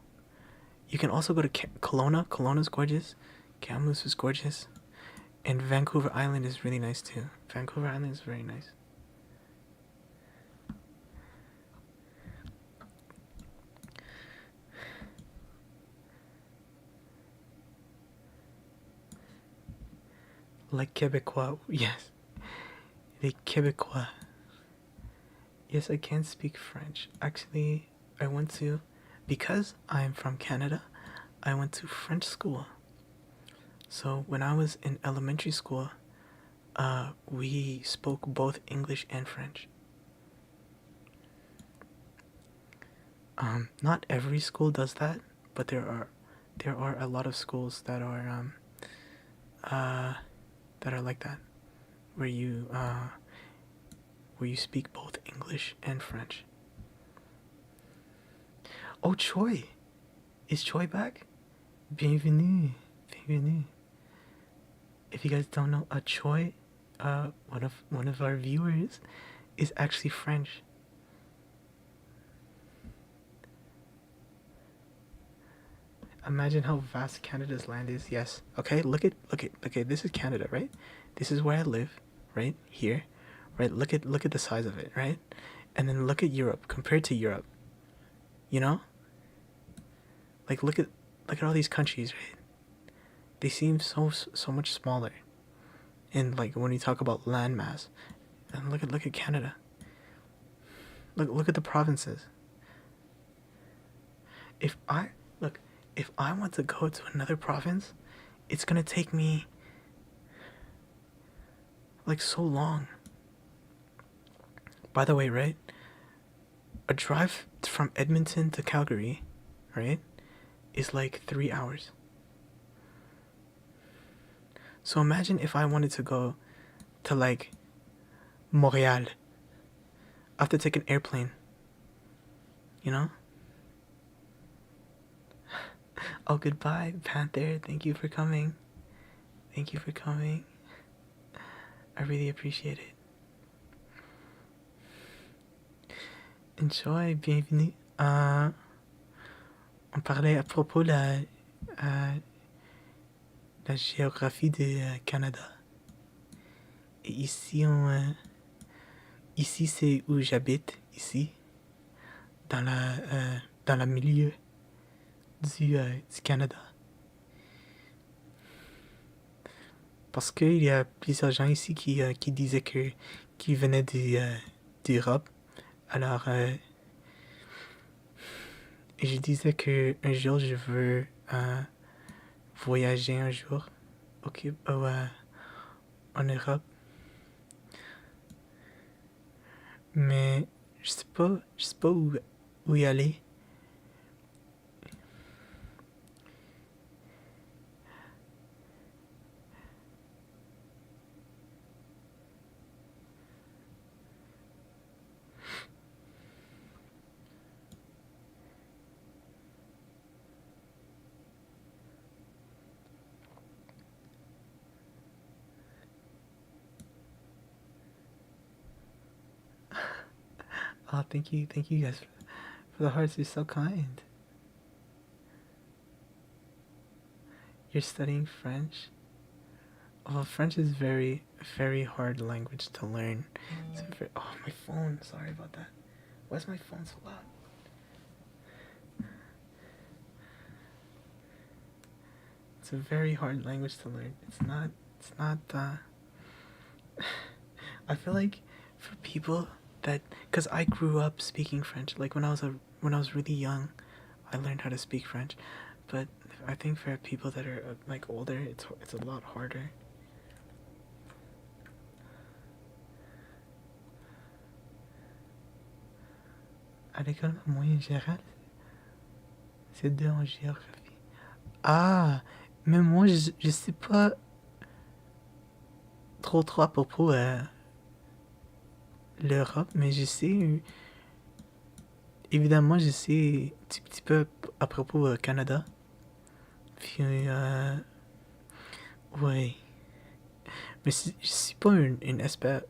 You can also go to Kelowna. Kelowna's gorgeous. Kamloops is gorgeous. And Vancouver Island is really nice too. Vancouver Island is very nice. Like Quebecois, yes. Les Quebecois. Yes, I can speak French. Actually, because I'm from Canada, I went to French school. So when I was in elementary school, we spoke both English and French. Not every school does that, but there are a lot of schools that are like that, where you speak both English and French. Oh, Choi! Is Choi back? Bienvenue, bienvenue. If you guys don't know, Choi, one of our viewers, is actually French. Imagine how vast Canada's land is. Yes. Okay, look at okay, this is Canada, right? This is where I live, right? Here. Right? Look at the size of it, right? And then look at Europe compared to Europe. You know? Like look at all these countries, right? They seem so much smaller. And like when you talk about landmass, and look at Canada. Look at the provinces. If I want to go to another province, it's gonna take me like so long. By the way, right? A drive from Edmonton to Calgary, right, is like 3 hours. So imagine if I wanted to go to like Montreal. I have to take an airplane. You know? Oh, goodbye, Panther. Thank you for coming. Thank you for coming. I really appreciate it. Enjoy, bienvenue. On parlait à propos de la géographie du Canada. Et ici, ici c'est où j'habite, ici, dans le milieu du Canada. Parce qu'il y a plusieurs gens ici qui disaient qu'ils venaient d'Europe. Alors, je disais que un jour, je veux voyager un jour en Europe. Mais je sais pas où y aller. Oh, thank you guys for the hearts. You're so kind. You're studying French? Well, French is very hard language to learn. Oh, my phone. Sorry about that. Why is my phone so loud? It's a very hard language to learn. It's not, I feel like for people that, because I grew up speaking French, like when I was really young, I learned how to speak French, but I think for people that are like older, it's a lot harder. À l'école moyenne générale, c'est 2 en géographie. Ah, mais moi je sais pas trop à propos l'Europe, mais je sais évidemment je sais un petit peu à propos Canada. Puis ouais, mais je suis pas une expert.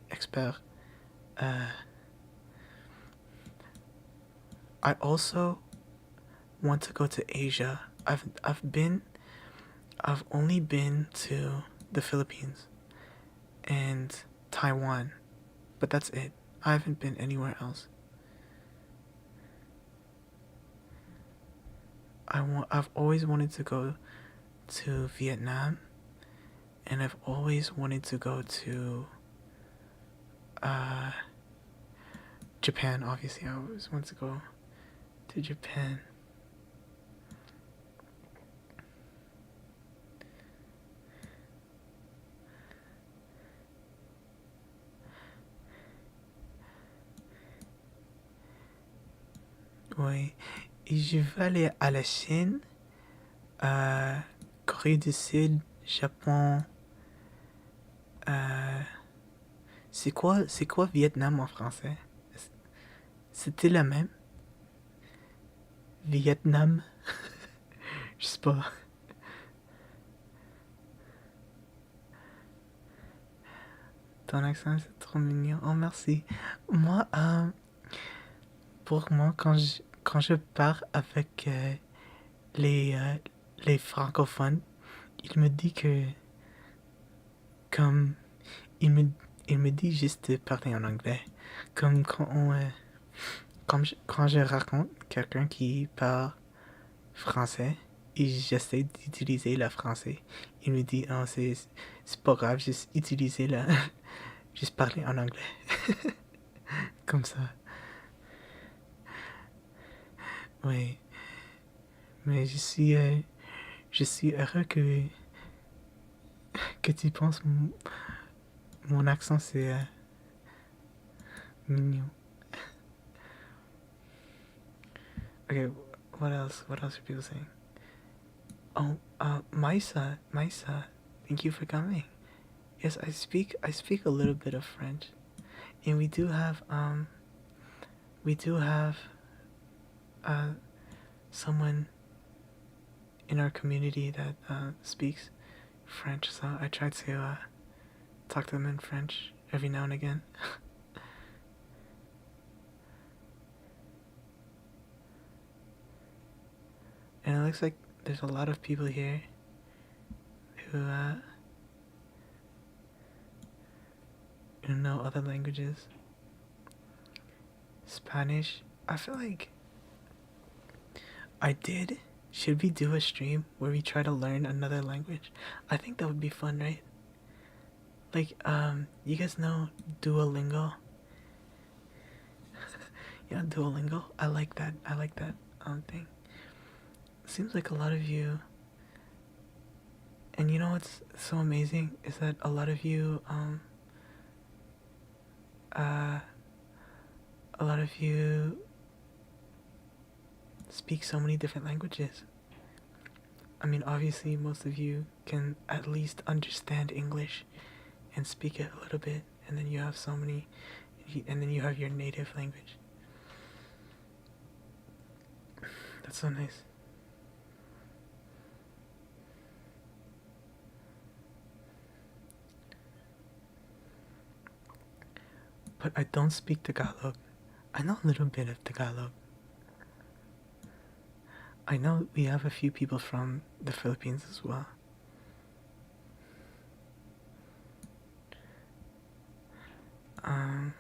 I also want to go to Asia. I've only been to the Philippines and Taiwan, but that's it. I haven't been anywhere else. I've always wanted to go to Vietnam, and I've always wanted to go to Japan. Obviously, I always want to go to Japan. Oui, et je veux aller à la Chine, Corée du Sud, Japon. C'est quoi Vietnam en français? C'était la même? Vietnam? Je sais pas. Ton accent, c'est trop mignon. Oh, merci. Moi, pour moi, quand je pars avec les francophones, il me dit que, comme, il me, il me dit juste de parler en anglais. Comme quand je raconte quelqu'un qui parle français et j'essaie d'utiliser le français, il me dit, oh, c'est pas grave, juste utiliser juste parler en anglais. Comme ça. Oui. Mais je suis heureux que tu penses mon accent c'est mignon. Okay, what else? What else are people saying? Oh, Maisa, thank you for coming. Yes, I speak a little bit of French, and we do have uh someone in our community that speaks French, so I try to talk to them in French every now and again. And it looks like there's a lot of people here who know other languages. Spanish. I feel like I did. Should we do a stream where we try to learn another language? I think that would be fun, right? Like, you guys know Duolingo? Yeah, Duolingo. I like that. I like that thing. Seems like a lot of you, and you know what's so amazing is that a lot of you, uh, a lot of you speak so many different languages. I mean, obviously, most of you can at least understand English and speak it a little bit, and then you have so many, and then you have your native language. That's so nice. But I don't speak Tagalog. I know a little bit of Tagalog. I know we have a few people from the Philippines as well. Um,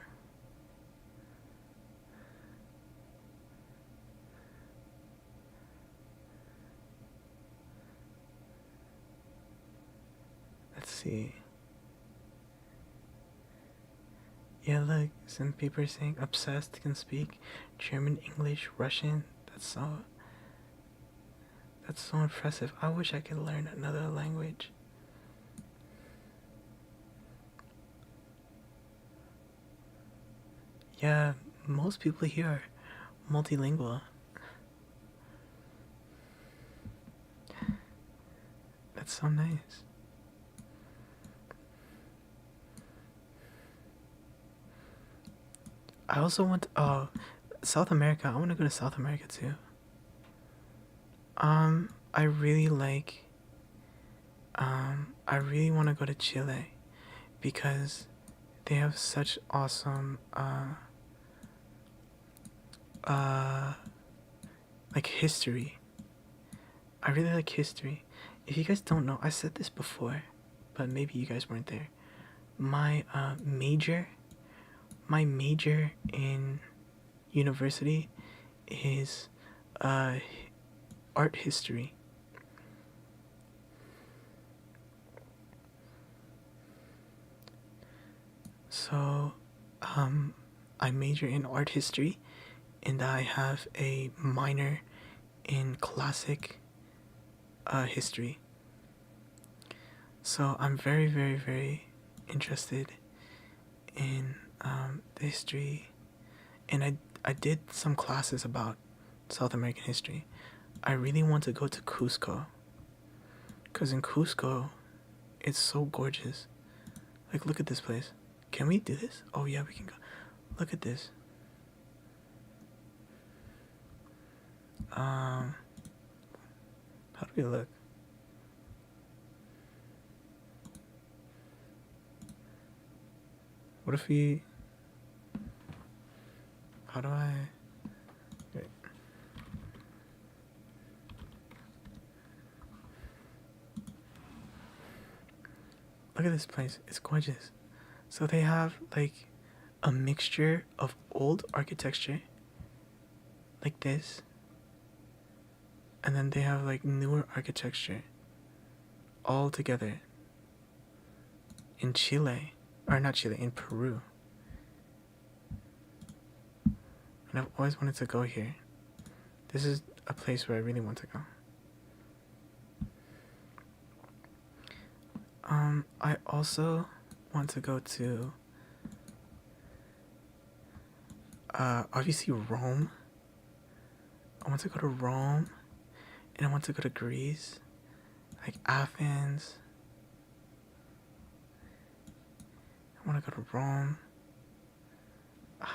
let's see. Yeah, look, some people are saying obsessed can speak German, English, Russian. That's so impressive. I wish I could learn another language. Yeah, most people here are multilingual. That's so nice. I also want South America. I want to go to South America too. I really like I really want to go to Chile because they have such awesome uh like history. I really like history. If you guys don't know, I said this before, but maybe you guys weren't there. My my major in university is uh art history. So, I major in art history, and I have a minor in classic history. So I'm very, very, very interested in the history, and I did some classes about South American history. I really want to go to Cusco, cause in Cusco, it's so gorgeous. Like, look at this place. Can we do this? Oh yeah, we can go. Look at this. How do we look? What if we? How do I? Wait. Look at this place. It's gorgeous. So they have like a mixture of old architecture, like this, and then they have like newer architecture all together in Chile, or not Chile, in Peru. And I've always wanted to go here. This is a place where I really want to go. I also want to go to obviously Rome. I want to go to Rome, and I want to go to Greece, like Athens. I want to go to Rome. My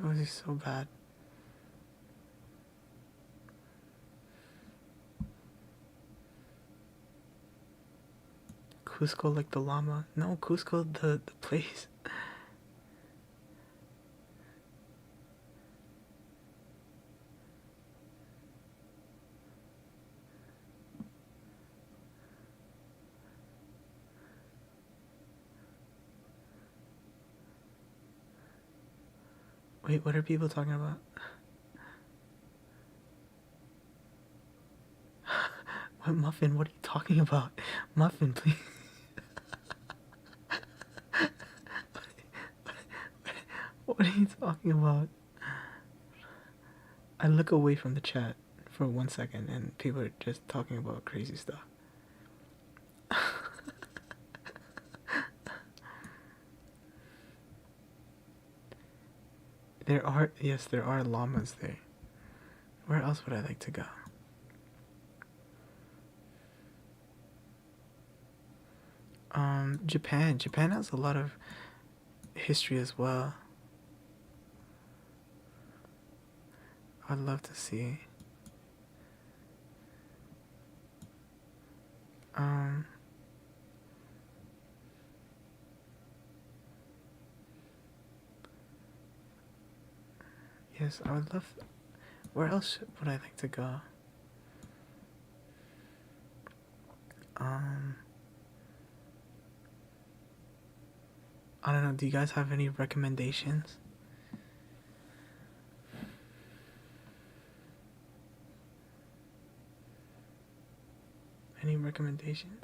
God, this is so bad. Cusco like the llama. No, Cusco the place. Wait, what are people talking about? What Muffin? What are you talking about? Muffin, please. What are you talking about? I look away from the chat for 1 second and people are just talking about crazy stuff. Yes, there are llamas there. Where else would I like to go? Japan. Japan has a lot of history as well. I'd love to see. Yes, I would love. Where else would I like to go? I don't know. Do you guys have any recommendations? Any recommendations?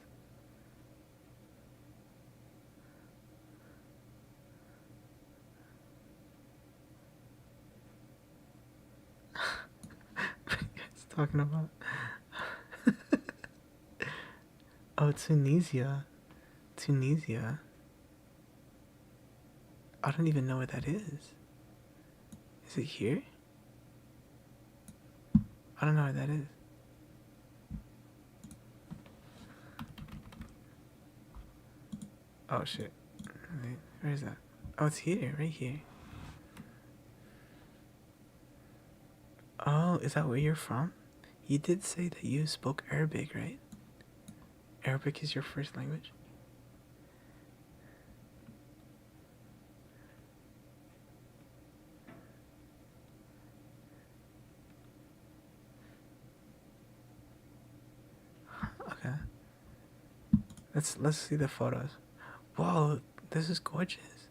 What are you guys talking about? Oh, Tunisia. Tunisia. I don't even know what that is. Is it here? I don't know what that is. Oh shit. Wait, where is that? Oh, it's here, right here. Oh, is that where you're from? You did say that you spoke Arabic, right? Arabic is your first language? Okay. Let's see the photos. Whoa, this is gorgeous.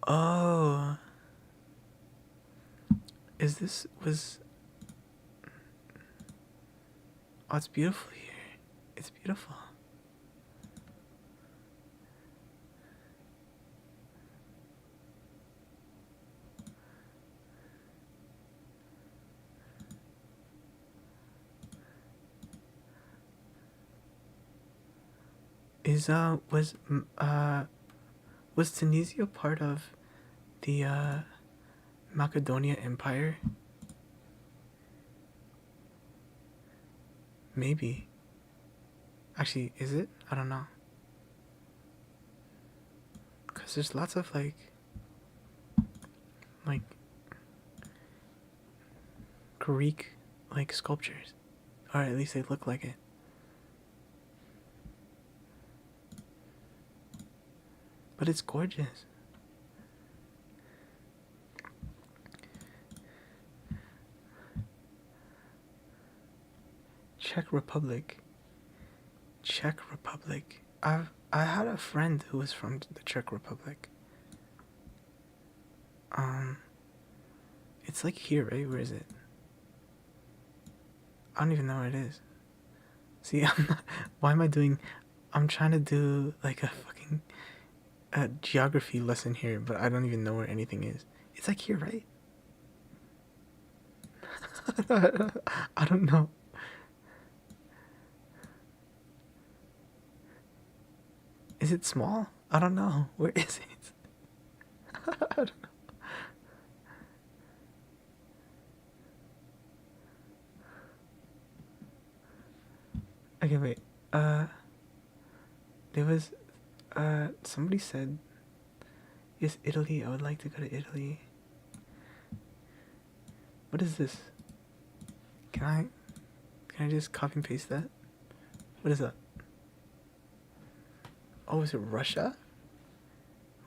Oh. Is this was Oh, it's beautiful here. It's beautiful. Is was Tunisia part of the Macedonia Empire? Maybe. Actually, is it? I don't know. Cause there's lots of like Greek like sculptures, or at least they look like it. But it's gorgeous. Czech Republic. Czech Republic. I had a friend who was from the Czech Republic. It's like here, right? Where is it? I don't even know where it is. See, I'm not. Why am I doing? I'm trying to do like a fucking geography lesson here, but I don't even know where anything is. It's like here, right? I don't know. Is it small? I don't know. Where is it? I don't know. Okay, wait. There was, somebody said, yes, Italy. I would like to go to Italy. What is this? Can I just copy and paste that? What is that? Oh, is it Russia?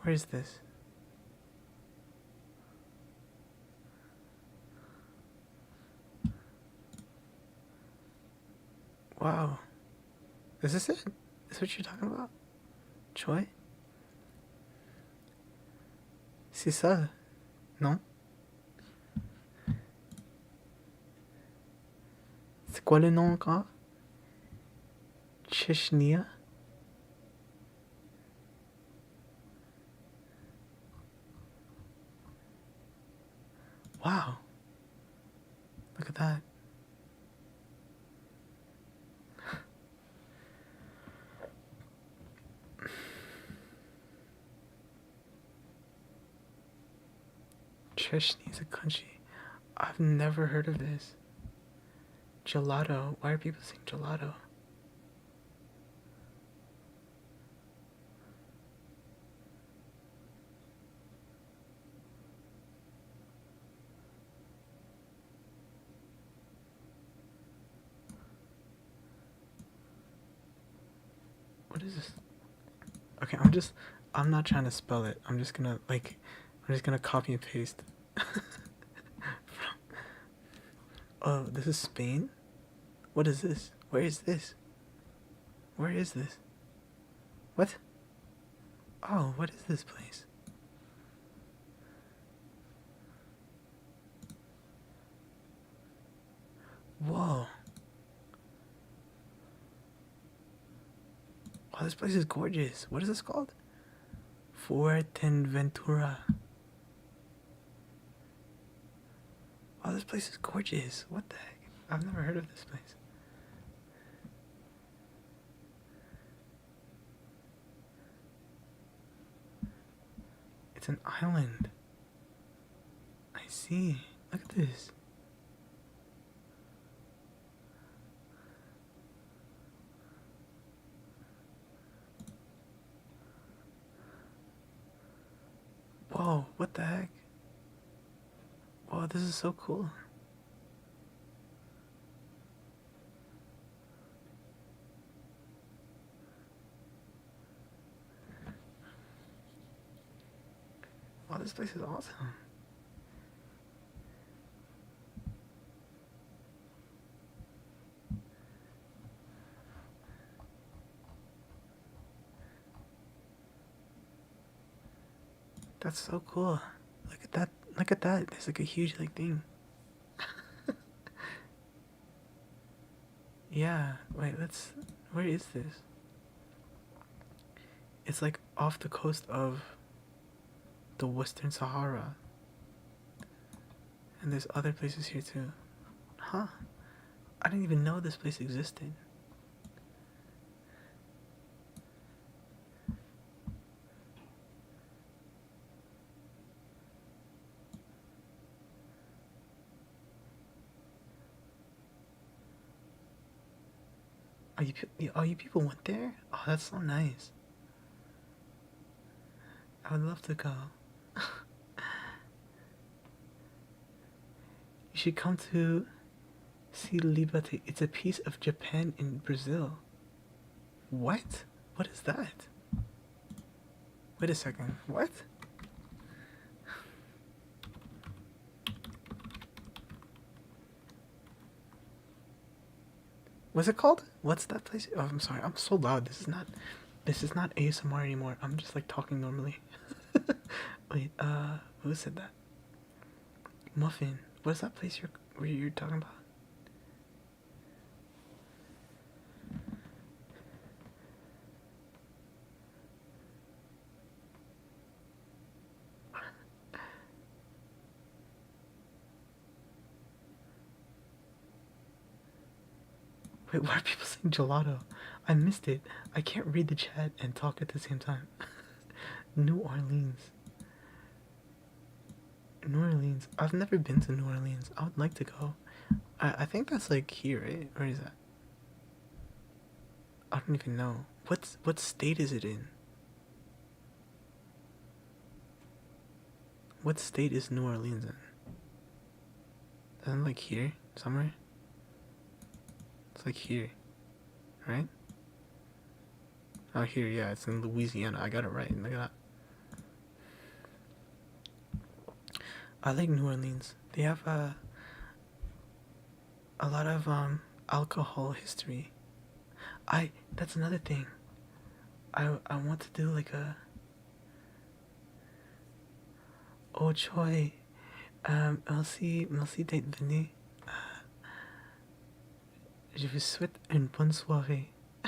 Where is this? Wow. Is this it? Is this what you're talking about? Choi? C'est ça? Non? quoi le nom encore? Chechnya? Wow. Look at that. Chechnya is a country. I've never heard of this. Gelato. Why are people saying gelato? What is this? Okay, I'm not trying to spell it. I'm just gonna copy and paste. Oh, this is Spain? What is this? Where is this? Where is this? What? Oh, what is this place? Whoa. Wow, this place is gorgeous. What is this called? Fuerteventura. Wow, this place is gorgeous. What the heck? I've never heard of this place. It's an island. I see. Look at this. Whoa, what the heck? Whoa, this is so cool. Wow, this place is awesome. That's so cool. Look at that. Look at that. There's like a huge like thing. Yeah. Wait, let's. Where is this? It's like off the coast of the Western Sahara. And there's other places here too. Huh? I didn't even know this place existed. You people went there? Oh, that's so nice. I would love to go. You should come to see Liberté. It's a piece of Japan in Brazil. What? What is that? Wait a second. What? What's it called? What's that place? Oh, I'm sorry. I'm so loud. This is not ASMR anymore. I'm just like talking normally. Wait, who said that? Muffin. What's that place you're talking about? Wait, why are people saying gelato? I missed it. I can't read the chat and talk at the same time. New Orleans. New Orleans. I've never been to New Orleans. I would like to go. I think that's like here, right? Where is that? I don't even know. What state is it in? What state is New Orleans in? Isn't it like here somewhere? It's like here, right? Oh, here, yeah, it's in Louisiana. I got it right. Look at that. I like New Orleans. They have a lot of alcohol history. That's another thing. I want to do like a oh Choi merci d'être venu. Je vous souhaite une bonne soirée. uh,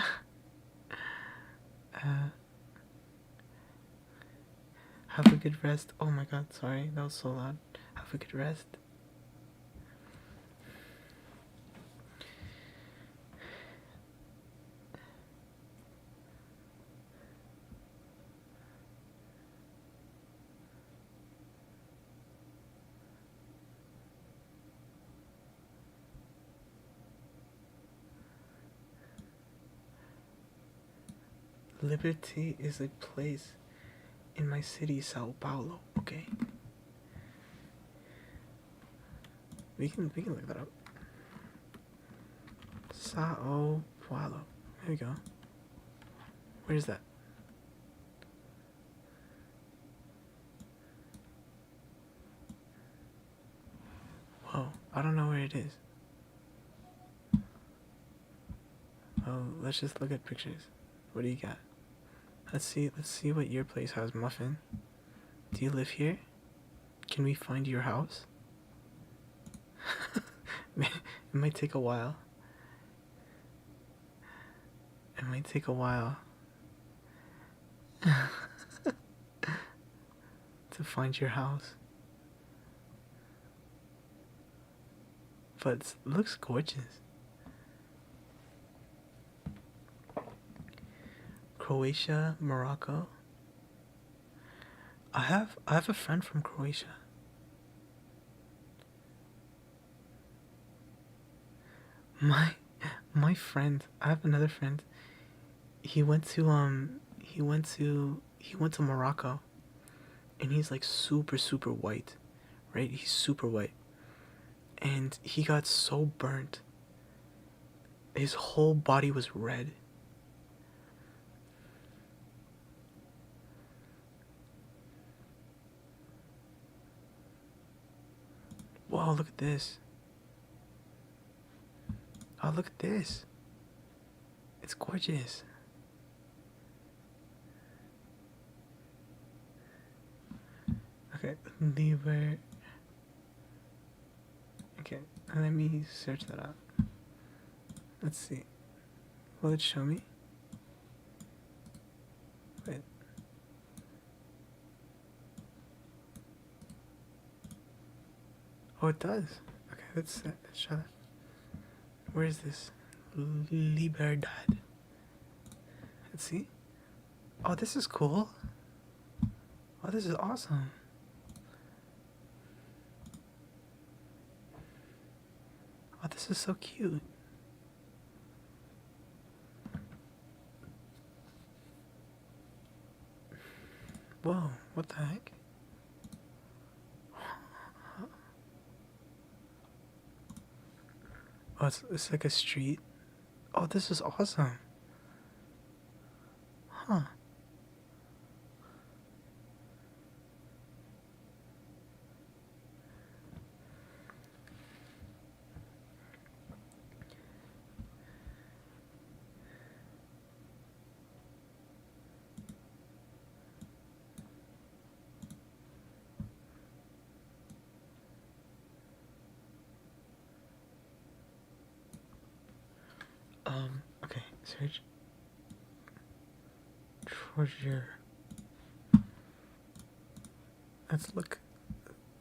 have a good rest. Oh my god, sorry, that was so loud. Have a good rest. Liberty is a place in my city, Sao Paulo. Okay, we can look that up. Sao Paulo. There we go. Where's that? Whoa, I don't know where it is. Oh, let's just look at pictures. What do you got? Let's see what your place has, Muffin. Do you live here? Can we find your house? It might take a while. It might take a while to find your house. But it looks gorgeous. Croatia, Morocco. I have a friend from Croatia. My friend, I have another friend. He went to Morocco, and he's like super white, right? He's super white. And he got so burnt. His whole body was red. Whoa, look at this. Oh, look at this. It's gorgeous. Okay, Liber. Okay, let me search that up. Let's see. Will it show me? Wait. Oh, it does. Okay, let's try that. Where is this? Liberdad. Let's see. Oh, this is cool. Oh, this is awesome. Oh, this is so cute. Whoa, what the heck? Oh, it's like a street. Oh, this is awesome. Huh. Okay, search. Treasure. Let's look.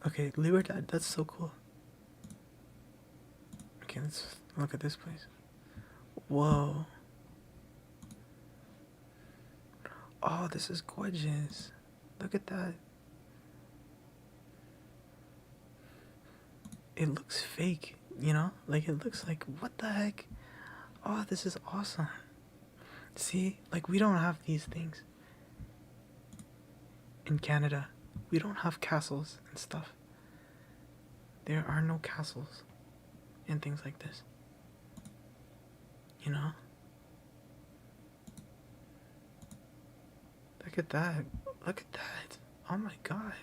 Okay, Libertad, that's so cool. Okay, let's look at this place. Whoa. Oh, this is gorgeous. Look at that. It looks fake, you know? Like, it looks like, what the heck? Oh, this is awesome. See? Like, we don't have these things in Canada. We don't have castles and stuff. There are no castles and things like this. You know? Look at that. Look at that. Oh my god.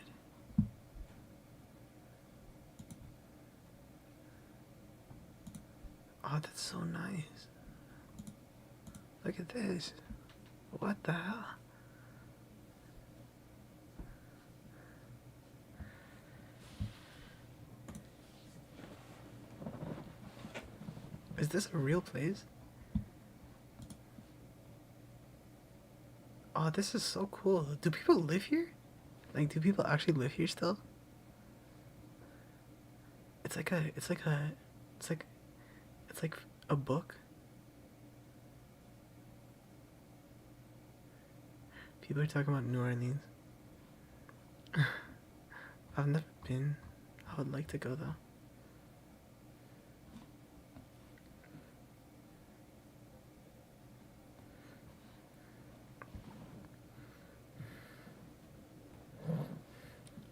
Oh, that's so nice. Look at this. What the hell? Is this a real place? Oh, this is so cool. Do people live here? Like, do people actually live here still? It's like a, it's like a, it's like, it's like a book. People are talking about New Orleans. I've never been. I would like to go though.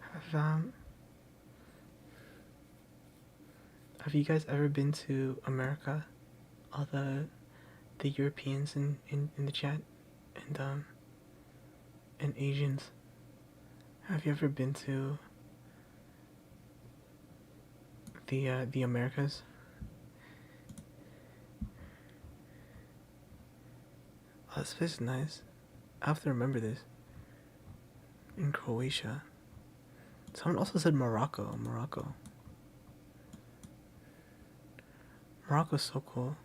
Have um have you guys ever been to America? All the Europeans in the chat and Asians. Have you ever been to the Americas? Oh, this place is nice. I have to remember this. In Croatia. Someone also said Morocco. Morocco's so cool.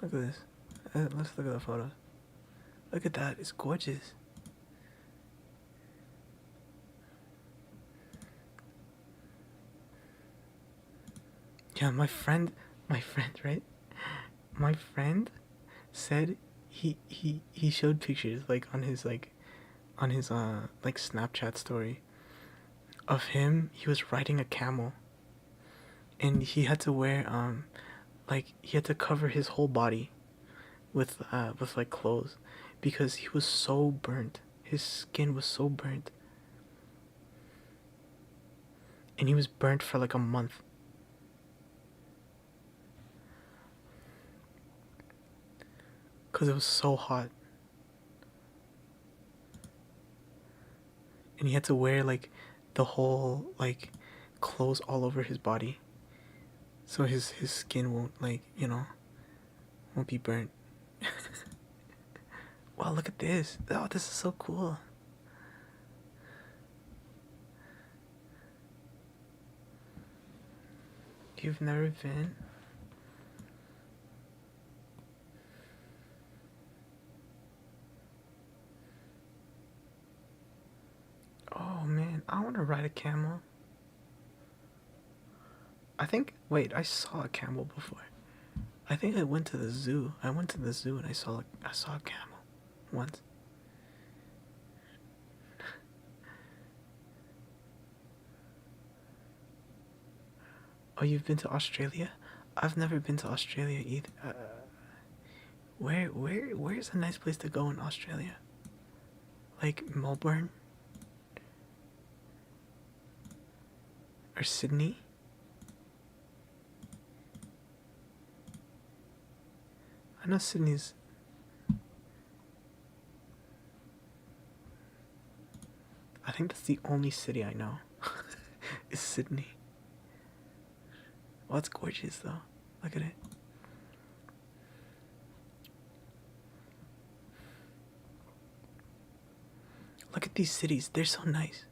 Look at this. Let's look at the photos. Look at that. It's gorgeous. Yeah, my friend, right? My friend said he showed pictures like on his like Snapchat story of him. He was riding a camel, and he had to wear like he had to cover his whole body with like clothes because he was so burnt. His skin was so burnt, and he was burnt for like a month. Cause it was so hot, and he had to wear like the whole like clothes all over his body, so his skin won't like won't be burnt. Wow, look at this! Oh, this is so cool. You've never been? Oh man, I want to ride a camel. I think. Wait, I saw a camel before. I think I went to the zoo. I went to the zoo and I saw a camel once. Oh, you've been to Australia? I've never been to Australia either. Where's a nice place to go in Australia? Like Melbourne or Sydney? I know Sydney's. I think that's the only city I know. Is Sydney. Well, it's gorgeous though. Look at it. Look at these cities. They're so nice.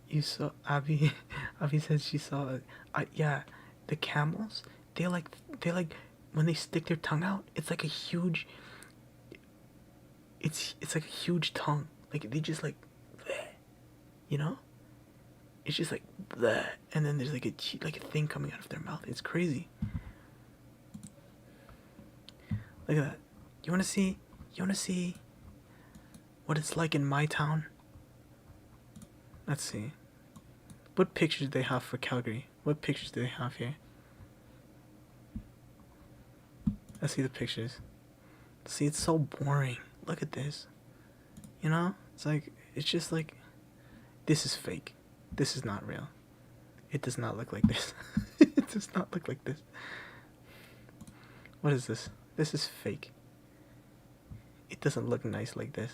You saw Abby. Abby said she saw. Yeah, the camels. They like when they stick their tongue out. It's like a huge. It's like a huge tongue. Like they just like, bleh, you know. It's just like, bleh, and then there's like a thing coming out of their mouth. It's crazy. Look at that. You wanna see? You wanna see what it's like in my town? Let's see. What pictures do they have for Calgary? What pictures do they have here? Let's see the pictures. See, it's so boring. Look at this. You know? It's just like, this is fake. This is not real. It does not look like this. It does not look like this. What is this? This is fake. It doesn't look nice like this.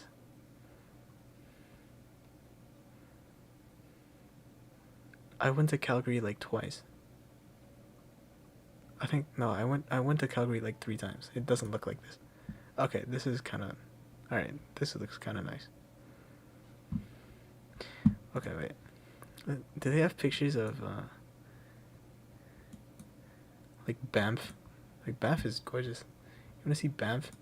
I went to Calgary like twice. I think no. I went to Calgary like 3 times. It doesn't look like this. Okay, this is kind of. All right, this looks kind of nice. Okay, wait. Do they have pictures of like Banff? Like Banff is gorgeous. You wanna see Banff?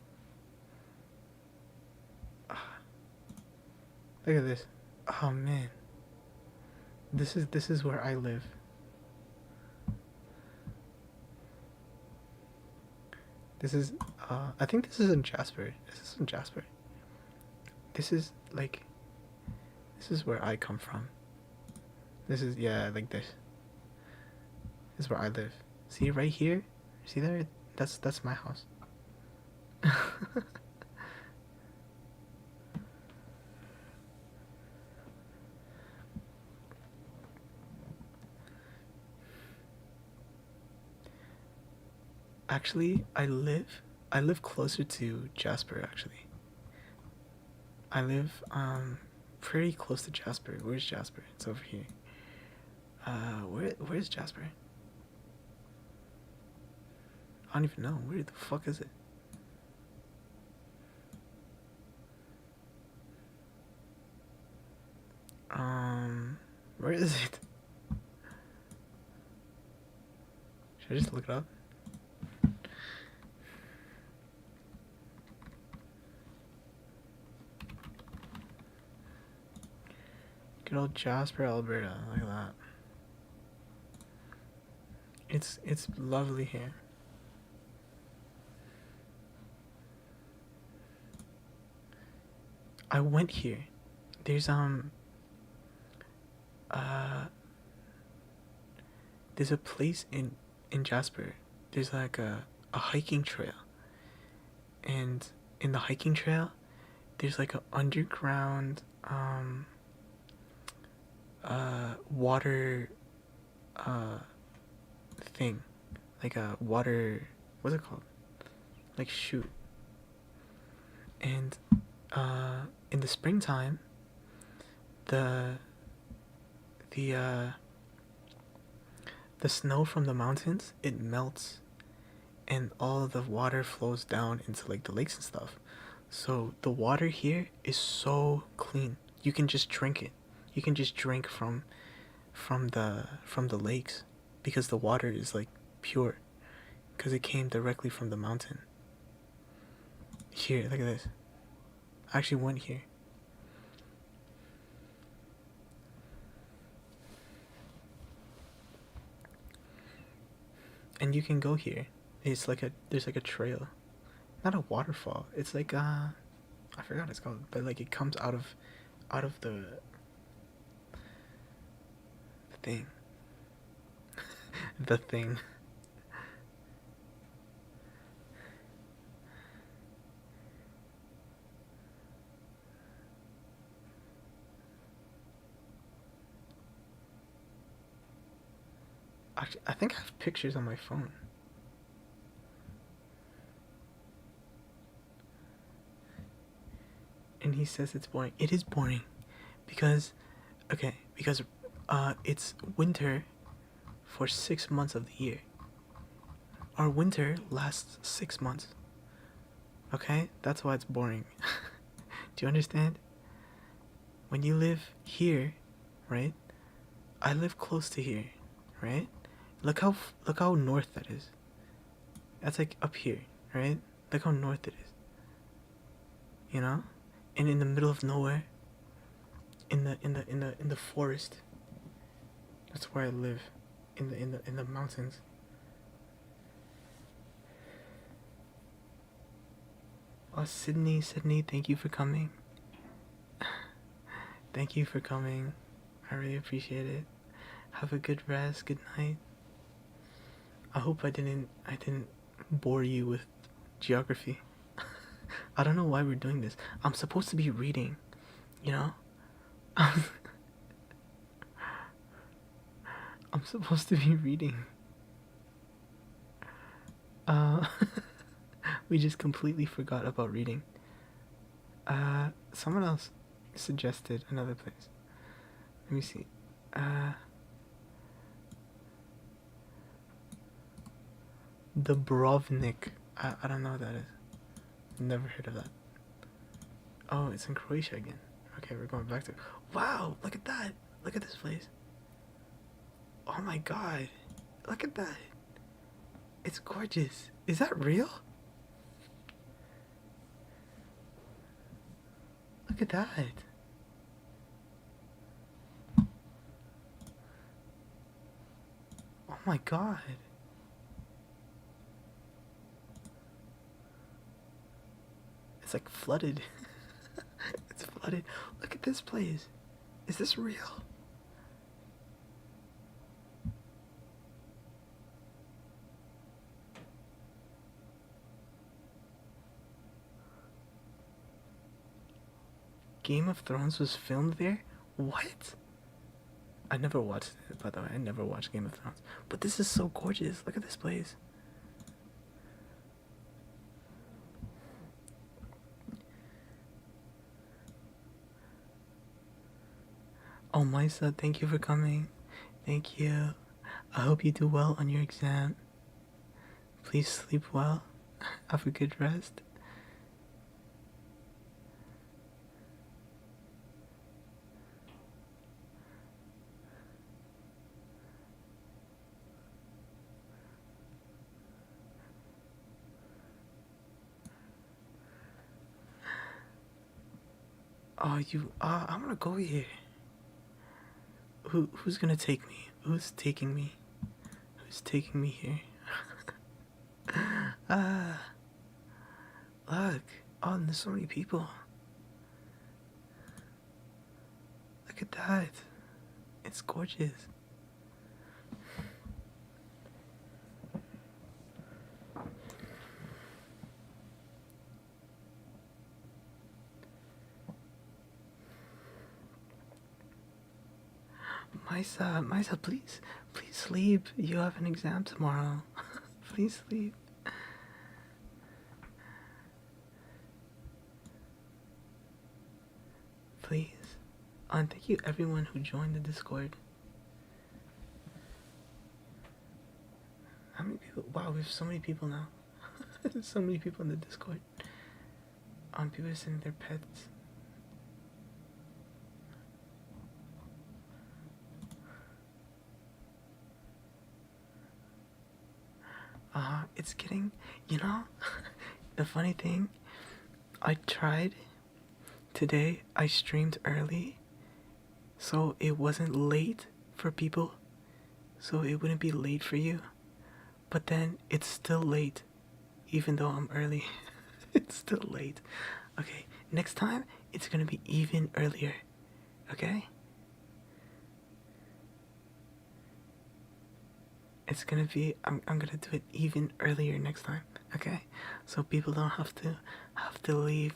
Look at this. Oh man. This is where I live. This is I think this is in Jasper. This is in Jasper. This is like this is where I come from. This is yeah, like this. This is where I live. See right here? See there? That's my house. Actually, I live closer to Jasper actually. I live pretty close to Jasper. Where's Jasper? It's over here. Where's Jasper? I don't even know. Where the fuck is it? Where is it? Should I just look it up? Good old Jasper, Alberta. Look at that. It's lovely here. I went here. There's uh there's a place in Jasper. There's like a hiking trail. And in the hiking trail, there's like an underground water uh thing. Like a water what's it called? Like shoot. And in the springtime, the the uh the snow from the mountains, it melts and all the water flows down into like the lakes and stuff. So the water here is so clean. You can just drink it. You can just drink from the lakes because the water is like pure because it came directly from the mountain. Here, look at this. I actually went here. And you can go here. It's like a there's like a trail. Not a waterfall. It's like I forgot what it's called, but like it comes out of the thing. The thing. Actually, I think I have pictures on my phone. And he says it's boring. It is boring because because it's winter for 6 months of the year. Our winter lasts 6 months. Okay? That's why it's boring. Do you understand? When you live here, right? I live close to here, right? Look how north that is. That's like up here, right? Look how north it is. You know? And in the middle of nowhere, in the forest. That's where I live. In the mountains. Oh, Sydney, thank you for coming. Thank you for coming. I really appreciate it. Have a good rest. Good night. I hope I didn't bore you with geography. I don't know why we're doing this. I'm supposed to be reading, you know? I'm supposed to be reading. Uh we just completely forgot about reading. Someone else suggested another place. Let me see. Uh Dubrovnik. I don't know what that is. Never heard of that. Oh, it's in Croatia again. Okay, we're going back to. Wow, look at that. Look at this place. Oh my god. Look at that. It's gorgeous. Is that real? Look at that. Oh my god. It's like flooded. It's flooded. Look at this place. Is this real? Game of Thrones was filmed there? What? I never watched it, by the way. I never watched Game of Thrones. But this is so gorgeous. Look at this place. Oh, Maisa, thank you for coming. Thank you. I hope you do well on your exam. Please sleep well. Have a good rest. Oh, I'm gonna go here. Who's gonna take me? Who's taking me? Who's taking me here? Ah, look. Oh, there's so many people. Look at that. It's gorgeous. Maisa, please sleep. You have an exam tomorrow. Please sleep. Please. And thank you everyone who joined the Discord. How many people? Wow, we have so many people now. There's so many people in the Discord. People are sending their pets. It's getting, the funny thing, I tried today, I streamed early, so it wasn't late for people, so it wouldn't be late for you, but then it's still late, even though I'm early. It's still late. Okay, next time, it's gonna be even earlier, okay? It's gonna be I'm gonna do it even earlier next time, okay? So people don't have to leave.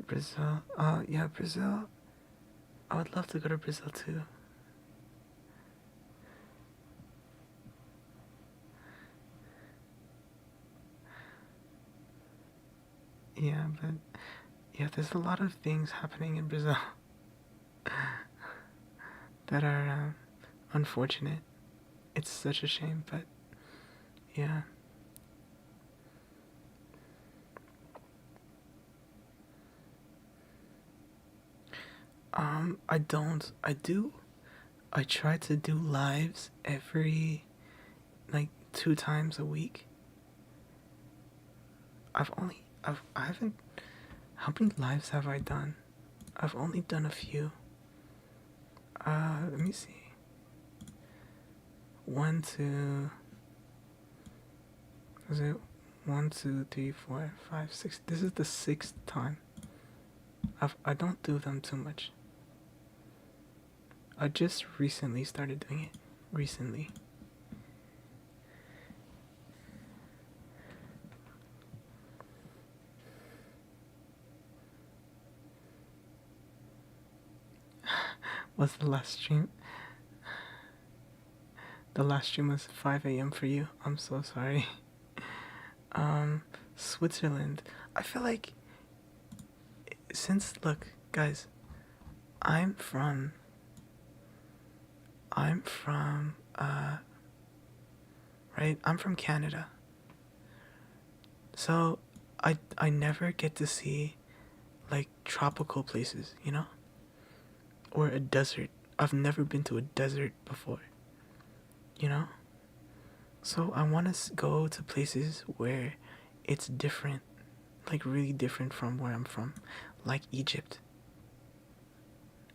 Brazil. Yeah, Brazil. I would love to go to Brazil too. Yeah, but yeah, there's a lot of things happening in Brazil that are unfortunate. It's such a shame, but yeah. I don't. I do. I try to do lives every like 2 times a week. I haven't. How many lives have I done? I've only done a few. Let me see. 1, 2. Is it 1, 2, 3, 4, 5, 6? This is the 6th time. I don't do them too much. I just recently started doing it. Recently. What's the last stream? The last stream was 5 a.m. for you. I'm so sorry. Switzerland. I feel like look, guys, I'm from I'm from right? I'm from Canada. So I never get to see like tropical places, you know? Or a desert. I've never been to a desert before, you know? So I want to go to places where it's different, like really different from where I'm from, like Egypt.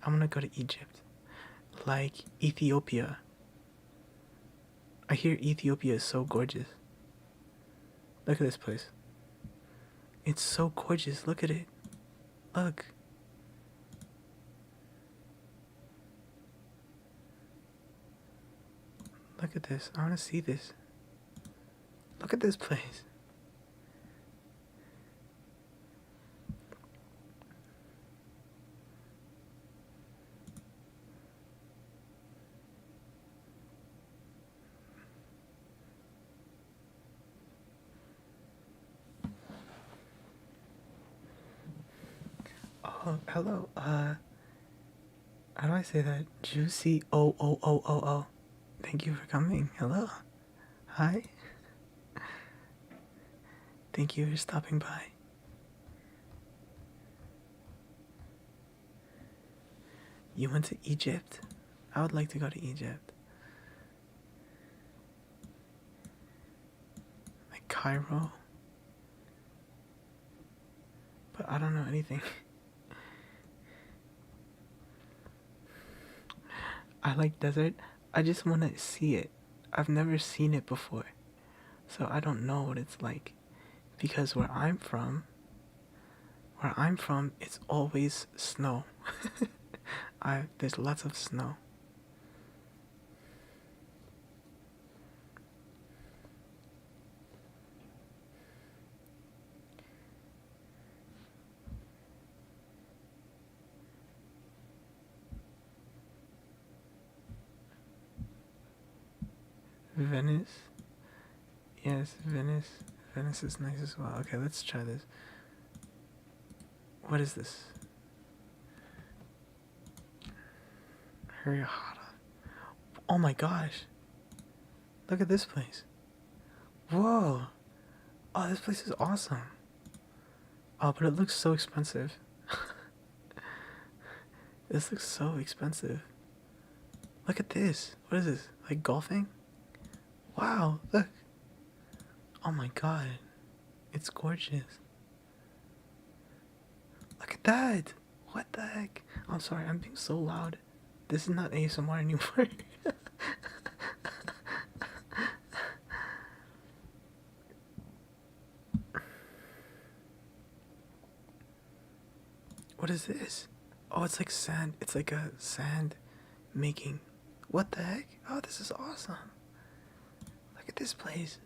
I want to go to Egypt, like Ethiopia. I hear Ethiopia is so gorgeous. Look at this place. It's so gorgeous. Look at it. Look. Look at this. I want to see this. Look at this place. Oh, hello. How do I say that? Juicy. Oh. Thank you for coming. Hello. Hi. Thank you for stopping by. You went to Egypt? I would like to go to Egypt. Like Cairo. But I don't know anything. I like desert. I just want to see it. I've never seen it before. So I don't know what it's like. Because where I'm from, it's always snow. There's lots of snow. Venice? Yes, Venice. Venice is nice as well. Okay, let's try this. What is this? Hirihara. Oh my gosh. Look at this place. Whoa. Oh, this place is awesome. Oh, but it looks so expensive. This looks so expensive. Look at this. What is this? Like golfing? Wow, look. Oh my god. It's gorgeous. Look at that. What the heck? I'm sorry, I'm being so loud. This is not ASMR anymore. What is this? Oh, it's like sand. It's like a sand making. What the heck? Oh, this is awesome. Look at this place.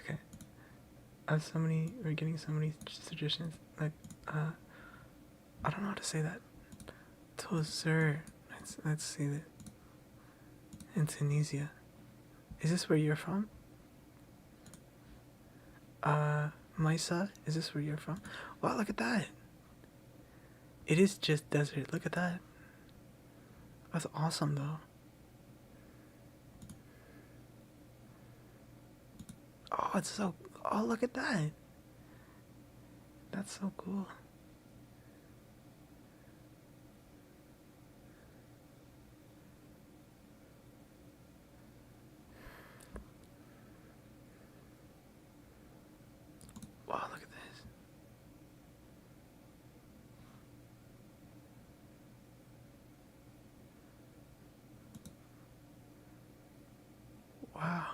Okay. We're getting so many suggestions. Like, I don't know how to say that. Tozer. Let's see that. In Tunisia. Is this where you're from? Maisa? Is this where you're from? Wow, look at that. It is just desert. Look at that. That's awesome, though. Oh, it's so. Oh, look at that. That's so cool. Wow, look at this. Wow.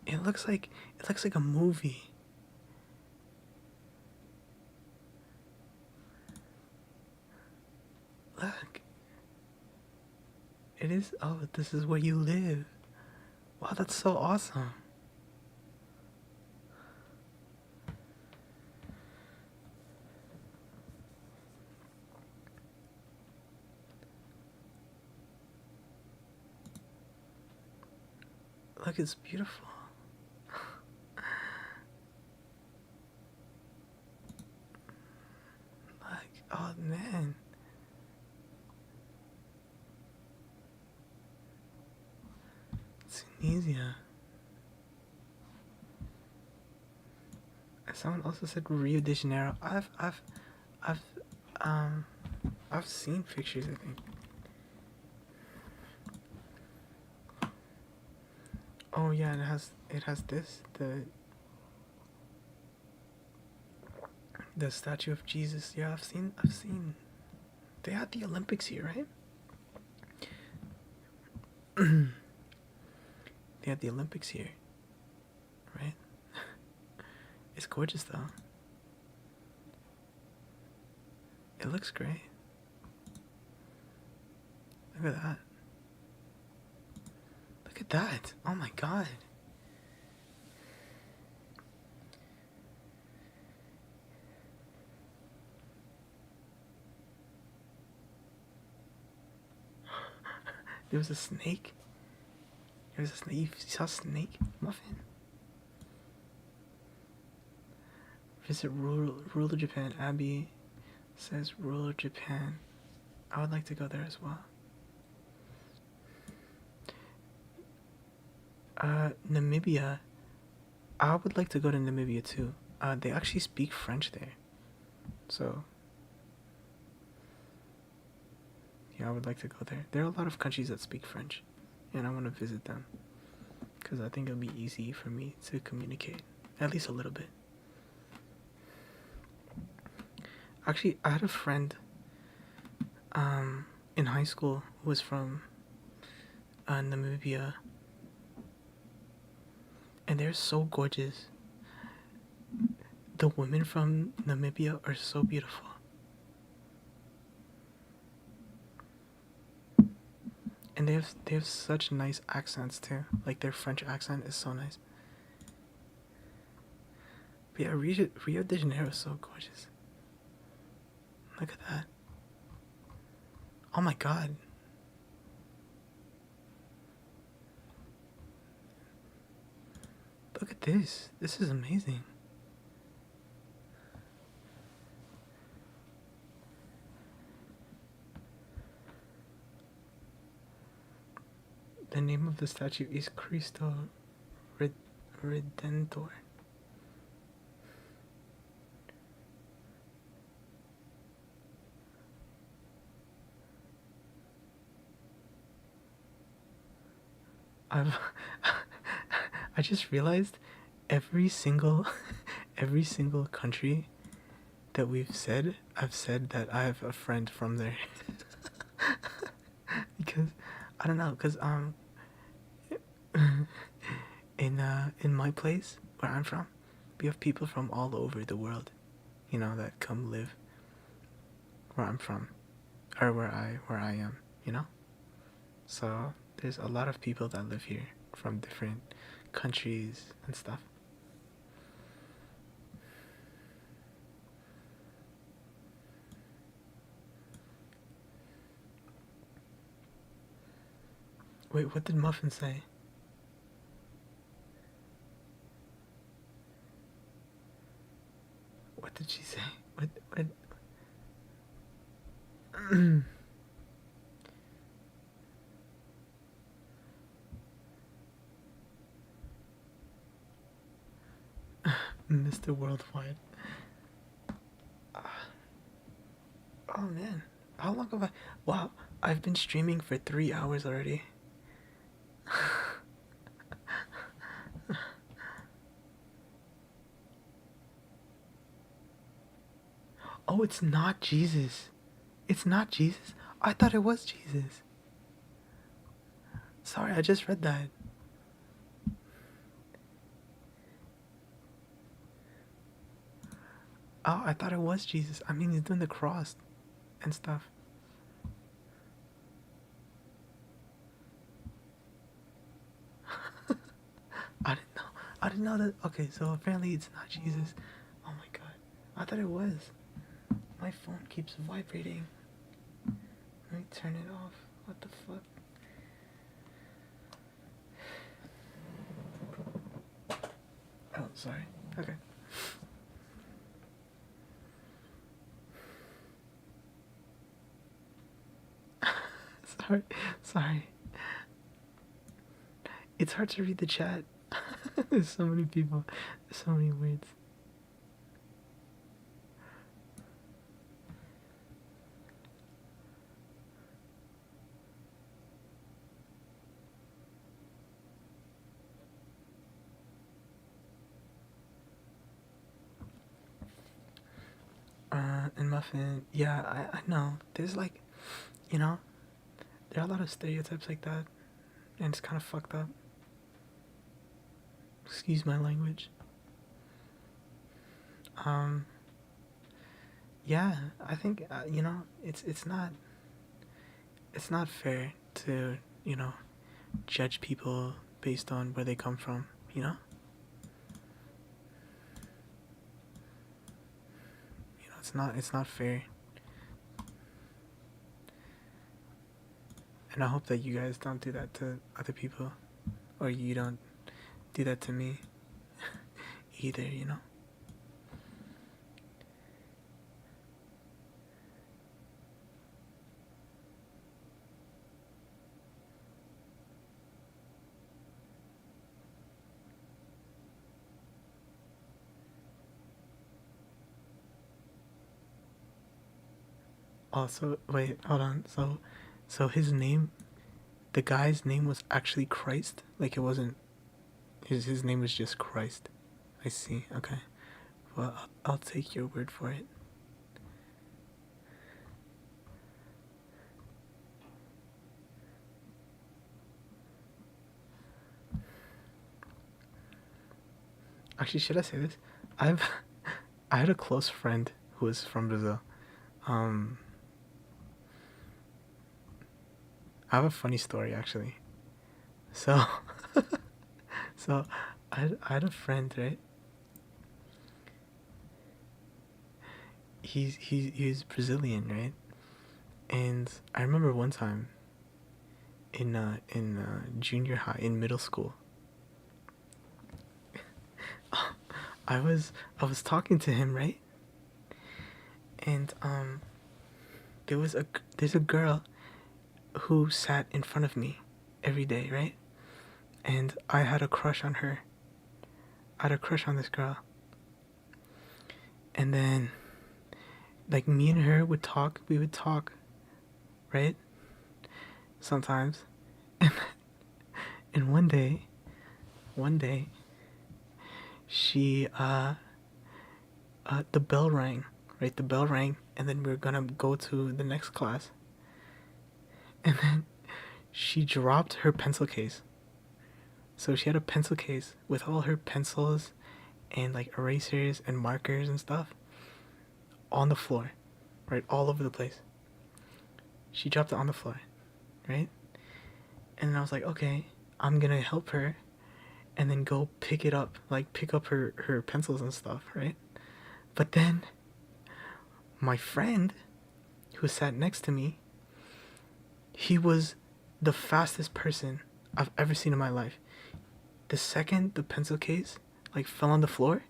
It looks like a movie. Look. It is. Oh, this is where you live. Wow, that's so awesome. Look, it's beautiful. Like, oh man. Tunisia. Someone also said Rio de Janeiro. I've, um, I've seen pictures. I think. Oh yeah, it has this the statue of Jesus. Yeah, I've seen. They had the Olympics here, right? They had the Olympics here, right? It's gorgeous though. It looks great. Look at that. Look at that. Oh my god. There was a snake. There was a snake. You saw a snake? Muffin. Visit rural Japan. Abby says rural Japan. I would like to go there as well. Namibia. I would like to go to Namibia too. They actually speak French there. So, yeah, I would like to go there. There are a lot of countries that speak French, and I want to visit them because I think it'll be easy for me to communicate, at least a little bit. Actually, I had a friend in high school who was from Namibia, and they're so gorgeous. The women from Namibia are so beautiful. And they have such nice accents too. Like their French accent is so nice. But yeah, Rio de Janeiro is so gorgeous. Look at that. Oh my god. Look at this. This is amazing. The name of the statue is Cristo Redentor. I've I just realized every single every single country that I've said that I have a friend from there. Because I don't know, because in my place where I'm from, we have people from all over the world, that come live where I'm from, or where I am, So there's a lot of people that live here from different countries and stuff. Wait, what did Muffin say? What did she say? What? Mr. Worldwide. Oh man, how long have I? Wow, I've been streaming for 3 hours already. Oh, it's not Jesus. It's not Jesus. I thought it was Jesus. Sorry, I just read that. Oh, I thought it was Jesus. I mean, he's doing the cross and stuff. I didn't know. I didn't know that. Okay, so apparently it's not Jesus. Oh my god. I thought it was. My phone keeps vibrating. Let me turn it off. What the fuck? sorry. Okay. Sorry. Sorry. It's hard to read the chat. There's so many people. There's so many words. And Muffin, yeah, I know. There's like, you know, there are a lot of stereotypes like that, and it's kind of fucked up. Excuse my language. Um, yeah, I think you know, it's not fair to judge people based on where they come from. You know, it's not fair, and I hope that you guys don't do that to other people, or you don't do that to me either. You know. Also, wait, hold on. So his name, the guy's name was actually Christ. Like it wasn't his name was just Christ. I see. Okay. Well, I'll take your word for it. Actually, should I say this? I've I had a close friend who was from Brazil. Um, I have a funny story actually. So, so I had a friend, right? He's Brazilian, right? And I remember one time in junior high, in middle school, I was talking to him, right? And there's a girl who sat in front of me every day, right? And I had a crush on her. I had a crush on this girl. And then like me and her would talk, we would talk, right? Sometimes. And one day she the bell rang, right? The bell rang and then we were gonna go to the next class. And then she dropped her pencil case. So she had a pencil case with all her pencils and like erasers and markers and stuff on the floor, right? All over the place. She dropped it on the floor, right? And then I was like, okay, I'm gonna help her and then go pick it up, like pick up her pencils and stuff, right? But then my friend who sat next to me, he was the fastest person I've ever seen in my life. The second the pencil case like fell on the floor,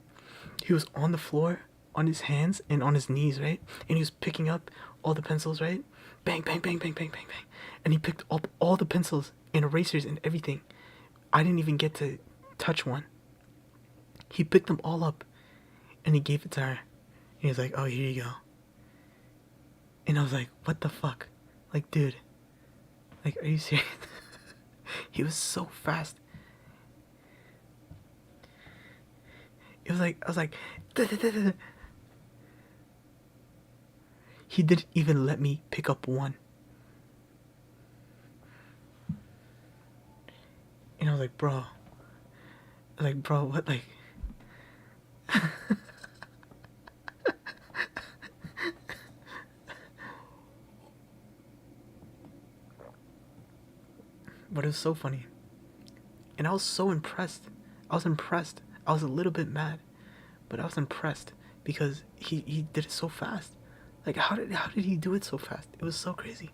he was on the floor on his hands and on his knees, right? And he was picking up all the pencils, right? Bang, bang, bang, bang, bang, bang, bang. And he picked up all the pencils and erasers and everything. I didn't even get to touch one. He picked them all up and he gave it to her. And he was like, oh, here you go. And I was like, what the fuck? Like, dude, like, are you serious? He was so fast. It was like, I was like, "Duh, duh, duh, duh, duh." He didn't even let me pick up one. And I was like, bro, what, like, but it was so funny. And I was so impressed. I was impressed. I was a little bit mad, but I was impressed because he did it so fast. Like how did he do it so fast? It was so crazy.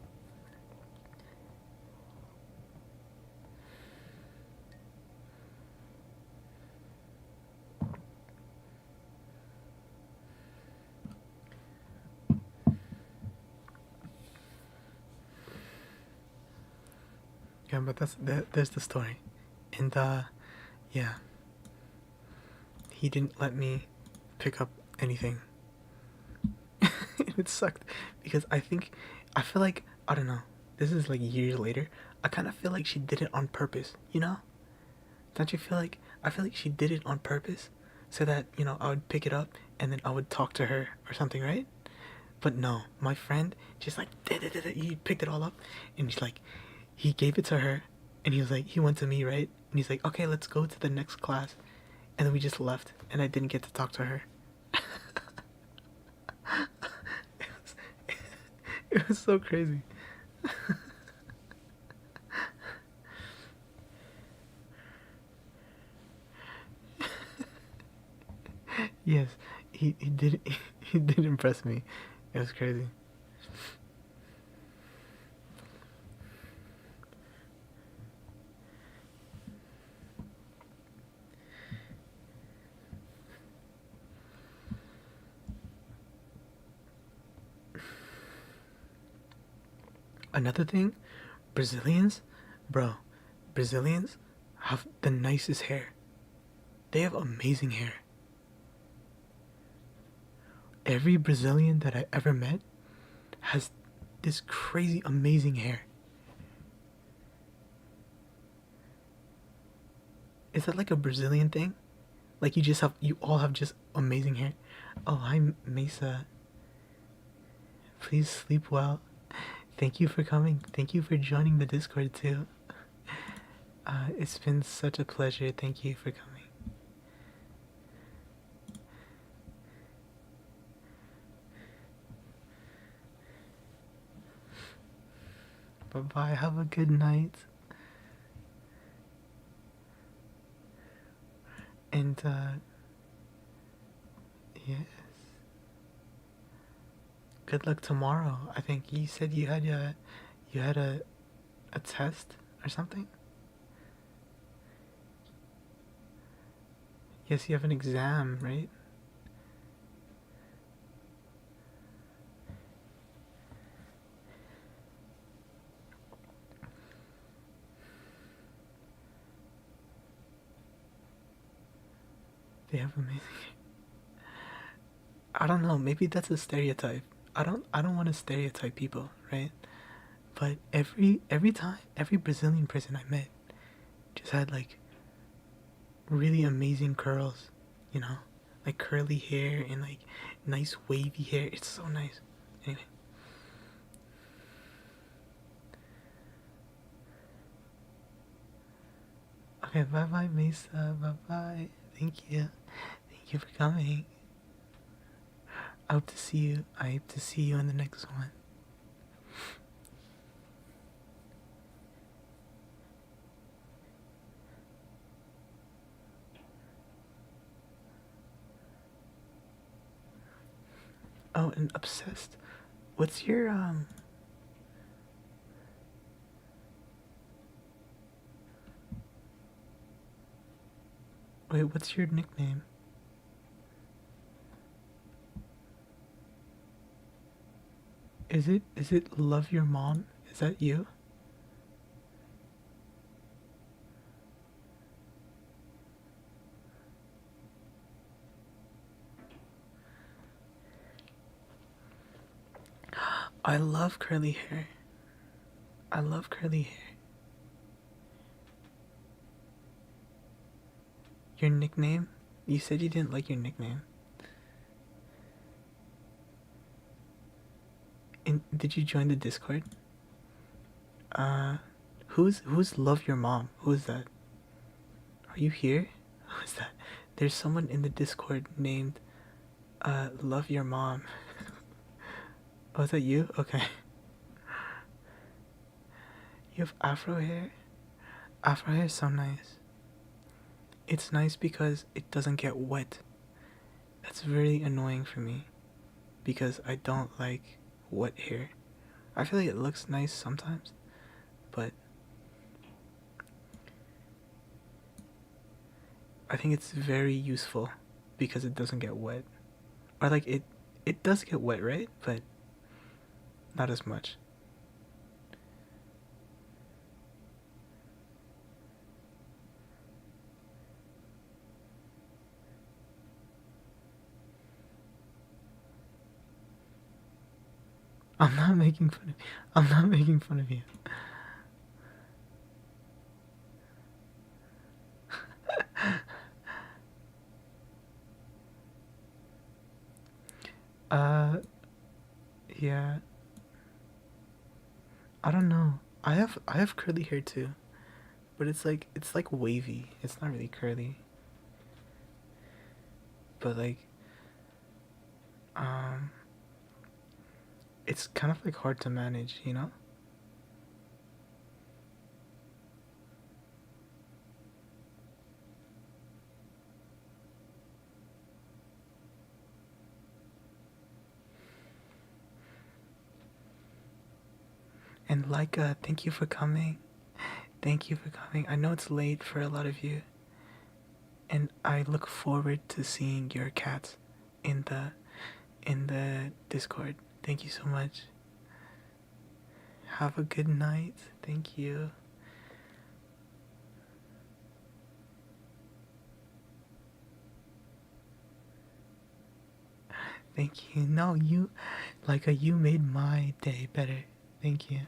Yeah, but there's the story. And yeah, he didn't let me pick up anything. It sucked because I feel like, I don't know. This is like years later. I kind of feel like she did it on purpose, you know? Don't you feel like I feel like she did it on purpose so that, I would pick it up and then I would talk to her or something, right? But no, my friend just like he picked it all up and he's like he gave it to her and he was like he went to me, right? And he's like, "Okay, let's go to the next class." And then we just left and I didn't get to talk to her. it, was, it was so crazy. Yes, he did he did impress me. It was crazy. Another thing, Brazilians, bro, Brazilians have the nicest hair. They have amazing hair. Every Brazilian that I ever met has this crazy amazing hair. Is that like a Brazilian thing? Like you all have just amazing hair. Oh, hi Mesa. Please sleep well. Thank you for coming. Thank you for joining the Discord too. It's been such a pleasure. Thank you for coming. Bye bye. Have a good night. And yes. Good luck tomorrow. I think you said you had a test or something. Yes, you have an exam, right? They have amazing. I don't know. Maybe that's a stereotype. I don't want to stereotype people, right? But every time, every Brazilian person I met just had like really amazing curls, you know, like curly hair and like nice wavy hair. It's so nice. Anyway, okay, bye bye, Mesa. Bye bye. Thank you. Thank you for coming. I hope to see you. I hope to see you in the next one. Oh, and obsessed. What's your Wait, what's your nickname? Is it Love Your Mom? Is that you? I love curly hair. I love curly hair. Your nickname? You said you didn't like your nickname. And did you join the Discord? Uh, who's Love Your Mom? Who is that? Are you here? Who is that? There's someone in the Discord named Love Your Mom. Oh, is that you? Okay. You have afro hair? Afro hair is so nice. It's nice because it doesn't get wet. That's very annoying for me because I don't like wet hair. I feel like it looks nice sometimes, but I think it's very useful because it doesn't get wet. Or like it does get wet, right? But not as much. I'm not making fun of you. I'm not making fun of you. Uh, yeah. I don't know. I have curly hair too, but it's like wavy. It's not really curly, but like um, it's kind of like hard to manage, you know? And like, thank you for coming. Thank you for coming. I know it's late for a lot of you, and I look forward to seeing your cats in the Discord. Thank you so much. Have a good night. Thank you. Thank you. No, you like you made my day better. Thank you.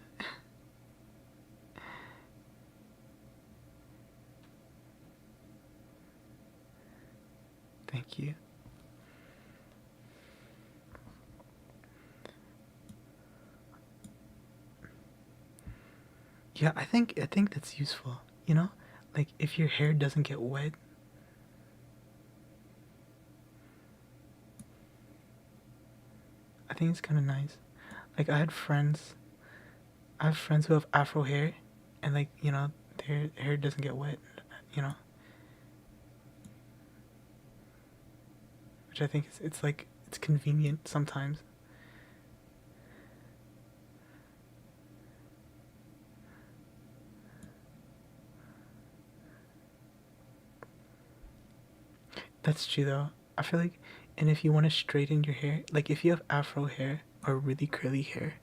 Thank you. Yeah, I think that's useful. You know, like if your hair doesn't get wet, I think it's kind of nice. Like I have friends who have afro hair, and like their hair doesn't get wet. You know, which I think it's like it's convenient sometimes. That's true though. I feel like, and if you want to straighten your hair, like if you have afro hair or really curly hair,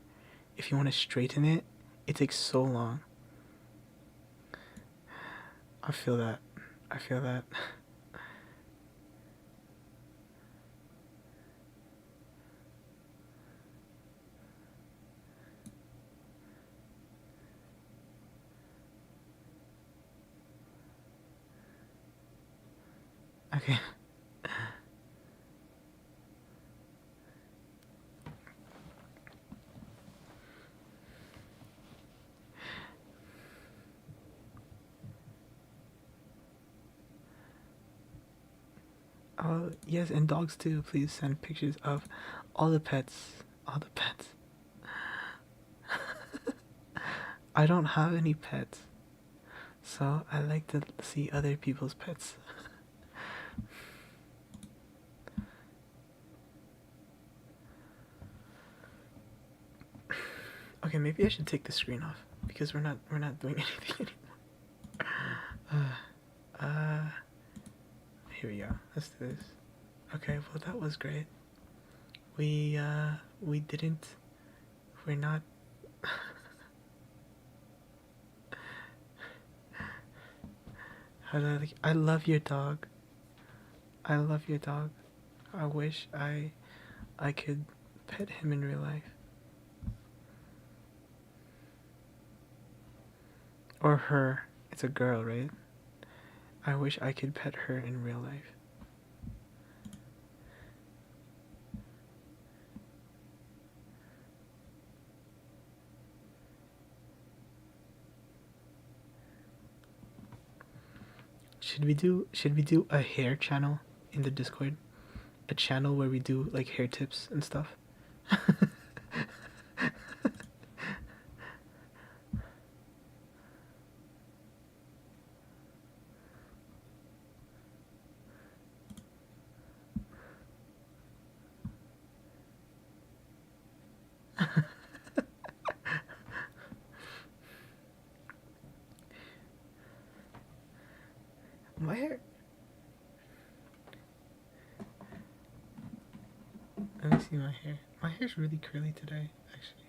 if you want to straighten it, it takes so long. I feel that. I feel that. Okay. Yes, and dogs too. Please send pictures of all the pets. All the pets. I don't have any pets, so I like to see other people's pets. Okay, maybe I should take the screen off because we're not doing anything anymore. Uh, here we go. Let's do this. Okay, well that was great. We didn't. We're not. I love your dog. I love your dog. I wish I could pet him in real life. Or her. It's a girl, right? I wish I could pet her in real life. Should we do a hair channel in the Discord? A channel where we do like hair tips and stuff? My hair. Let me see my hair. My hair's really curly today, actually.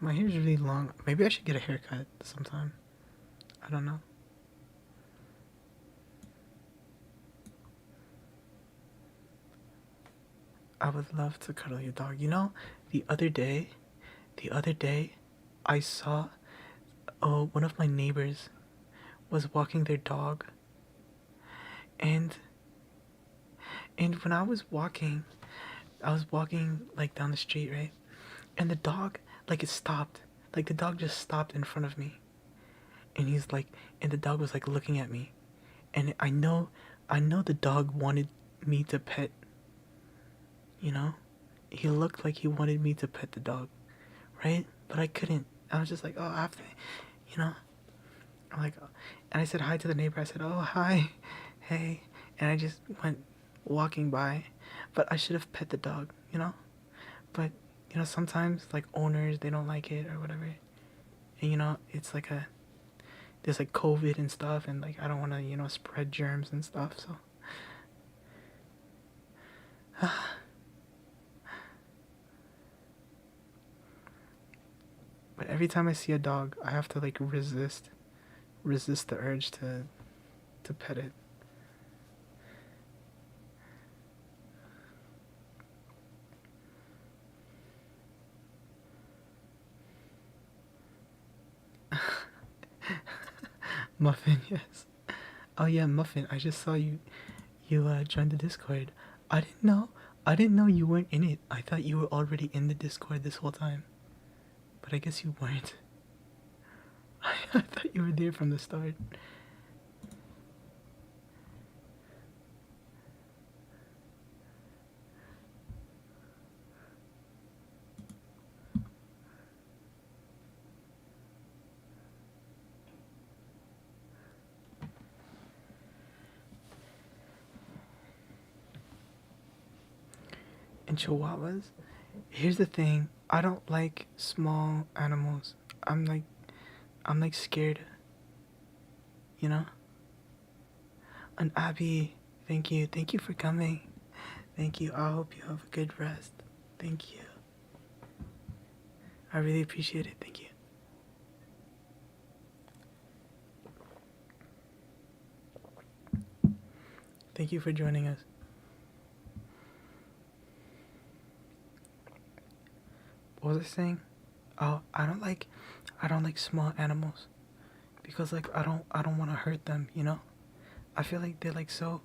My hair's really long. Maybe I should get a haircut sometime. I don't know. I would love to cuddle your dog. You know, the other day, the other day, I saw one of my neighbors was walking their dog, and when I was walking like down the street, right? And the dog, like it stopped, like the dog just stopped in front of me, and he's like, and the dog was like looking at me, and I know the dog wanted me to pet, you know, he looked like he wanted me to pet the dog, right? But I couldn't. I was just like, oh, I have to, you know. I'm like, and I said hi to the neighbor. I said, oh, hi, hey, and I just went walking by, but I should have pet the dog, you know. But you know, sometimes like owners they don't like it or whatever, and you know, it's like there's like COVID and stuff, and like I don't want to spread germs and stuff, so. But every time I see a dog, I have to like resist the urge to pet it. Muffin, yes. Oh yeah, Muffin. I just saw you joined the Discord. I didn't know. I didn't know you weren't in it. I thought you were already in the Discord this whole time. But I guess you weren't. I thought you were there from the start. And chihuahuas? Here's the thing. I don't like small animals. I'm like scared, you know? And Abby, thank you. Thank you for coming. Thank you. I hope you have a good rest. Thank you. I really appreciate it. Thank you. Thank you for joining us. What was I saying? Oh, I don't like small animals because like I don't want to hurt them, you know? I feel like they're like so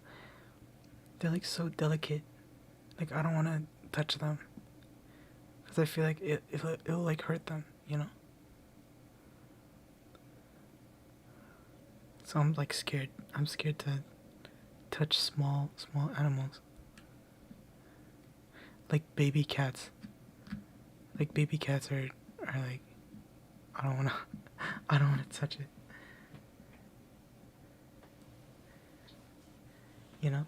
delicate. Like I don't want to touch them because I feel like it'll like hurt them, you know? So I'm like scared. I'm scared to touch small animals. Like baby cats. Like baby cats are like I don't wanna I don't wanna touch it. You know?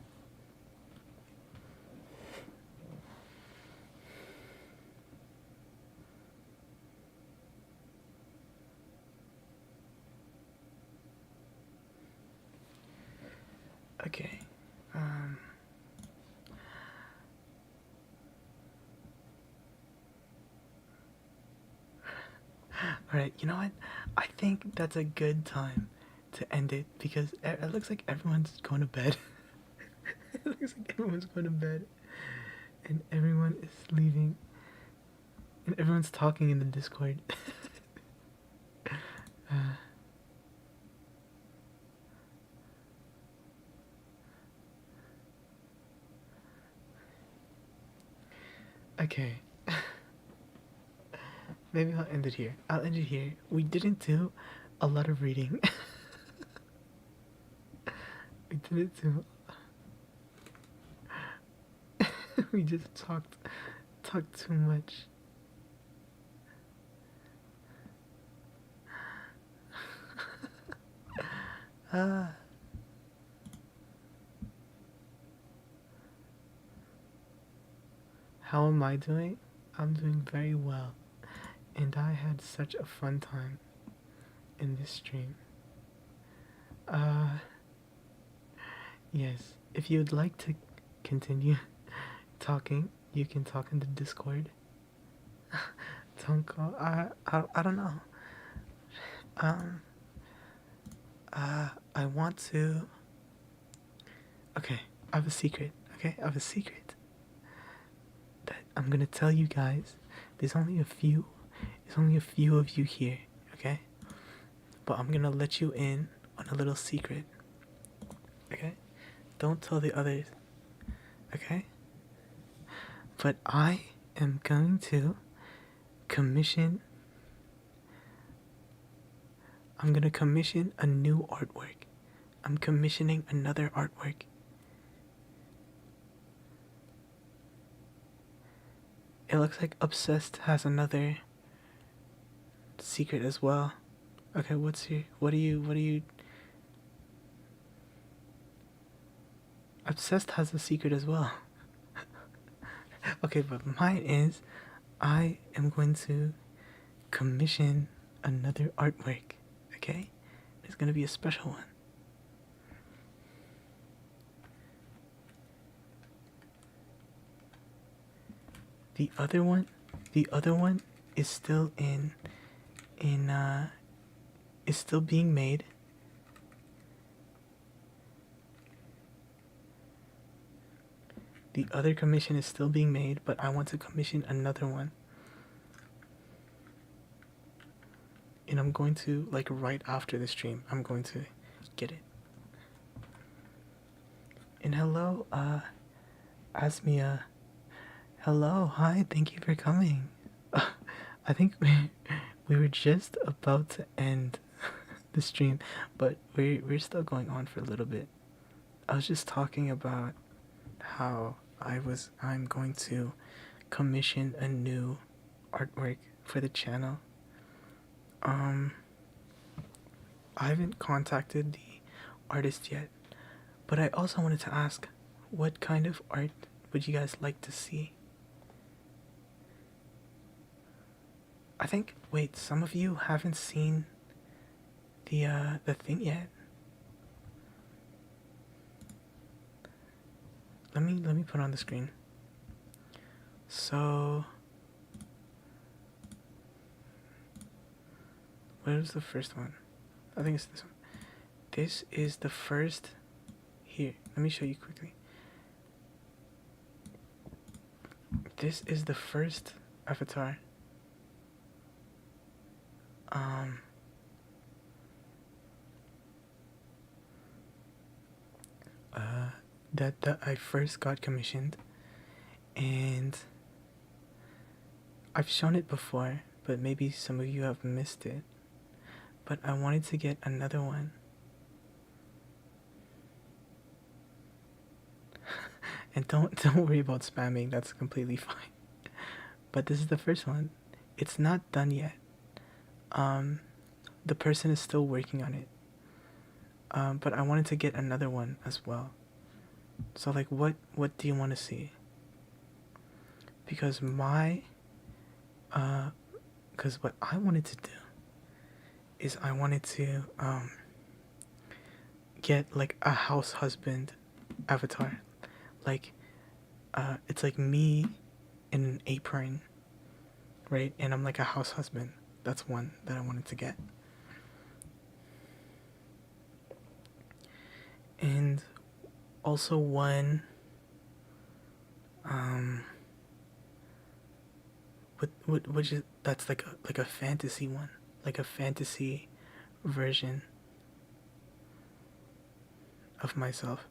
Okay. Um Alright, you know what? I think that's a good time to end it because it looks like everyone's going to bed. It looks like everyone's going to bed and everyone is leaving and everyone's talking in the Discord. uh, okay. Maybe I'll end it here. I'll end it here. We didn't do a lot of reading. We didn't do. We just talked too much. Ah. How am I doing? I'm doing very well. And I had such a fun time in this stream. Uh, yes. If you'd like to continue talking, you can talk in the Discord. Don't call. I don't know. Um. I want to. Okay. I have a secret. Okay. I have a secret. I'm gonna tell you guys. There's only a few. There's only a few of you here, okay? But I'm gonna let you in on a little secret, okay? Don't tell the others, okay? But I am going to commission. I'm gonna commission a new artwork. I'm commissioning another artwork. It looks like Obsessed has another secret as well. Okay, what do you Obsessed has a secret as well. Okay, but mine is I am going to commission another artwork. Okay? It's gonna be a special one. The other one is still is still being made. The other commission is still being made, but I want to commission another one. And I'm going to, like, right after the stream, I'm going to get it. And hello, Asmia. Hello, hi, thank you for coming. I think we were just about to end the stream, but we're still going on for a little bit. I was just talking about how I'm going to commission a new artwork for the channel. I haven't contacted the artist yet, but I also wanted to ask, what kind of art would you guys like to see? I think, wait, some of you haven't seen the thing yet. Let me put on the screen. So, where's the first one? I think it's this one. This is the first. Here, let me show you quickly. This is the first avatar. That I first got commissioned, and I've shown it before, but maybe some of you have missed it. But I wanted to get another one. And don't worry about spamming, that's completely fine. But this is the first one. It's not done yet. The person is still working on it. But I wanted to get another one as well. So, like, what do you want to see? Because because what I wanted to do is I wanted to get like a house husband avatar. Like, it's like me in an apron, right? And I'm like a house husband. That's one that I wanted to get. And also one which is, that's like a fantasy one, like a fantasy version of myself.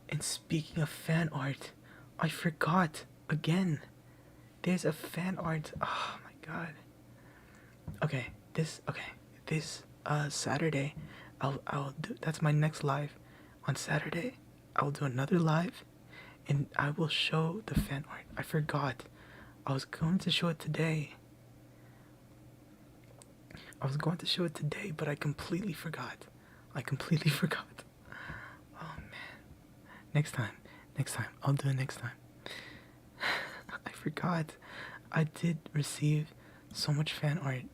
And speaking of fan art, I forgot again. There's a fan art. Oh my god. Okay, this Saturday, I'll do. That's my next live. On Saturday, I will do another live, and I will show the fan art. I forgot. I was going to show it today. But I completely forgot. Oh man. Next time. I'll do it next time. I forgot. I did receive so much fan art.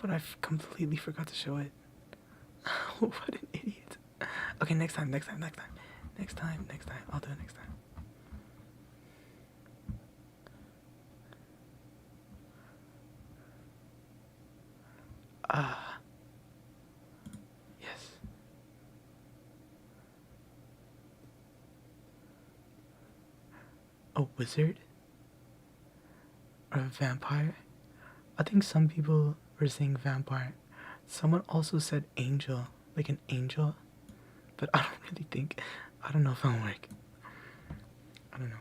But I completely forgot to show it. what an idiot. Okay, next time. I'll do it next time. Ah, yes. A wizard? Or a vampire? I think some people were saying vampire. Someone also said angel, like an angel. But I don't really think, I don't know if that'll work. I don't know.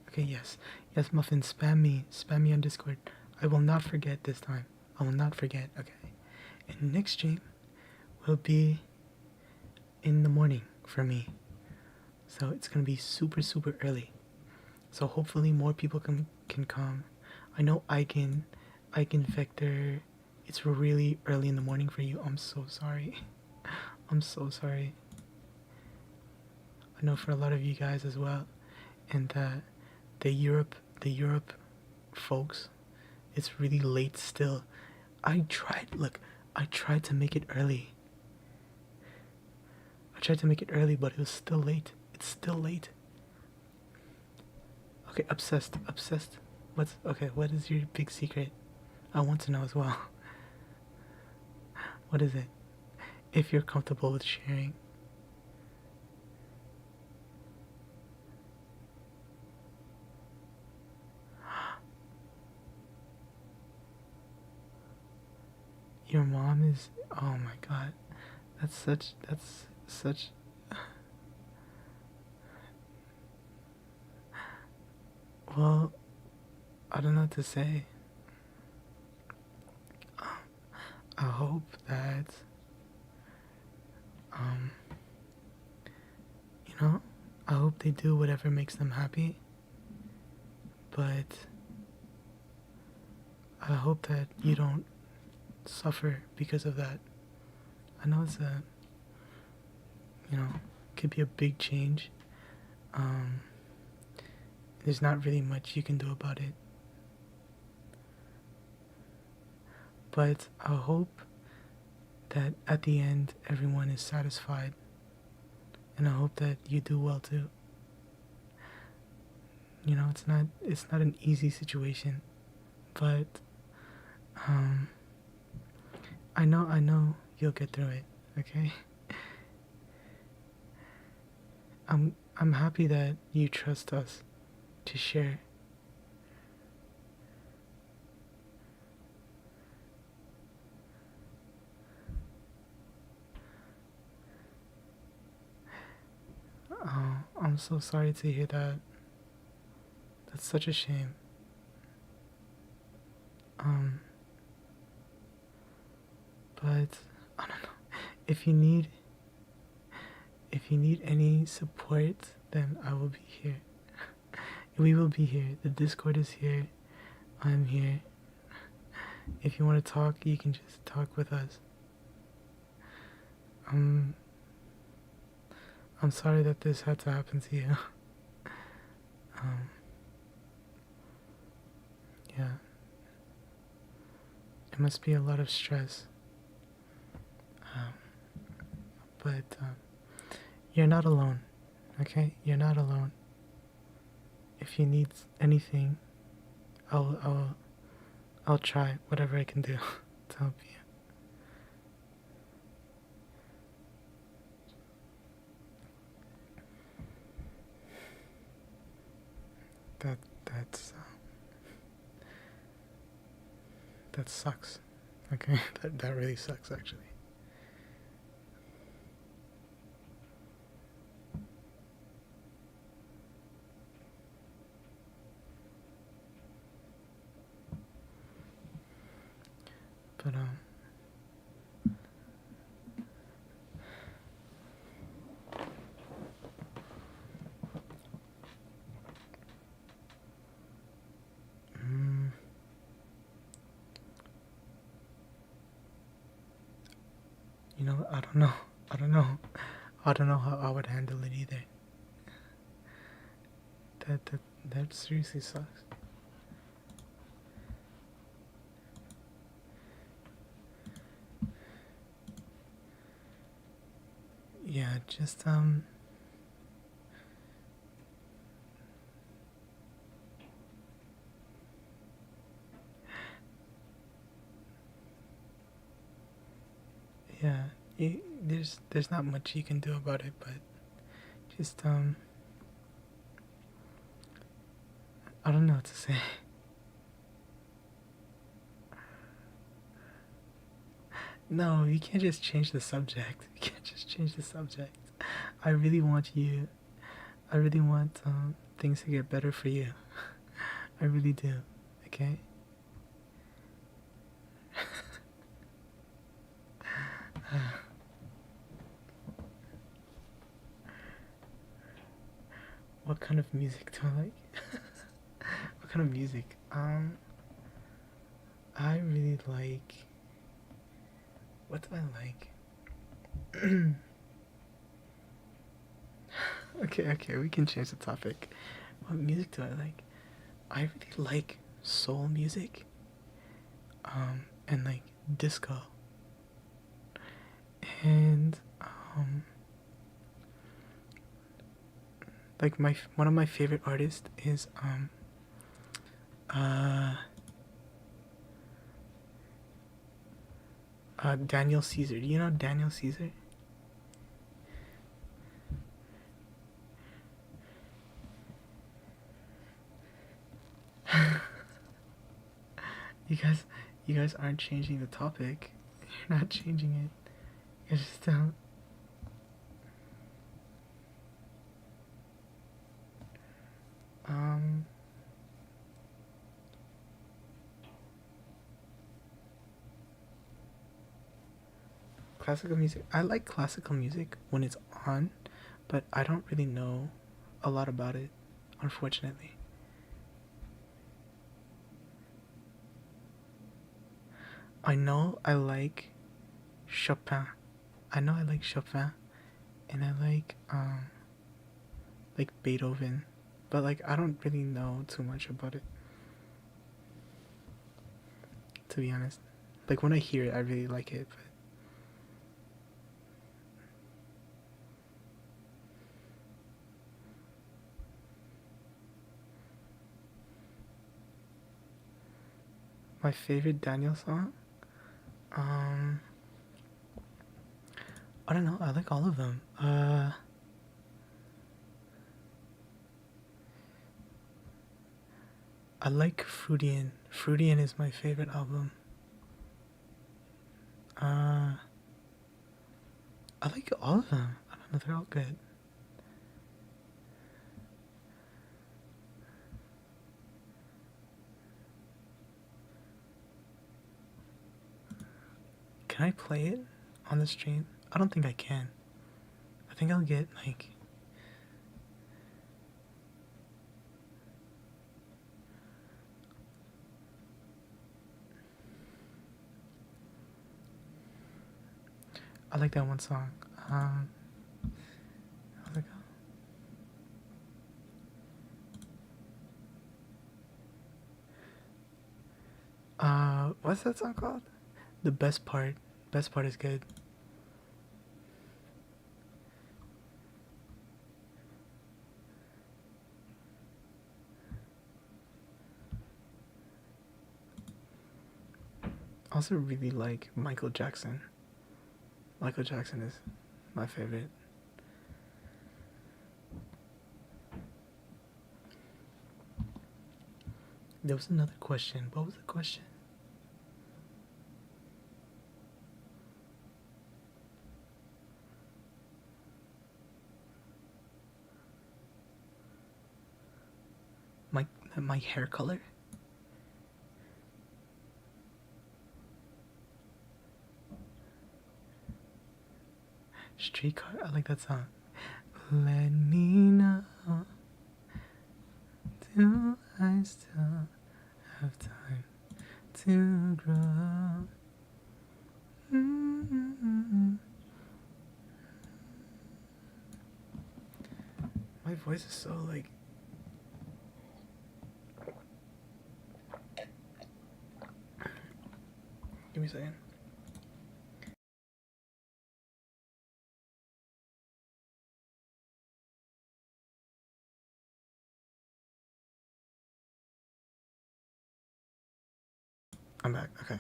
Okay, yes. Yes, Muffin, spam me on Discord. I will not forget this time. I will not forget, okay? And next stream will be in the morning for me. So it's gonna be super, super early. So hopefully more people can come. I know Icon Vector, it's really early in the morning for you. I'm so sorry. I'm so sorry. I know for a lot of you guys as well. And the Europe folks, it's really late still. I tried to make it early. But it was still late. It's still late. Okay, obsessed. What is your big secret? I want to know as well. What is it? If you're comfortable with sharing. Your mom is, oh my god. That's such well, I don't know what to say. I hope that um you know, I hope they do whatever makes them happy. But I hope that you don't suffer because of that. I know it's a, could be a big change. Um, there's not really much you can do about it. But I hope that at the end everyone is satisfied. And I hope that you do well too. It's not an easy situation, but I know you'll get through it, okay? I'm happy that you trust us to share. Oh, I'm so sorry to hear that. That's such a shame. But I don't know. If you need any support, then I will be here. We will be here. The Discord is here. I'm here. If you want to talk, you can just talk with us. I'm sorry that this had to happen to you. Yeah. It must be a lot of stress. But you're not alone, okay? You're not alone. If you need anything, I'll try whatever I can do to help you. That sucks. Okay, that really sucks actually. But You know, I don't know. I don't know. I don't know how I would handle it either. That seriously sucks. Yeah, just yeah, there's not much you can do about it, but just I don't know what to say. No, you can't just change the subject. You can't just change the subject. I really want you. I really want things to get better for you. I really do. Okay. What kind of music do I like? What kind of music? I really like. What do I like? Okay, we can change the topic. What music do I like? I really like soul music, and like disco, and like one of my favorite artists is uh, Daniel Caesar. Do you know Daniel Caesar? You guys, you guys aren't changing the topic. You're not changing it. You're just um classical music. I like classical music when it's on, but I don't really know a lot about it, unfortunately. I know I like Chopin. I know I like Chopin, and I like Beethoven, but like I don't really know too much about it, to be honest. Like when I hear it, I really like it, but my favorite Daniel song, um, I don't know. I like all of them. I like Fruitian. Fruitian is my favorite album. Uh, I like all of them. I don't know. They're all good. Can I play it on the stream? I don't think I can. I think I'll get like. I like that one song. How's it go? What's that song called? The best part. Best part is good. I also really like Michael Jackson. Michael Jackson is my favorite. There was another question. What was the question? My hair color? Streetcar? I like that song. Let me know. Do I still have time to grow? Mm-hmm. My voice is so like. Give me a second. I'm back. Okay.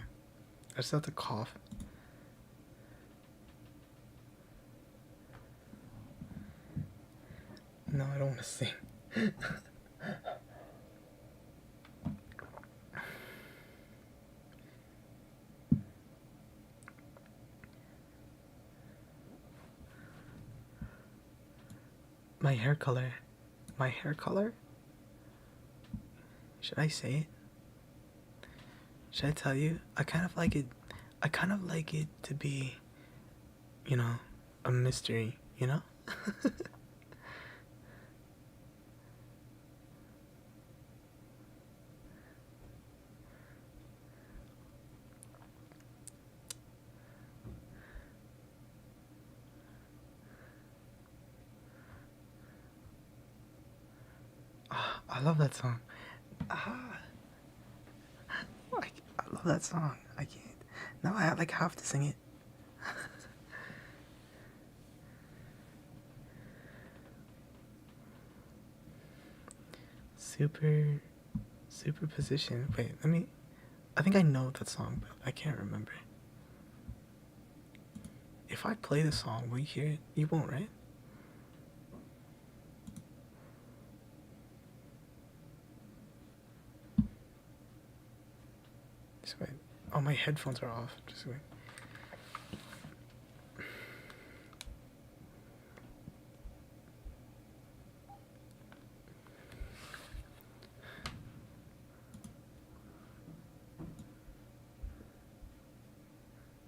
I just have to cough. No, I don't want to sing. My hair color. My hair color? Should I say it? Should I tell you? I kind of like it. I kind of like it to be, you know, a mystery, you know? I love that song. Ah, I love that song. I can't. Now I like have to sing it. Superposition. Wait, let me. I think I know that song, but I can't remember. If I play the song, will you hear it? You won't, right? Just wait. Oh, my headphones are off. Just wait.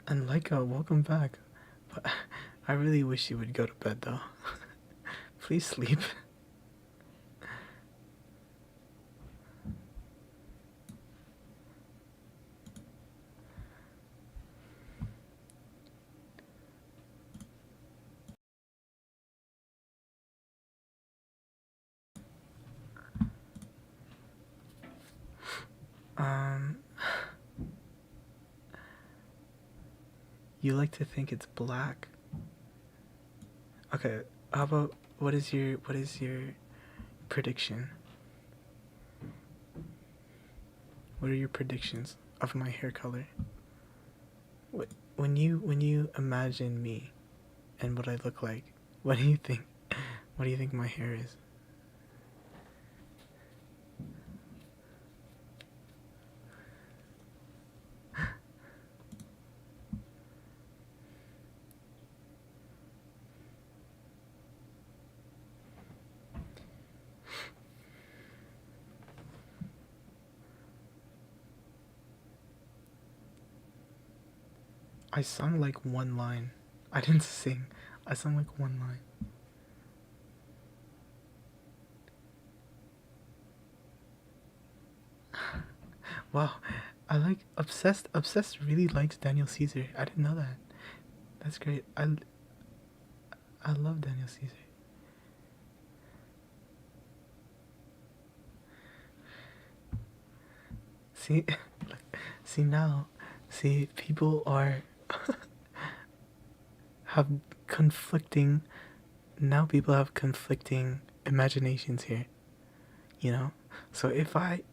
And Leica, welcome back. But I really wish you would go to bed though. Please sleep. Um, you like to think it's black. Okay, how about what is your prediction? What are your predictions of my hair color? When you imagine me and what I look like, what do you think? What do you think my hair is? I sung like one line. I didn't sing. I sung like one line. Wow, I like obsessed. Obsessed really likes Daniel Caesar. I didn't know that. That's great. I love Daniel Caesar. See, see now, see people are have conflicting. Now people have conflicting imaginations here. You know. So if I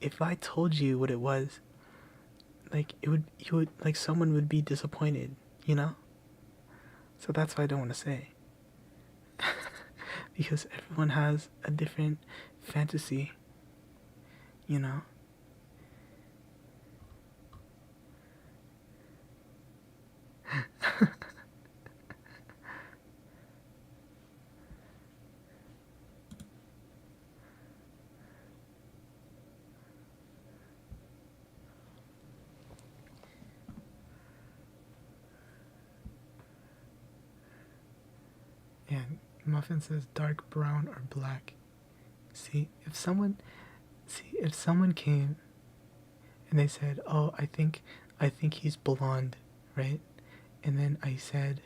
told you what it was, like it would you would like someone would be disappointed. You know. So that's why I don't want to say. Because everyone has a different fantasy, you know? And Muffin says dark brown or black. See, if someone came and they said, "Oh, I think he's blonde," right? And then I said,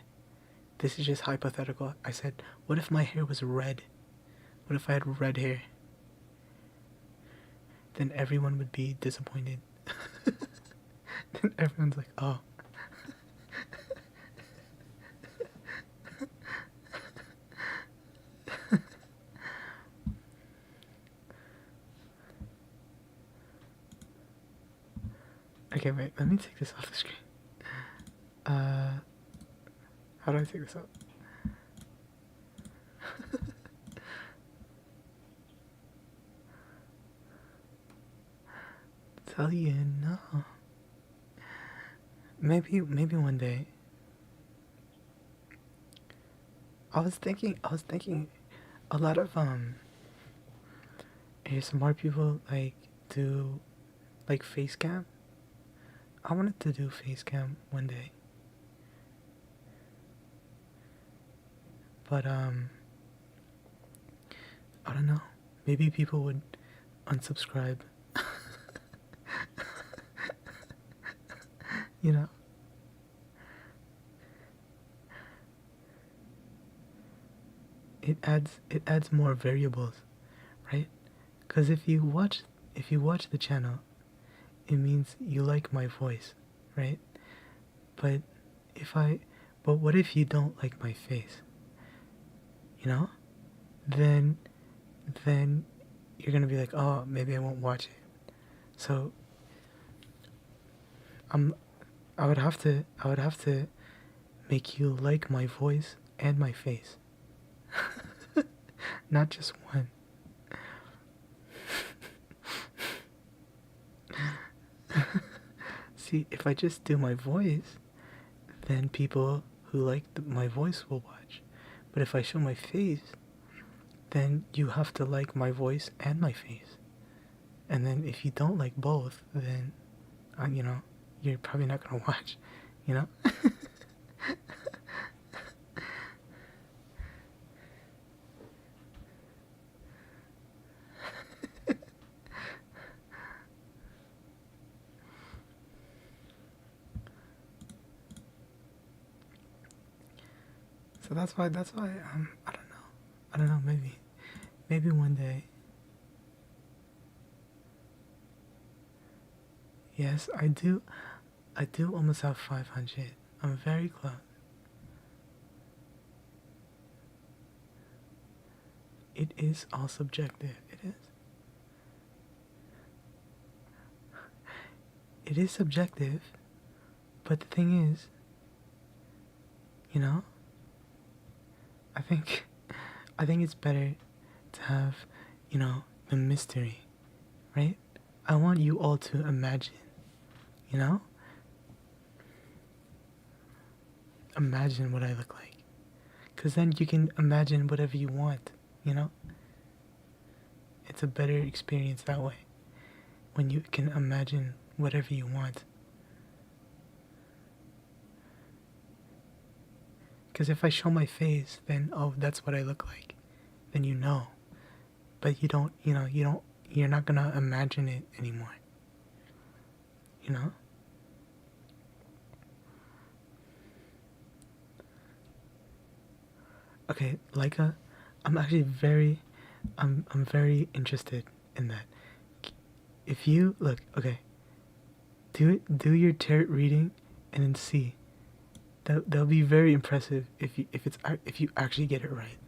"This is just hypothetical." I said, "What if my hair was red?" What if I had red hair? Then everyone would be disappointed. Then everyone's like, oh. Okay, wait, let me take this off the screen. How do I take this out? Tell you no. Maybe one day. I was thinking a lot of ASMR people like do like face cam. I wanted to do face cam one day. But I don't know. Maybe people would unsubscribe. You know? It adds more variables, right? Cuz if you watch the channel, it means you like my voice, right? But what if you don't like my face? You know? Then you're going to be like, "Oh, maybe I won't watch it." So I would have to make you like my voice and my face. Not just one. See, if I just do my voice, then people who like my voice will watch. But if I show my face, then you have to like my voice and my face. And then if you don't like both, then, you're probably not gonna watch, you know? So that's why I don't know, maybe one day. Yes, I do almost have 500. I'm very close. It is all subjective. It is. It is subjective, but the thing is, you know, I think it's better to have, the mystery, right? I want you all to imagine, you know? Imagine what I look like. Because then you can imagine whatever you want, you know? It's a better experience that way. When you can imagine whatever you want. Because if I show my face, then, oh, that's what I look like. Then you know. But you don't, you're not gonna imagine it anymore. You know? Okay, Leica, I'm actually I'm very interested in that. If you, look, okay, do your tarot reading and then see. That'll be very impressive if you actually get it right.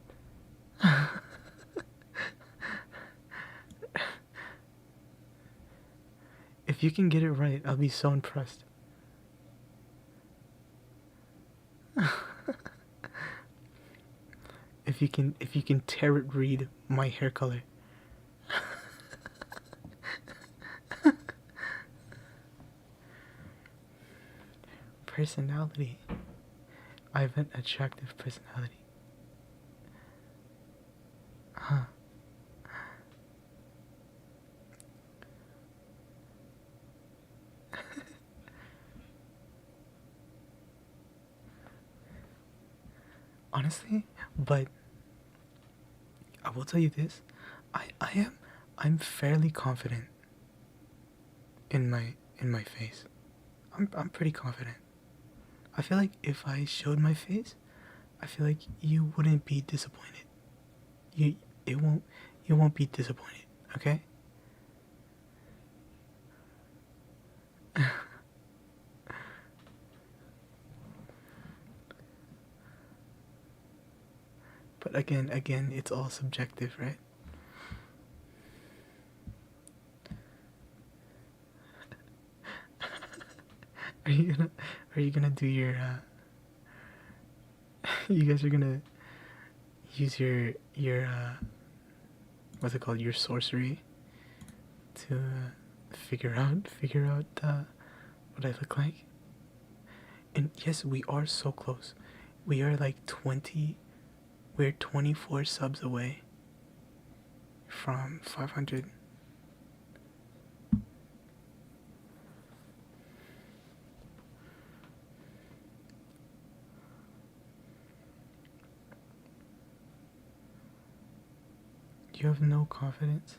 If you can get it right, I'll be so impressed. If you can tarot read my hair color. Personality. I have an attractive personality. Huh. Honestly, but I will tell you this. I'm fairly confident in my face. I'm pretty confident. I feel like if I showed my face, I feel like you wouldn't be disappointed. you won't be disappointed, okay? But again, it's all subjective, right? Are you gonna do your you guys are gonna use your what's it called, your sorcery to figure out what I look like? And yes, we are so close. We are like 24 subs away from 500. You have no confidence?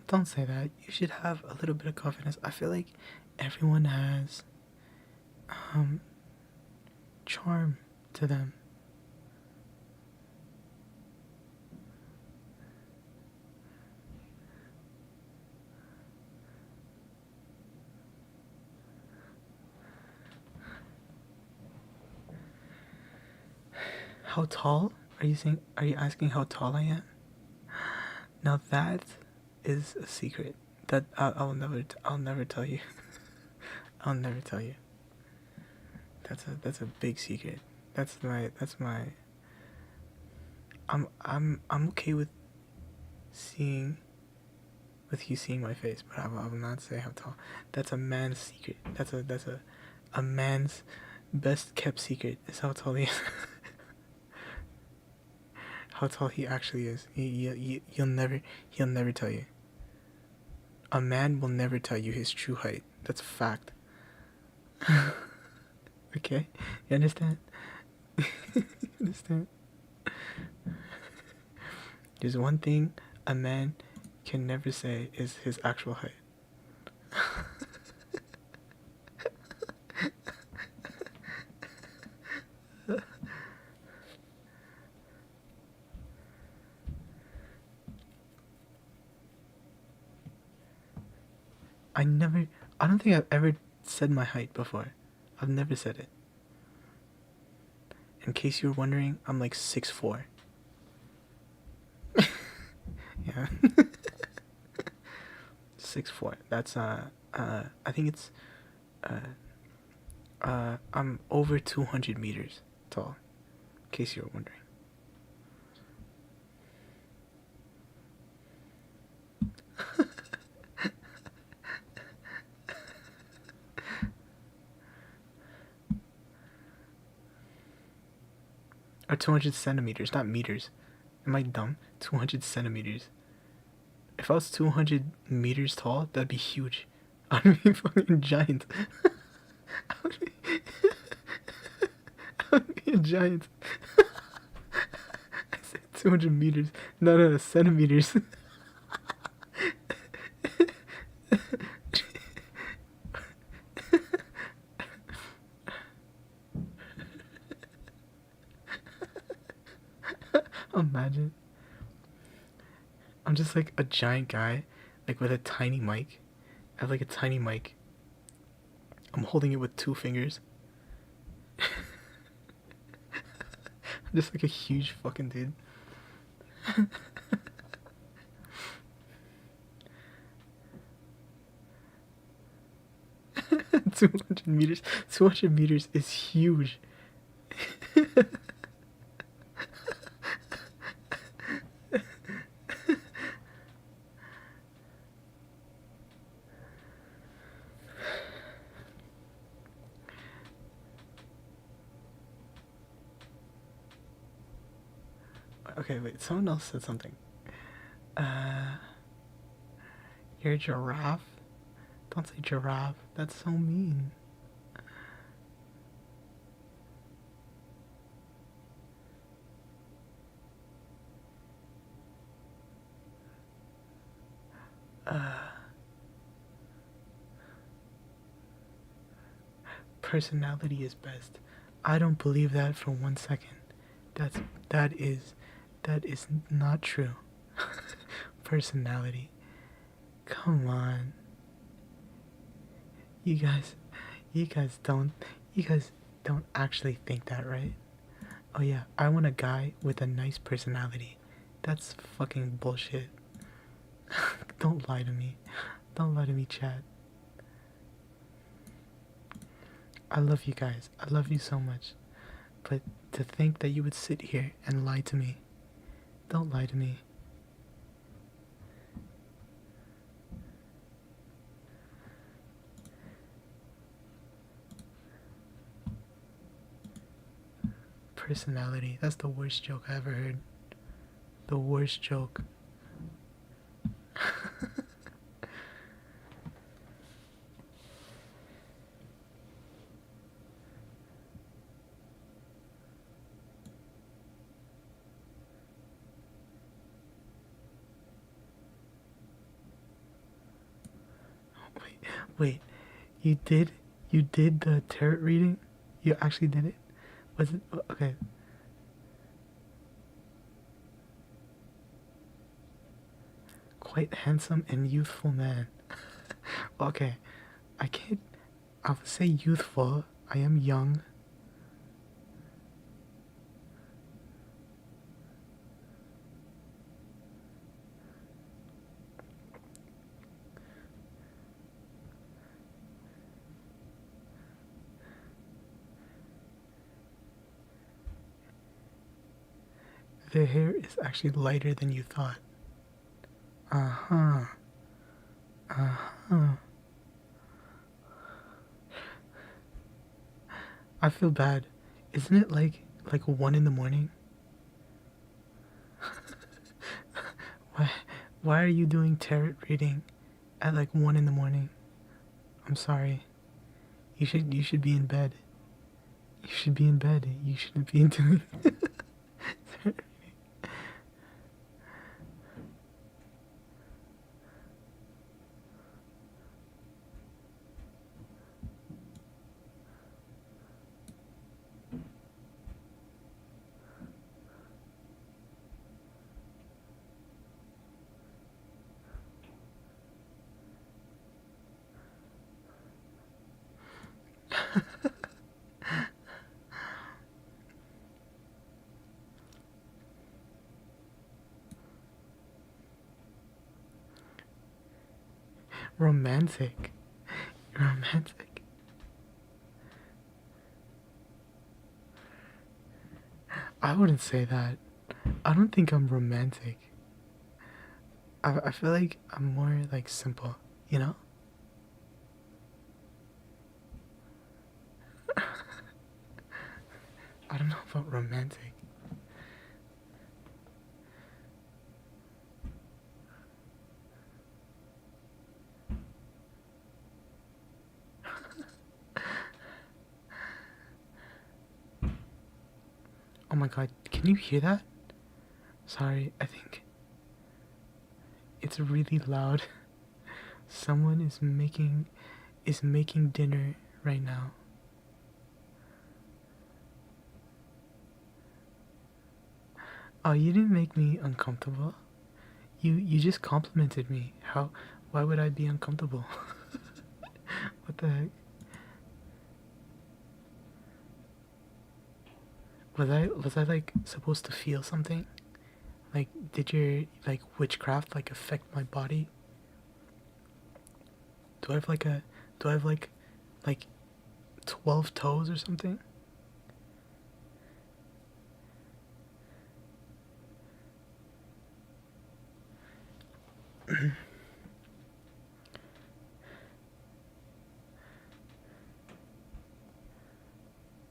Don't say that. You should have a little bit of confidence. I feel like everyone has charm to them. How tall? Are you asking how tall I am? Now that is a secret that I'll never tell you. I'll never tell you. That's a big secret. That's my I'm okay with you seeing my face, but I will not say how tall. That's a man's secret. That's a man's best kept secret is how tall he is. How tall he actually is. He'll never tell you. A man will never tell you his true height. That's a fact. Okay? You understand? You understand? There's one thing a man can never say is his actual height. I don't think I've ever said my height before. I've never said it. In case you were wondering, I'm like 6'4". Yeah. 6'4". That's I think it's I'm over 200 meters tall. In case you were wondering. Or 200 centimeters, not meters. Am I dumb? 200 centimeters. If I was 200 meters tall, that'd be huge. I'd be fucking giant. I would be, I would be a giant. I said 200 meters. No, centimeters. Imagine. I'm just like a giant guy, like with a tiny mic. I have like a tiny mic. I'm holding it with 2 fingers. I'm just like a huge fucking dude. 200 meters. 200 meters is huge. Okay, wait, someone else said something. You're a giraffe? Don't say giraffe. That's so mean. Personality is best. I don't believe that for 1 second. That is That is not true. Personality. Come on. You guys, you guys don't, you guys don't actually think that, right? Oh yeah, I want a guy with a nice personality. That's fucking bullshit. Don't lie to me. Don't lie to me, Chad. I love you guys. I love you so much. But to think that you would sit here and lie to me. Don't lie to me. Personality. That's the worst joke I ever heard. The worst joke. Wait, you did the tarot reading? You actually did it? Was it okay? Quite handsome and youthful man. Okay, I can't. I would say youthful. I am young. The hair is actually lighter than you thought. Uh-huh. Uh-huh. I feel bad. Isn't it like 1 in the morning? Why why are you doing tarot reading at like 1 in the morning? I'm sorry. You should be in bed. You should be in bed. You shouldn't be doing romantic. Romantic. I wouldn't say that. I don't think I'm romantic. I feel like I'm more like simple, you know? I don't know about romantic. Oh my god, can you hear that? Sorry, I think it's really loud. Someone is making dinner right now. Oh, you didn't make me uncomfortable. You just complimented me. How why would I be uncomfortable? What the heck? Was I like supposed to feel something? Like did your like witchcraft like affect my body? Do I have like a do I have like 12 toes or something?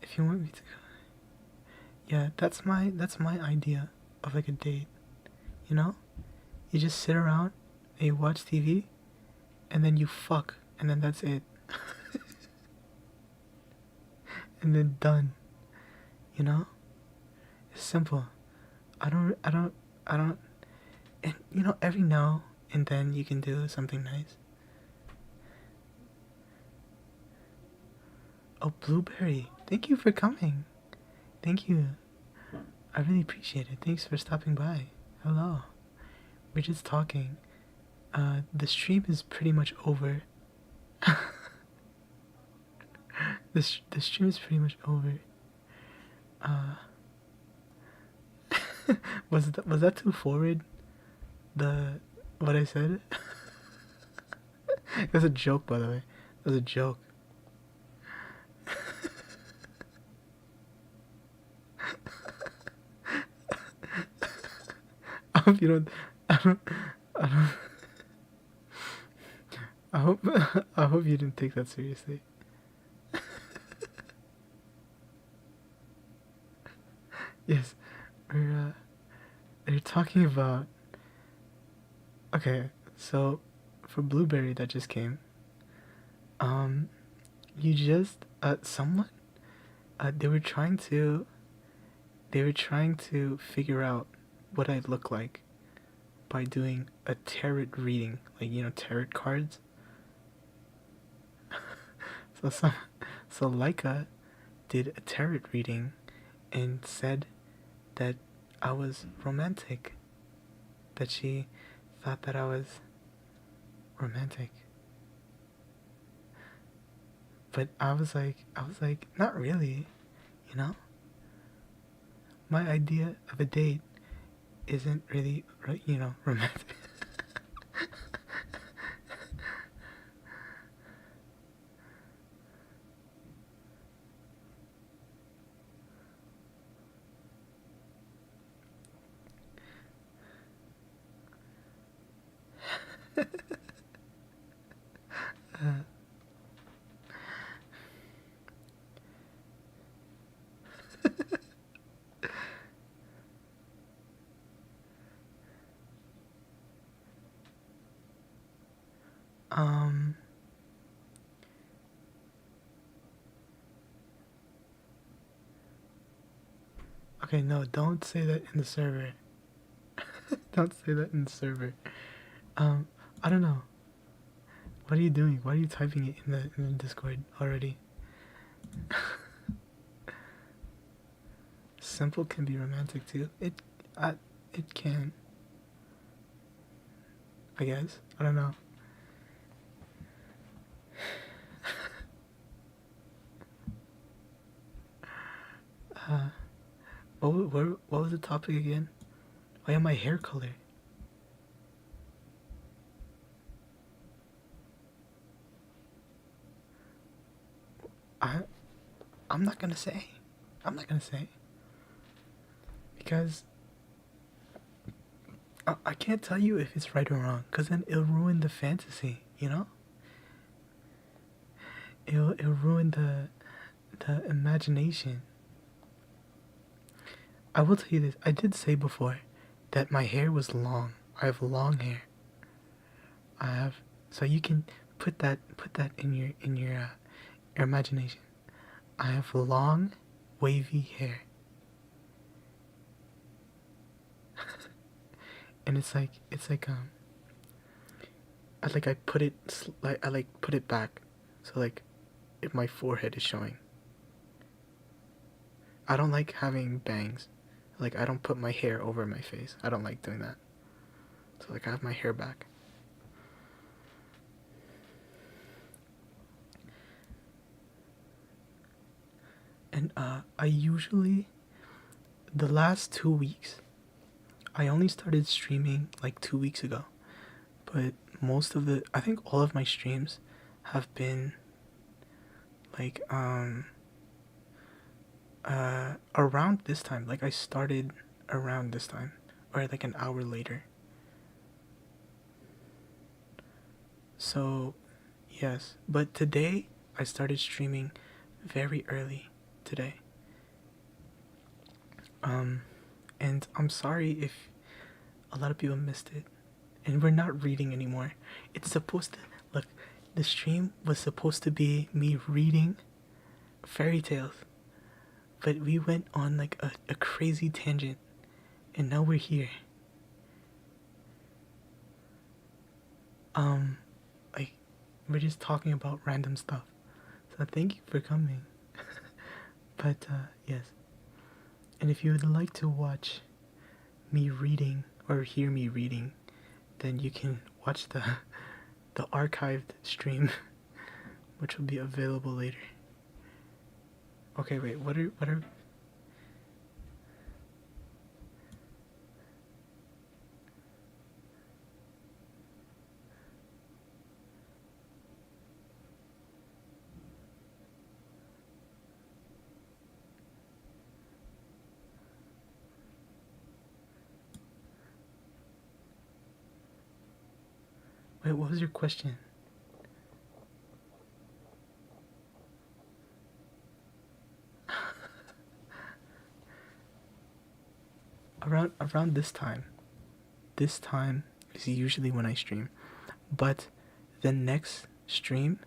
If you want me to, yeah, that's my idea of like a date. You know, you just sit around and you watch TV, and then you fuck, and then that's it, and then done. You know, it's simple. I don't. And every now and then you can do something nice. Oh, Blueberry, thank you for coming. Thank you. I really appreciate it. Thanks for stopping by. Hello. We're just talking. The stream is pretty much over. The stream is pretty much over. Uh, was that too forward? The what I said? It was a joke, by the way. It was a joke. I hope you don't. I don't. I don't. I hope. I hope you didn't take that seriously. Yes, they're talking about. Okay, so for Blueberry that just came. Um, you just someone they were trying to figure out what I look like by doing a tarot reading, like tarot cards. So so Leica did a tarot reading and said that I was romantic. That she thought that I was romantic. But I was like, not really, you know? My idea of a date isn't really, romantic. um, okay, no, don't say that in the server. Don't say that in the server. Um, I don't know. What are you doing? Why are you typing it in the Discord already? Simple can be romantic too. It can. I guess. I don't know. Uh, what was the topic again? Oh yeah, my hair color. I I'm not gonna say. I'm not gonna say because I can't tell you if it's right or wrong, cause then it'll ruin the fantasy. You know, it'll ruin the imagination. I will tell you this. I did say before that my hair was long. I have long hair. I have so you can put that in your imagination. I have long, wavy hair, and it's like I put it like I like put it back, so like if my forehead is showing. I don't like having bangs. Like I don't put my hair over my face. I don't like doing that. So like I have my hair back. And I usually the last 2 weeks I only started streaming like 2 weeks ago. But most of the I think all of my streams have been like around this time. Like I started around this time or like an hour later. So yes, but today I started streaming very early today. Um and I'm sorry if a lot of people missed it. And we're not reading anymore. It's supposed to look the stream was supposed to be me reading fairy tales. But we went on like a crazy tangent and now we're here. Um like we're just talking about random stuff. So thank you for coming. But yes. And if you would like to watch me reading or hear me reading, then you can watch the archived stream, which will be available later. Okay, wait, what are wait, what was your question? Around this time. This time is usually when I stream, but the next stream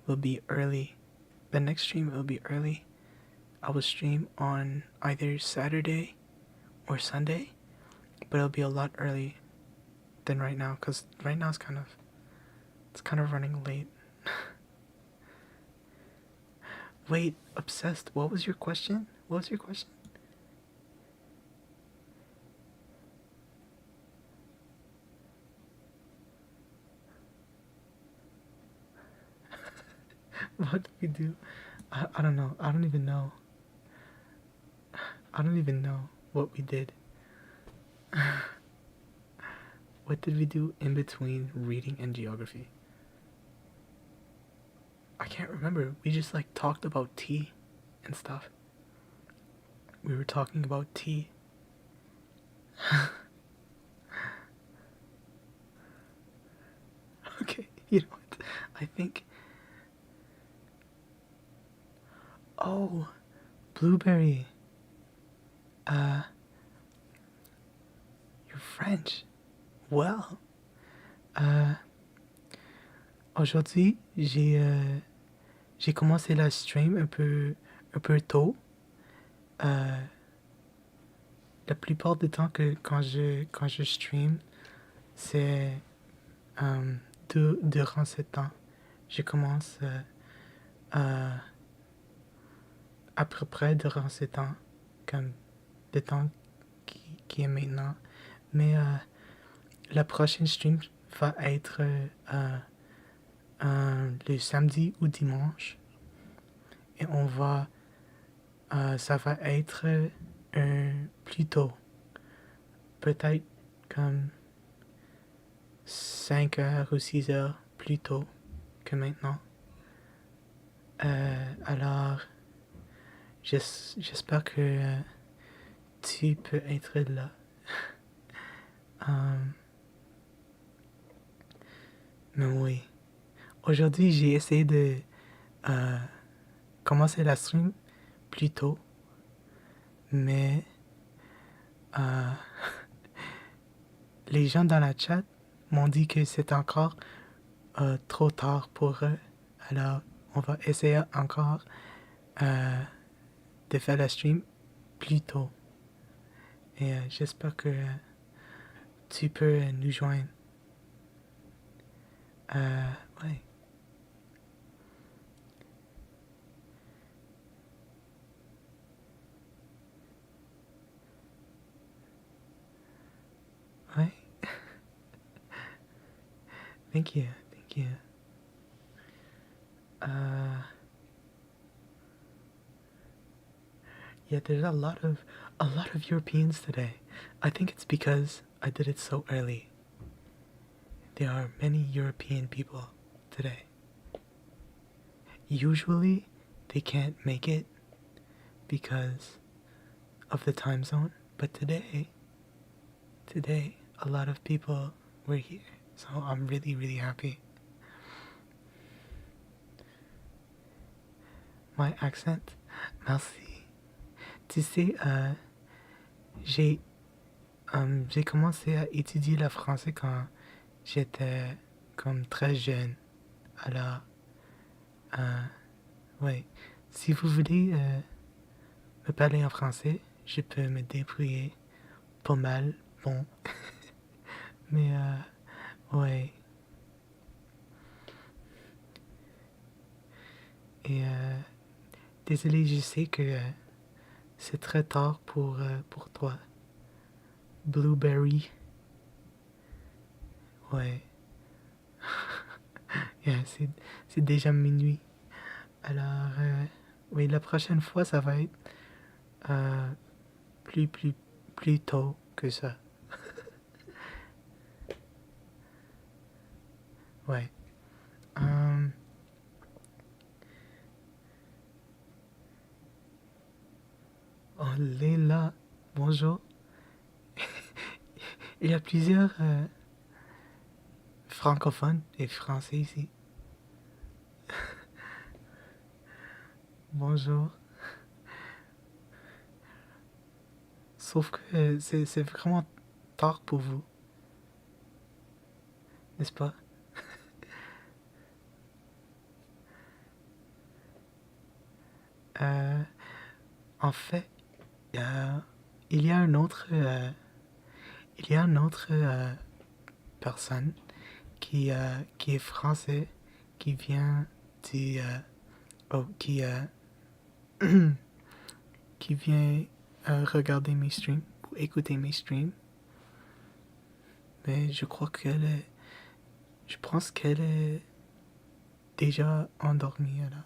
will be early. The next stream will be early. I will stream on either Saturday or Sunday, but it'll be a lot early than right now, because right now it's kind of running late. Wait, obsessed. What was your question? What was your question? What did we do? I don't know. I don't even know. I don't even know what we did. What did we do in between reading and geography? I can't remember. We just like talked about tea and stuff. We were talking about tea. Okay, you know what? I think. Oh, blueberry. You're French. Well, aujourd'hui, j'ai commencé la stream un peu tôt. La plupart du temps que quand je stream, c'est durant ce temps. Je commence à peu près durant ce temps, comme le temps qui est maintenant. Mais la prochaine stream va être le samedi ou dimanche. Et ça va être plus tôt. Peut-être comme 5 heures ou 6 heures plus tôt que maintenant. Alors, j'espère que tu peux être là. Mais oui. Aujourd'hui, j'ai essayé de commencer la stream plus tôt. Mais les gens dans la chat m'ont dit que c'est encore trop tard pour eux. Alors, on va essayer encore de faire la stream plus tôt. Et j'espère que tu peux nous joindre. Ouais. Ouais. Thank you. Thank you. Yeah, there's a lot of Europeans today. I think it's because I did it so early. There are many European people today. Usually, they can't make it because of the time zone, but today, a lot of people were here, so I'm really, really happy. My accent? Merci. Tu sais, j'ai commencé à étudier le français quand j'étais comme très jeune. Alors, ouais. Si vous voulez me parler en français, je peux me débrouiller pas mal. Bon. Mais, ouais. Et désolé, je sais que c'est très tard pour toi. Blueberry. Ouais. Yeah, c'est déjà minuit. Alors, oui, la prochaine fois, ça va être euh, plus, plus, plus tôt que ça. Ouais. Euh, oh, Léla, bonjour. Il y a plusieurs francophones et français ici. Bonjour. Sauf que c'est vraiment tard pour vous, n'est-ce pas? Euh, En fait, euh, il y a un autre, il y a une autre personne qui est français, qui vient du, oh, qui vient regarder mes streams ou écouter mes streams. Mais je pense qu'elle est déjà endormie là.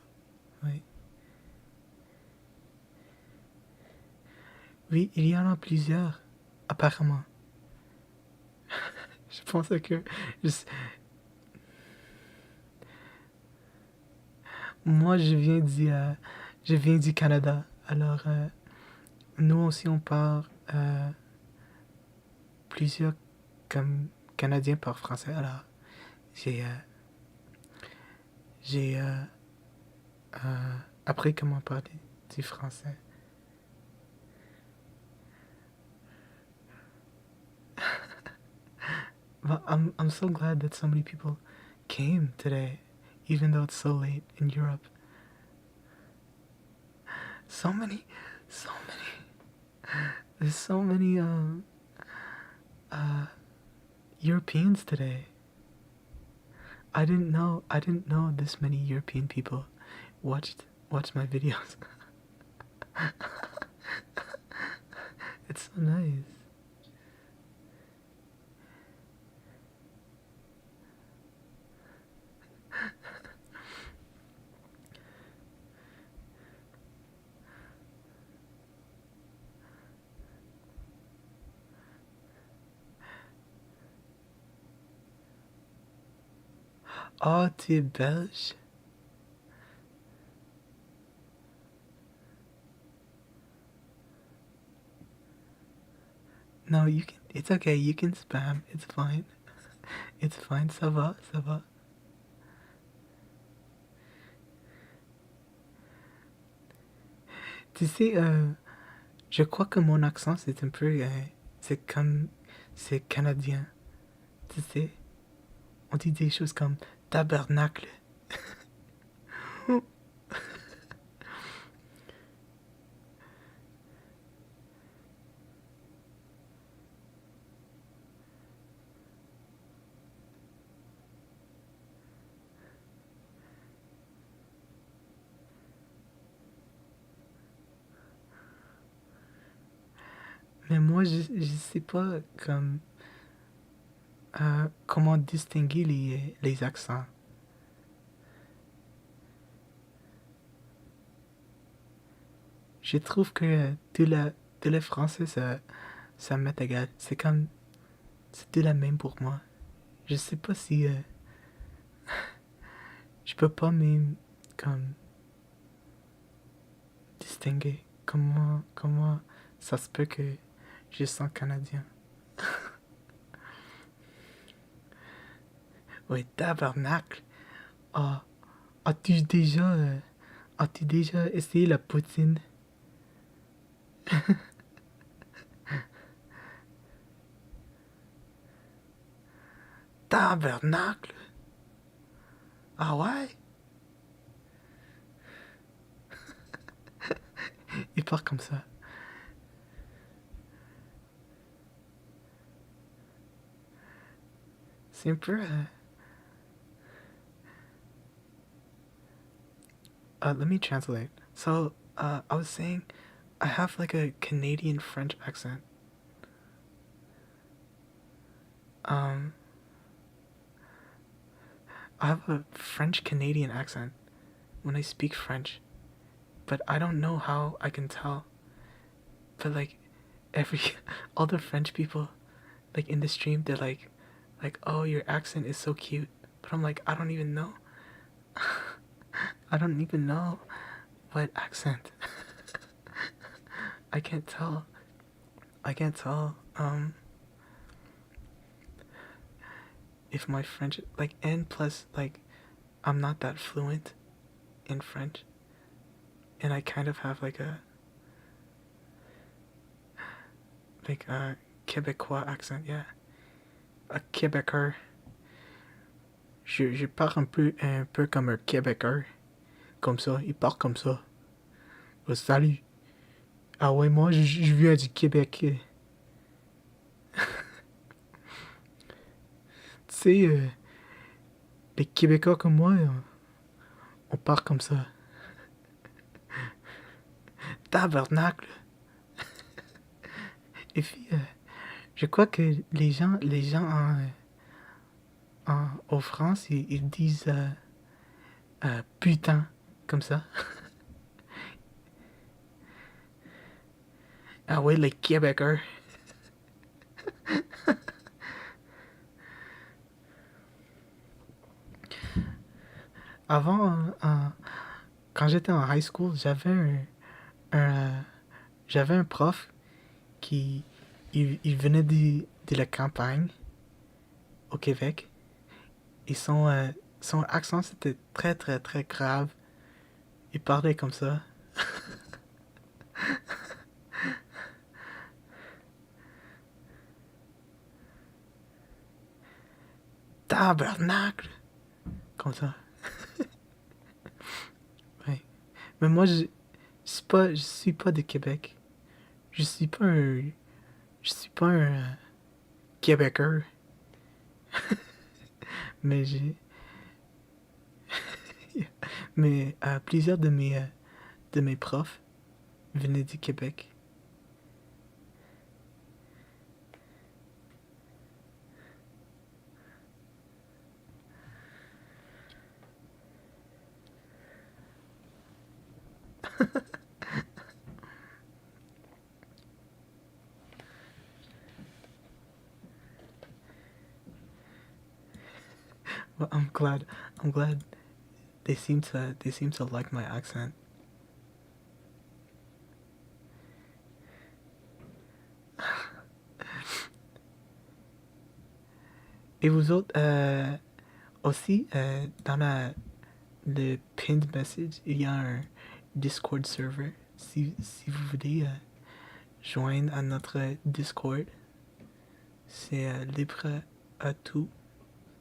Oui. Oui, il y en a plusieurs, apparemment. Je pense que je, moi je viens du Canada. Alors nous aussi on parle plusieurs comme Canadiens parlent français. Alors j'ai euh, j'ai appris comment parler du français. But I'm so glad that so many people came today, even though it's so late in Europe. So many, so many. There's so many uh, Europeans today. I didn't know this many European people watched my videos. It's so nice. Oh, tu es belge? No, you can. It's okay. You can spam. It's fine. It's fine. Ça va, ça va. Tu sais, je crois que mon accent c'est un peu, c'est comme, c'est canadien. Tu sais, on dit des choses comme tabernacle. Mais moi, je sais pas comme comment distinguer les accents. Je trouve que tout le français, ça m'est égal. C'est comme, c'est tout la même pour moi. Je sais pas si, je peux pas même, comme, distinguer comment ça se peut que je sens canadien. Ouais, tabernacle. Ah, as-tu déjà, as-tu déjà essayé la poutine? Tabernacle? Ah ouais? Il part comme ça. C'est un peu, let me translate. So, I was saying, I have like a Canadian French accent. Um, I have a French Canadian accent when I speak French, but I don't know how I can tell. But like every all the French people like in the stream, they're like, oh, your accent is so cute. But I'm like, I don't even know. I don't even know what accent. I can't tell. I can't tell. If my French like, and plus like I'm not that fluent in French, and I kind of have like a Québécois accent, yeah, a Québécois. Je parle un peu comme un Québécois, comme ça. Il parle comme ça. Oh, salut. Ah ouais, moi je viens du Québec. Tu sais, les Québécois comme moi, on parle comme ça. Tabernacle. Et puis, je crois que les gens en France, ils disent putain, comme ça. Ah ouais, les Québécois. Avant, quand j'étais en high school, un, j'avais un prof qui il venait de la campagne au Québec. Et son accent, c'était très, très, très grave. Il parlait comme ça. Tabernacle! Comme ça. Ouais. Mais moi, je suis pas de Québec. Je suis pas je suis pas un Québécois. Mais mais plusieurs de mes profs venaient du Québec. Well, I'm glad they seem to like my accent. Et vous autres, aussi, dans le pinned message, il y a un Discord server. Si vous voulez joindre à notre Discord, c'est libre à tout,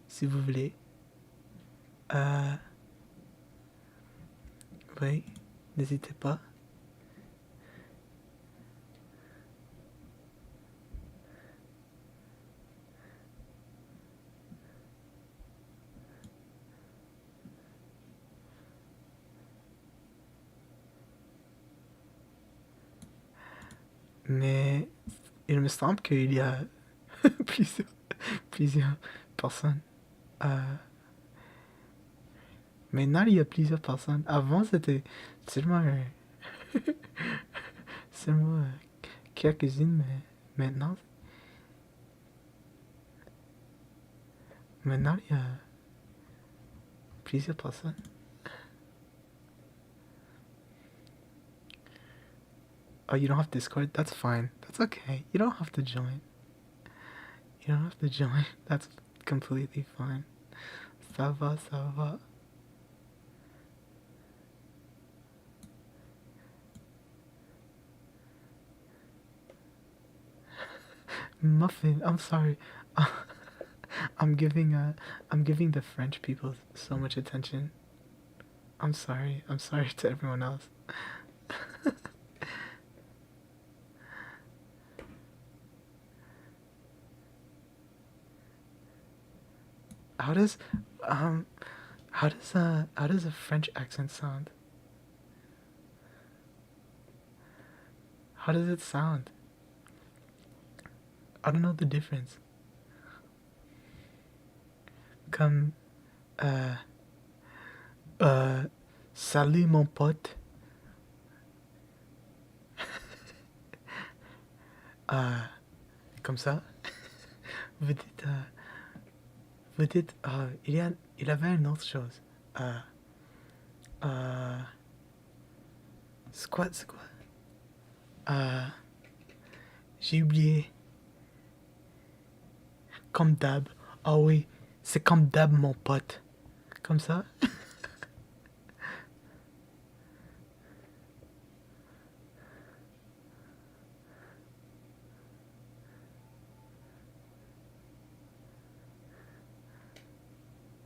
si vous voulez. Euh, oui, n'hésitez pas. Mais il me semble qu'il y a plusieurs, plusieurs personnes. Euh, Maintenant, il y a plusieurs personnes. Avant, c'était seulement, seulement quelques-unes, mais maintenant, il y a plusieurs personnes. Oh, you don't have Discord? That's fine. That's okay. You don't have to join. You don't have to join. That's completely fine. Ça va, ça va. Muffin, I'm sorry. I'm giving the French people so much attention. I'm sorry. I'm sorry to everyone else. How does um how does a French accent sound? How does it sound? I don't know the difference. Comme euh, salut mon pote. Euh, Comme ça. Vous dites il avait une autre chose. Euh, euh, c'est quoi? Euh, j'ai oublié. Comme d'hab. Ah oui, c'est comme d'hab mon pote. Comme ça.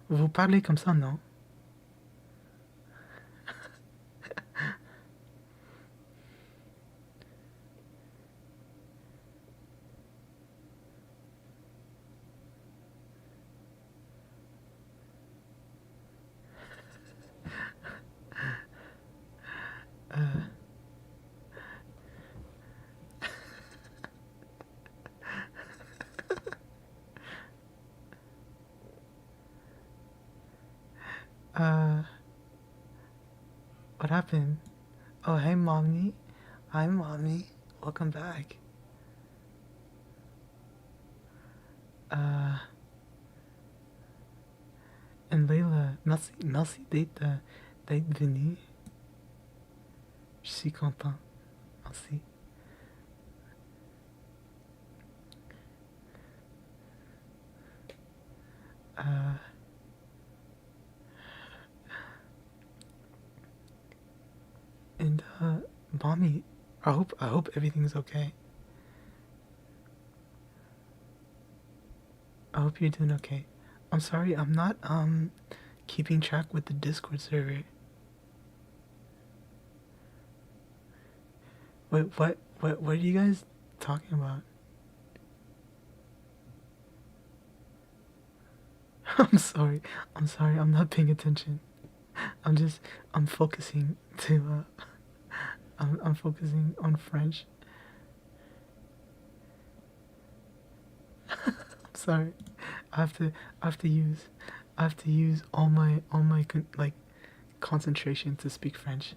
Vous parlez comme ça, non? Euh, uh, what happened? Oh, hey, mommy. Hi, mommy. Welcome back. Uh, and Layla, merci d'être venue. Je suis content. Merci. Uh, and mommy, I hope everything's okay. I hope you're doing okay. I'm sorry, I'm not keeping track with the Discord server. Wait, what are you guys talking about? I'm sorry, I'm not paying attention. I'm focusing to I'm focusing on French. I'm sorry. I have to use all my like concentration to speak French.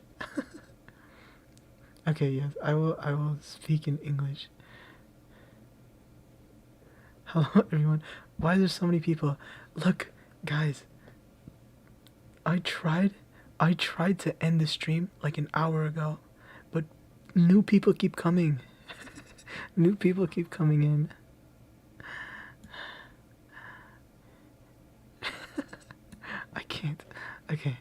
Okay, yes, I will speak in English. Hello everyone. Why are there so many people? Look, guys. I tried to end the stream like an hour ago, but new people keep coming. New people keep coming in. I can't. Okay.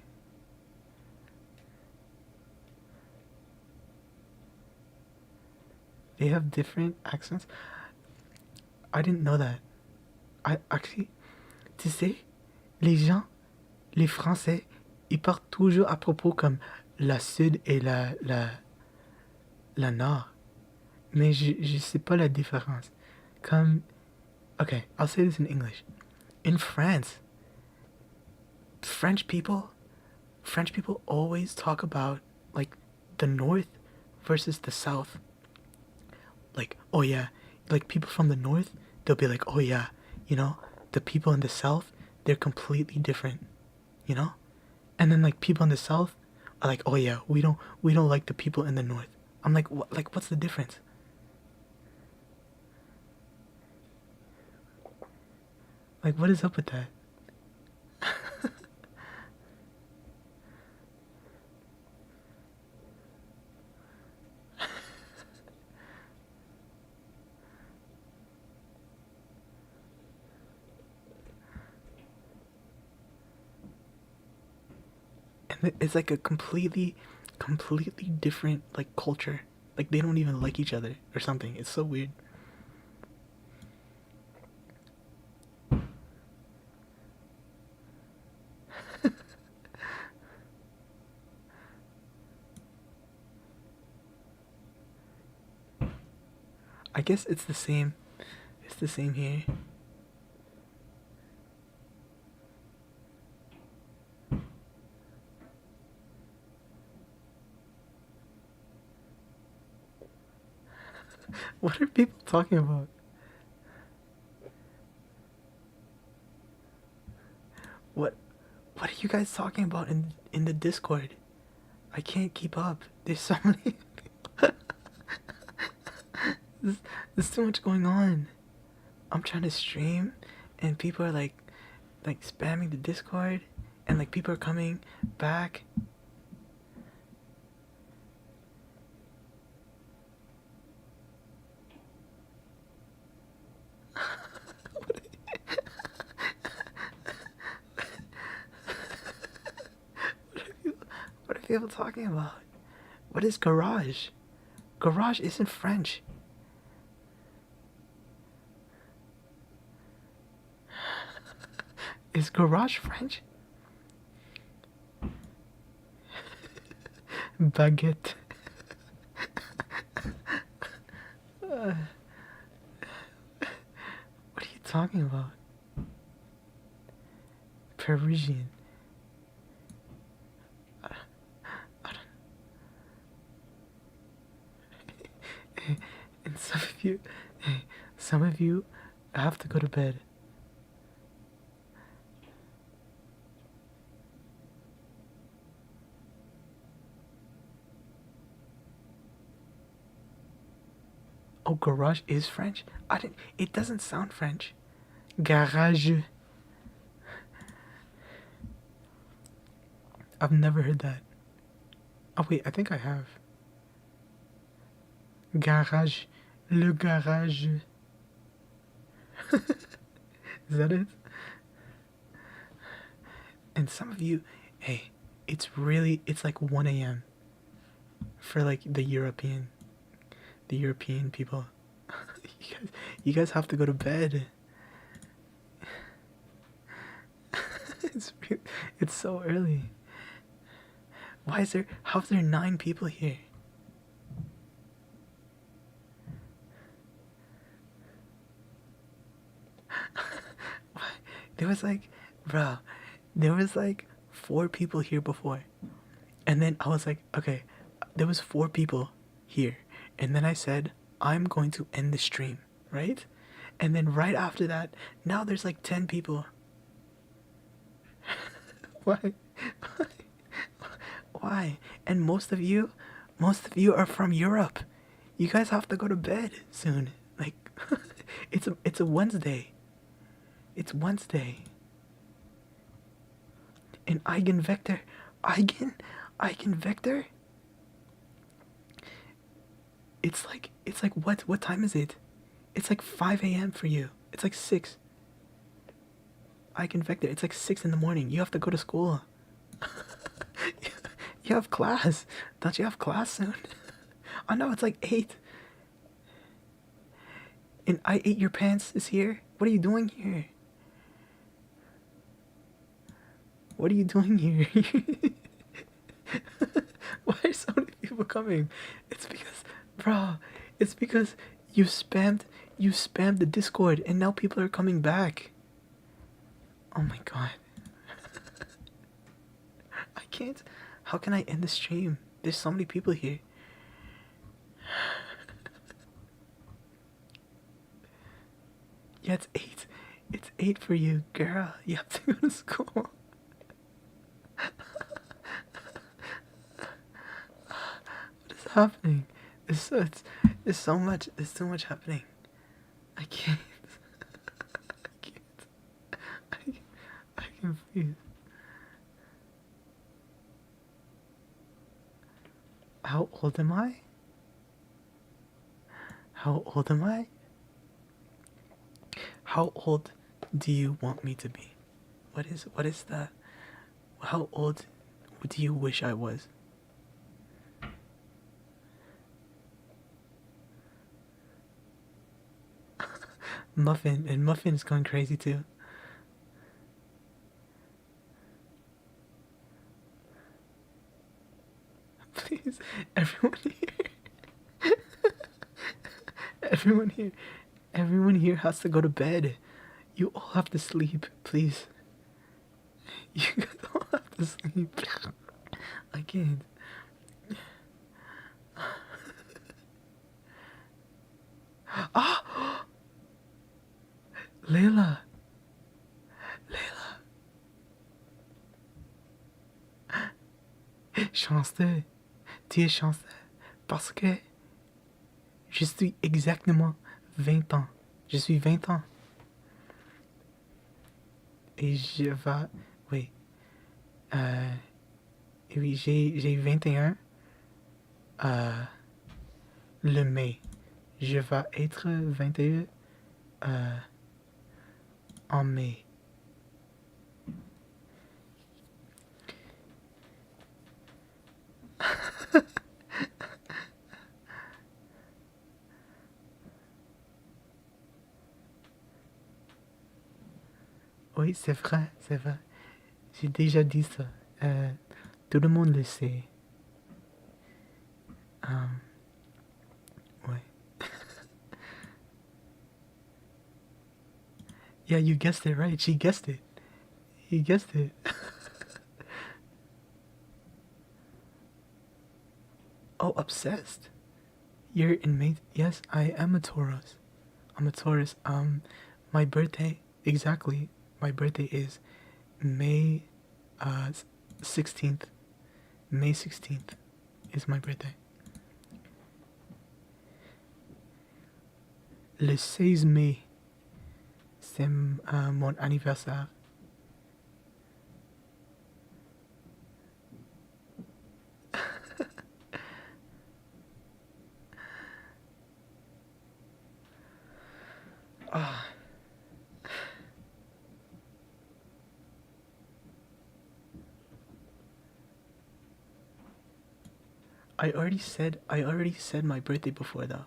They have different accents. I didn't know that. I actually, tu sais, les gens, les Français, ils parlent toujours à propos comme la Sud et la Nord. Mais je sais pas la différence. Comme, okay, I'll say this in English. In France, French people always talk about like the North versus the South. Like, oh yeah, like people from the North, they'll be like, oh yeah, you know, the people in the South, they're completely different, you know? And then like people in the South are like, oh yeah, we don't like the people in the North. I'm like, what's the difference? Like, what is up with that? And it's like a completely different like culture. Like they don't even like each other or something. It's so weird. I guess it's the same. It's the same here. What are people talking about? What what are you guys talking about in the Discord? I can't keep up. There's so many there's, there's too much going on. I'm trying to stream and people are like spamming the Discord and like people are coming back. What are people talking about? What is garage? Garage isn't French. Is garage French? Baguette. What are you talking about? Parisian. And some of you have to go to bed. Oh, garage is French? I didn't. It doesn't sound French. Garage. I've never heard that. Oh wait, I think I have. Garage. Le garage. Is that it? And some of you, hey, it's like 1 a.m. for like the European people. You guys have to go to bed. it's it's so early. How's there 9 people here? There was like, bro, there was like 4 people here before. And then I was like, okay, there was 4 people here. And then I said, I'm going to end the stream, right? And then right after that, now there's like 10 people. Why? Why? And most of you are from Europe. You guys have to go to bed soon. Like, it's a Wednesday. It's Wednesday. And eigenvector. Eigenvector? It's like what time is it? It's like 5 a.m. for you. It's like 6. Eigenvector. It's like 6 in the morning. You have to go to school. You have class. Don't you have class soon? Oh no, it's like 8. And I ate your pants is here? What are you doing here? What are you doing here? Why are so many people coming? It's because you spammed the Discord and now people are coming back. Oh my god. I can't. How can I end the stream? There's so many people here. Yeah, it's 8. It's 8 for you, girl. You have to go to school. What is happening? There's so much. There's too much happening. I can't. I can't breathe. How old am I? How old am I? How old do you want me to be? What is that? How old do you wish I was? Muffin, and Muffin's going crazy too. Please, everyone here. everyone here. Everyone here has to go to bed. You all have to sleep, please. You guys all have to sleep. I can't. Ah! Layla! Layla! Chanceux! Tu es chanceux parce que je suis exactement 20 ans. Je suis 20 ans. Et je vais... Oui. Euh, oui, j'ai 21 euh, le mai. Je vais être 21 euh, en mai. Oui, c'est vrai, c'est vrai. J'ai déjà dit ça. Tout le monde le sait. Ouais. Yeah, you guessed it right. She guessed it. You guessed it. Oh, obsessed. You're in May. Yes, I am a Taurus. I'm a Taurus. My birthday, exactly. My birthday is May 16th. May 16th is my birthday. Le 16 mai, c'est mon anniversaire. Ah. I already said my birthday before though.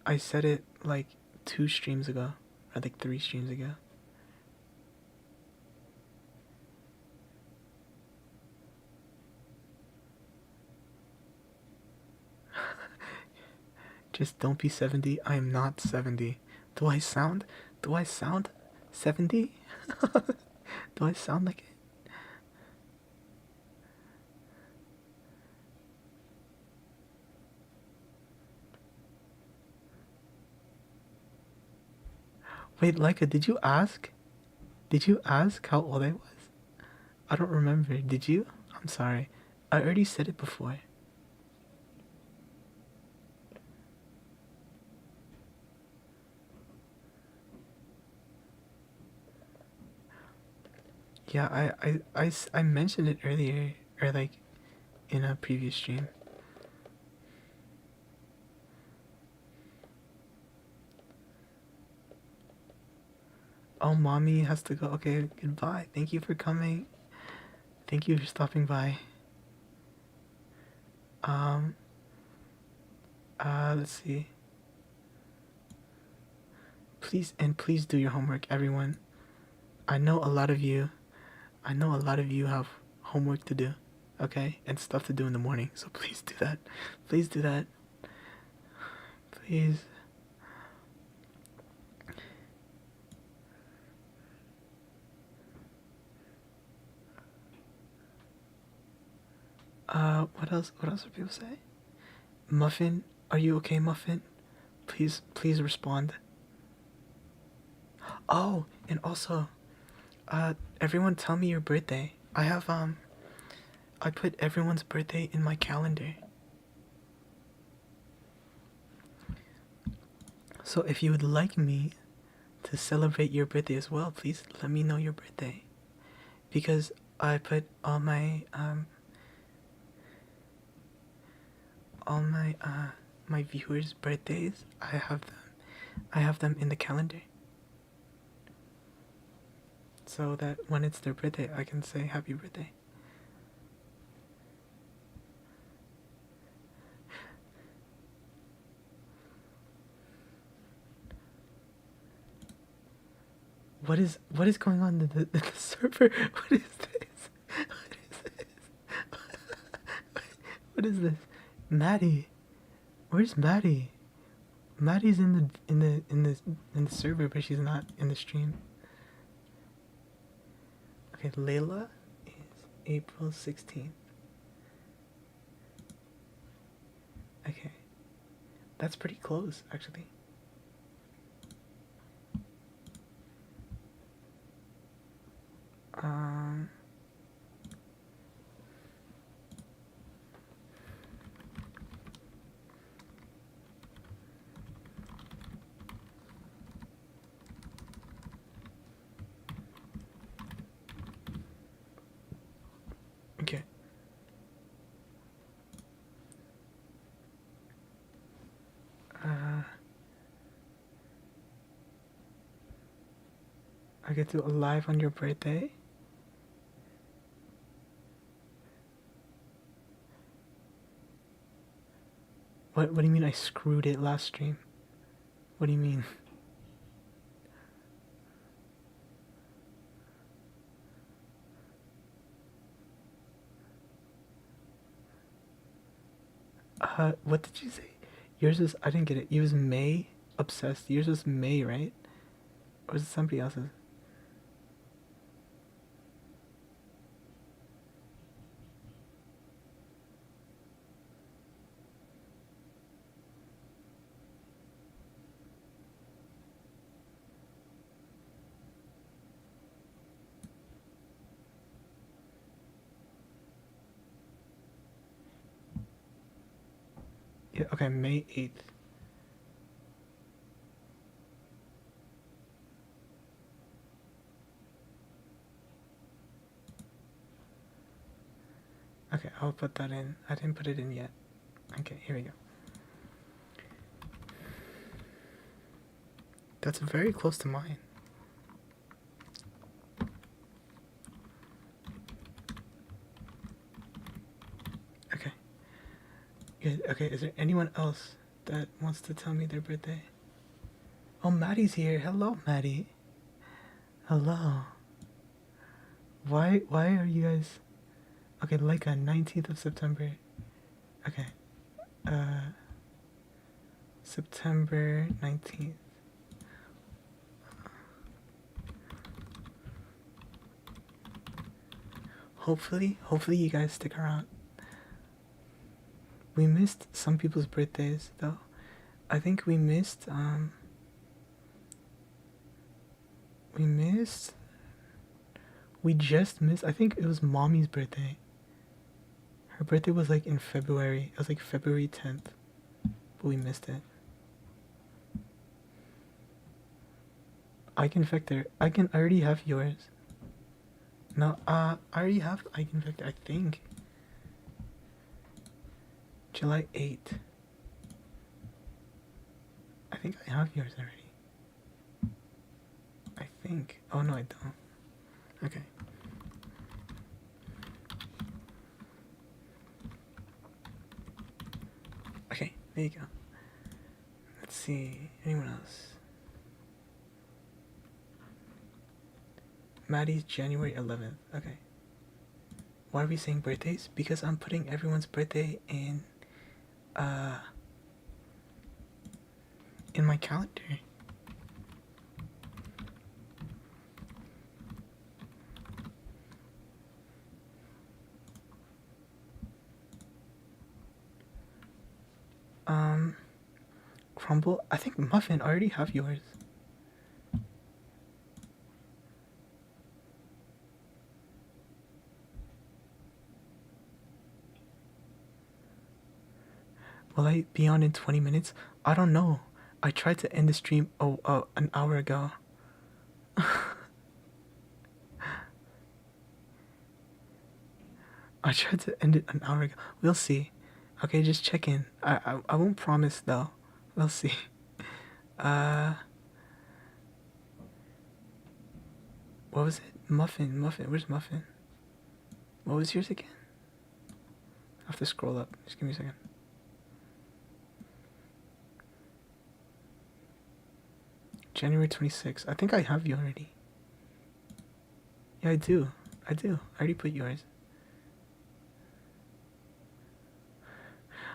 I said it like 2 streams ago, or like 3 streams ago. Just don't be 70. I am not 70. Do I sound? Do I sound 70? Do I sound like it? Wait, Leica, did you ask? Did you ask how old I was? I don't remember. Did you? I'm sorry. I already said it before. Yeah, I mentioned it earlier, or like in a previous stream. Oh, mommy has to go. Okay, goodbye. Thank you for coming. Thank you for stopping by. Um, let's see. Please do your homework, everyone. I know a lot of you. I know a lot of you have homework to do, okay, and stuff to do in the morning. So please do that. Please do that. Please. What else? What else are people say? Muffin, are you okay, Muffin? Please respond. Oh, and also, everyone, tell me your birthday. I put everyone's birthday in my calendar. So if you would like me to celebrate your birthday as well, please let me know your birthday. Because I put all my my viewers' birthdays. I have them in the calendar. So that when it's their birthday, I can say happy birthday. What is going on in the server? What is this? What is this? What is this? Maddie, where's Maddie? Maddie's in the server, but she's not in the stream. Okay, Layla is April 16th. Okay, That's pretty close, actually. Um. Okay. I get to alive on your birthday? What do you mean I screwed it last stream? What do you mean? What did you say? Yours was, I didn't get it. Yours was May? Obsessed. Yours was May, right? Or was it somebody else's? Yeah, okay, May 8th. Okay, I'll put that in. I didn't put it in yet. Okay, here we go. That's very close to mine. Okay. Good. Okay, is there anyone else that wants to tell me their birthday? Oh, Maddie's here. Hello, Maddie. Hello. Why are you guys... Okay, like a 19th of September. Okay. September 19th. Hopefully you guys stick around. We missed some people's birthdays though. I think we missed we just missed, I think it was Mommy's birthday. Her birthday was like in February. It was like February 10th. But we missed it. Icon Vector. I already have yours. No, I already have Icon Vector, I think. July 8th. I think I have yours already. I think. Oh no, I don't. Okay. Okay, there you go. Let's see. Anyone else? Maddie's January 11th. Okay. Why are we saying birthdays? Because I'm putting everyone's birthday in my calendar. Crumble. I think Muffin. I already have yours. Will I be on in 20 minutes? I don't know. I tried to end the stream an hour ago. I tried to end it an hour ago. We'll see. Okay, just check in. I won't promise though. We'll see. What was it? Muffin. Where's Muffin? What was yours again? I have to scroll up. Just give me a second. January 26th. I think I have you already. Yeah, I do. I already put yours.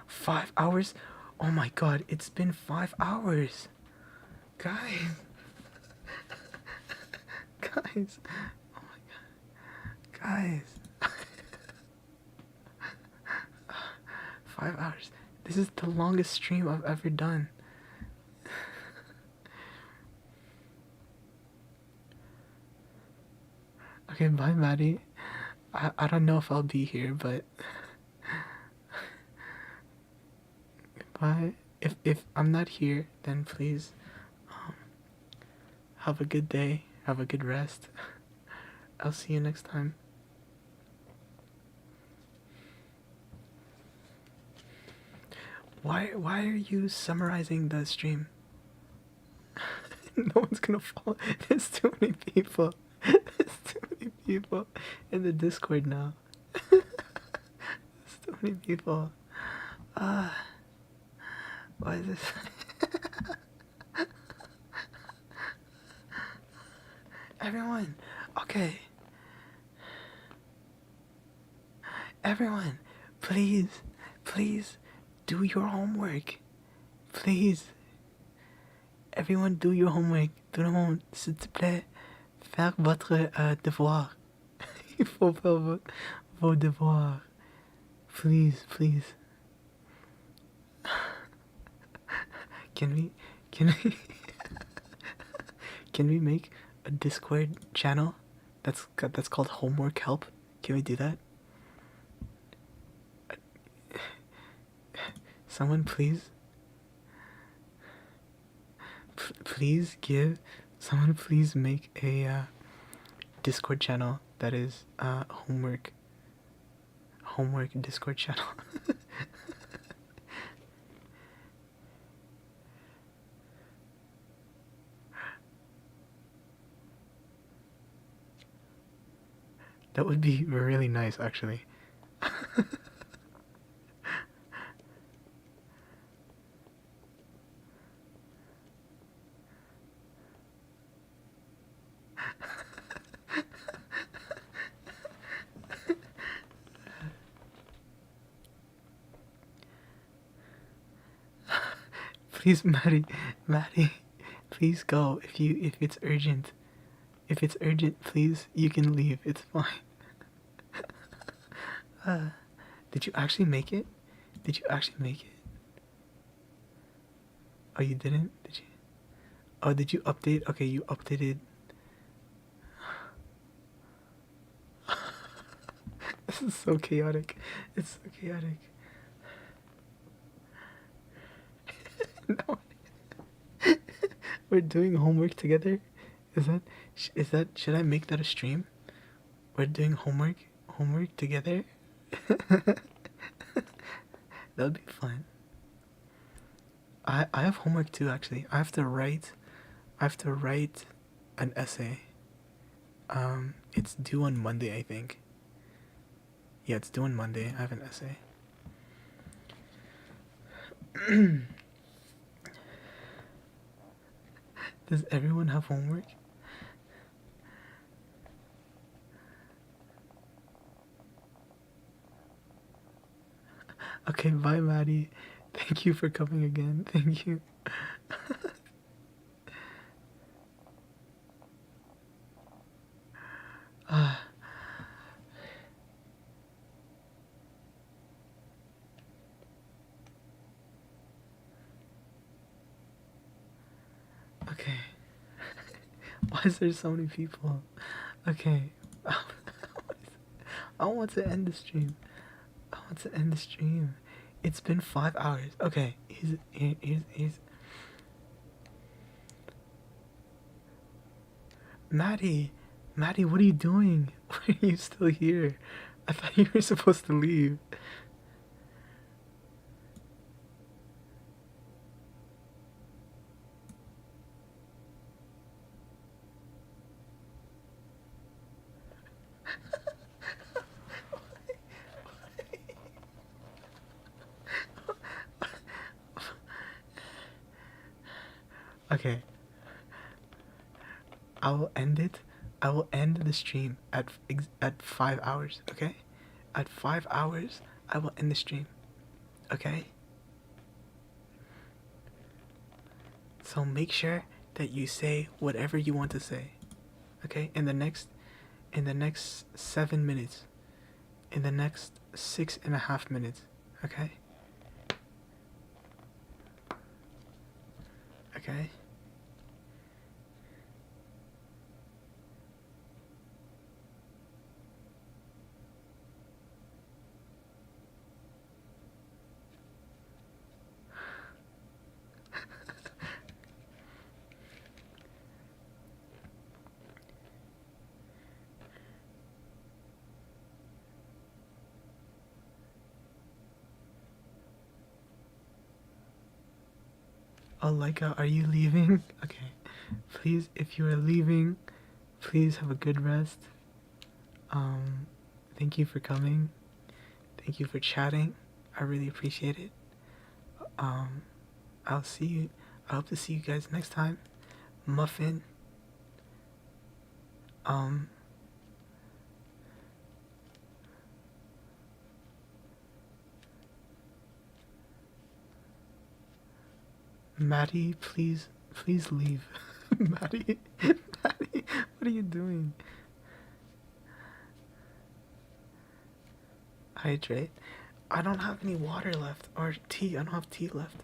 5 hours? Oh my god, it's been 5 hours. Guys. Guys. Oh my god. Guys. 5 hours. This is the longest stream I've ever done. Okay, bye, Maddie. I don't know if I'll be here, but bye. If I'm not here, then please have a good day. Have a good rest. I'll see you next time. Why are you summarizing the stream? No one's gonna follow. There's too many people. There's too many people in the Discord now. There's too many people. Why is this? Everyone, okay. Everyone, please do your homework. Please. Everyone, do your homework. Tout le monde, s'il te plaît, faire votre devoir. Il faut faire vos devoirs. Please. Can we can we make a Discord channel that's called Homework Help? Can we do that? Someone please someone please make a Discord channel that is homework Discord channel. That would be really nice, actually. Please, Maddie, please go if it's urgent. If it's urgent, please, you can leave. It's fine. Did you actually make it? Did you actually make it? Oh, you didn't? Did you? Oh, did you update? Okay, you updated. This is so chaotic. It's so chaotic. No. We're doing homework together? Is that should I make that a stream? We're doing homework together? That would be fun. I have homework too, actually. I have to write an essay. It's due on Monday, I think. Yeah, it's due on Monday. I have an essay. Does everyone have homework? Okay, bye, Maddie. Thank you for coming again. Thank you. Okay. Why is there so many people? Okay. I want to end the stream. It's been 5 hours. Okay, here's Maddie, what are you doing? Why are you still here? I thought you were supposed to leave. Okay. I will end it. I will end the stream at 5 hours, okay? At 5 hours, I will end the stream. Okay? So make sure that you say whatever you want to say. Okay? In the next 7 minutes. In the next 6.5 minutes. Okay? Okay? Oh, Leica, are you leaving? Okay. Please, if you are leaving, please have a good rest. Um, Thank you for coming. Thank you for chatting. I really appreciate it. Um, I'll see you. I hope to see you guys next time. Muffin. Um, Maddie, please, please leave. Maddie, Maddie, what are you doing? Hydrate. I don't have any water left or tea. I don't have tea left.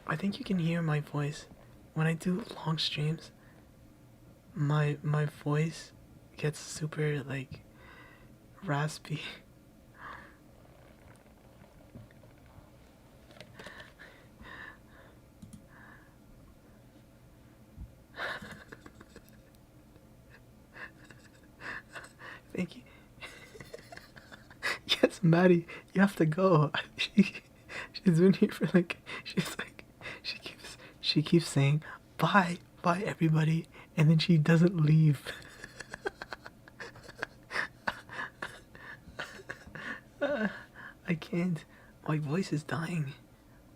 I think you can hear my voice when I do long streams. My voice gets super like raspy. Thank you. Yes, Maddie, you have to go. She's been here for like she keeps saying bye, bye everybody, and then she doesn't leave. I can't. My voice is dying.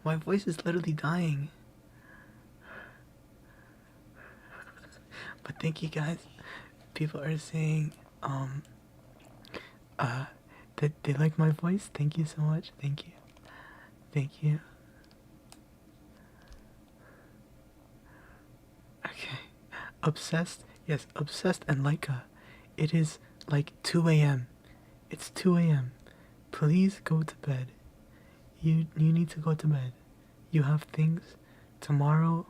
My voice is literally dying. But thank you guys. People are saying that they like my voice. Thank you so much. Thank you. Thank you. Okay. Obsessed? Yes, Obsessed and Leica. It is like 2 a.m. It's 2 a.m. Please go to bed. You need to go to bed. You have things tomorrow.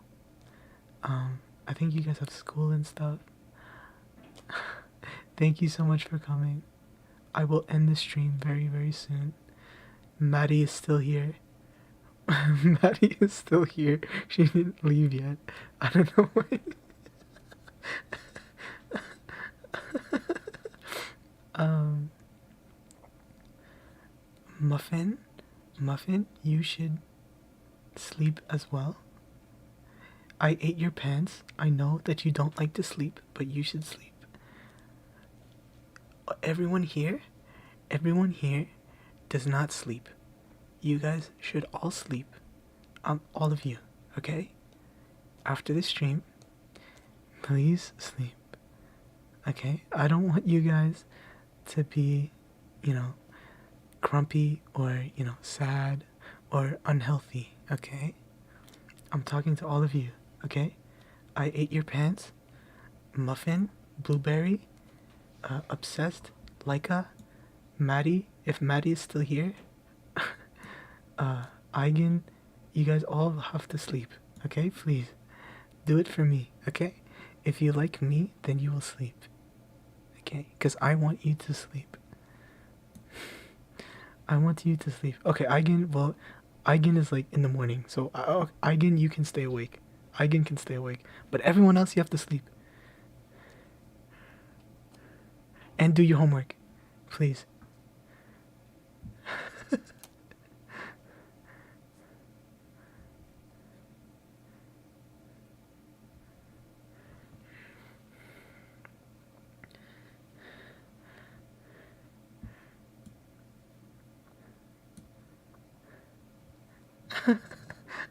I think you guys have school and stuff. Thank you so much for coming. I will end the stream very, very soon. Maddie is still here. Maddie is still here. She didn't leave yet. I don't know why. um, Muffin, you should sleep as well. I ate your pants. I know that you don't like to sleep, but you should sleep. Everyone here does not sleep. You guys should all sleep. All of you, okay? After this stream, please sleep. Okay? I don't want you guys to be, grumpy or, sad or unhealthy, okay? I'm talking to all of you, okay? I ate your pants. Muffin, Blueberry, Obsessed, Leica, Maddie, if Maddie is still here, Eigen, you guys all have to sleep, okay? Please, do it for me, okay? If you like me, then you will sleep, okay? Because I want you to sleep. I want you to sleep. Okay, Eigen is like in the morning, so Eigen, you can stay awake. Eigen can stay awake, but everyone else, you have to sleep. And do your homework, please.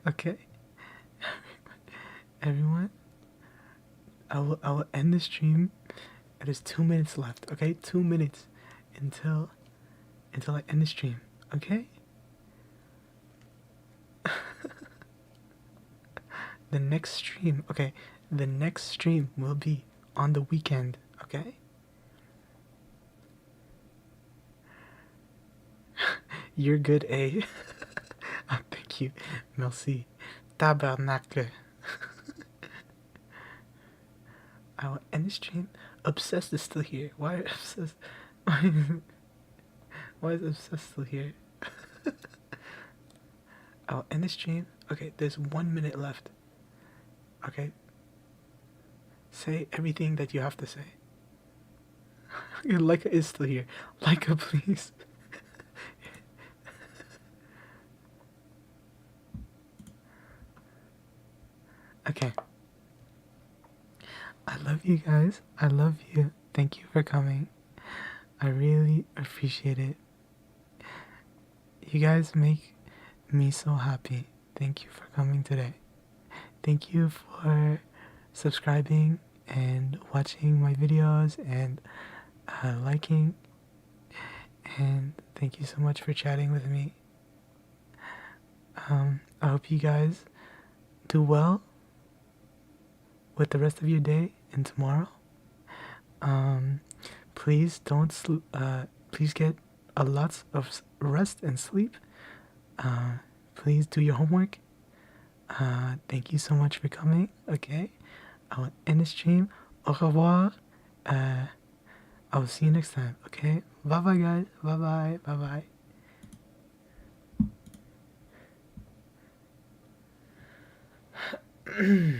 Okay, everyone, I will end the stream. There's 2 minutes left. Okay, 2 minutes until I end the stream. Okay. The next stream. Okay, the next stream will be on the weekend. Okay. You're good, A. Thank you. Merci. Tabernacle. I will end the stream. Obsessed is still here. Why obsessed? Why is obsessed still here? I'll end the stream. Okay, there's 1 minute left. Okay. Say everything that you have to say. Leica is still here. Leica, please. Okay. I love you guys. I love you. Thank you for coming. I really appreciate it. You guys make me so happy. Thank you for coming today. Thank you for subscribing and watching my videos and liking. And thank you so much for chatting with me. I hope you guys do well with the rest of your day and tomorrow. Please please get a lot of rest and sleep. Please do your homework. Thank you so much for coming. Okay, I will end the stream. Au revoir. I will see you next time. Okay, bye bye guys. Bye bye. Bye bye.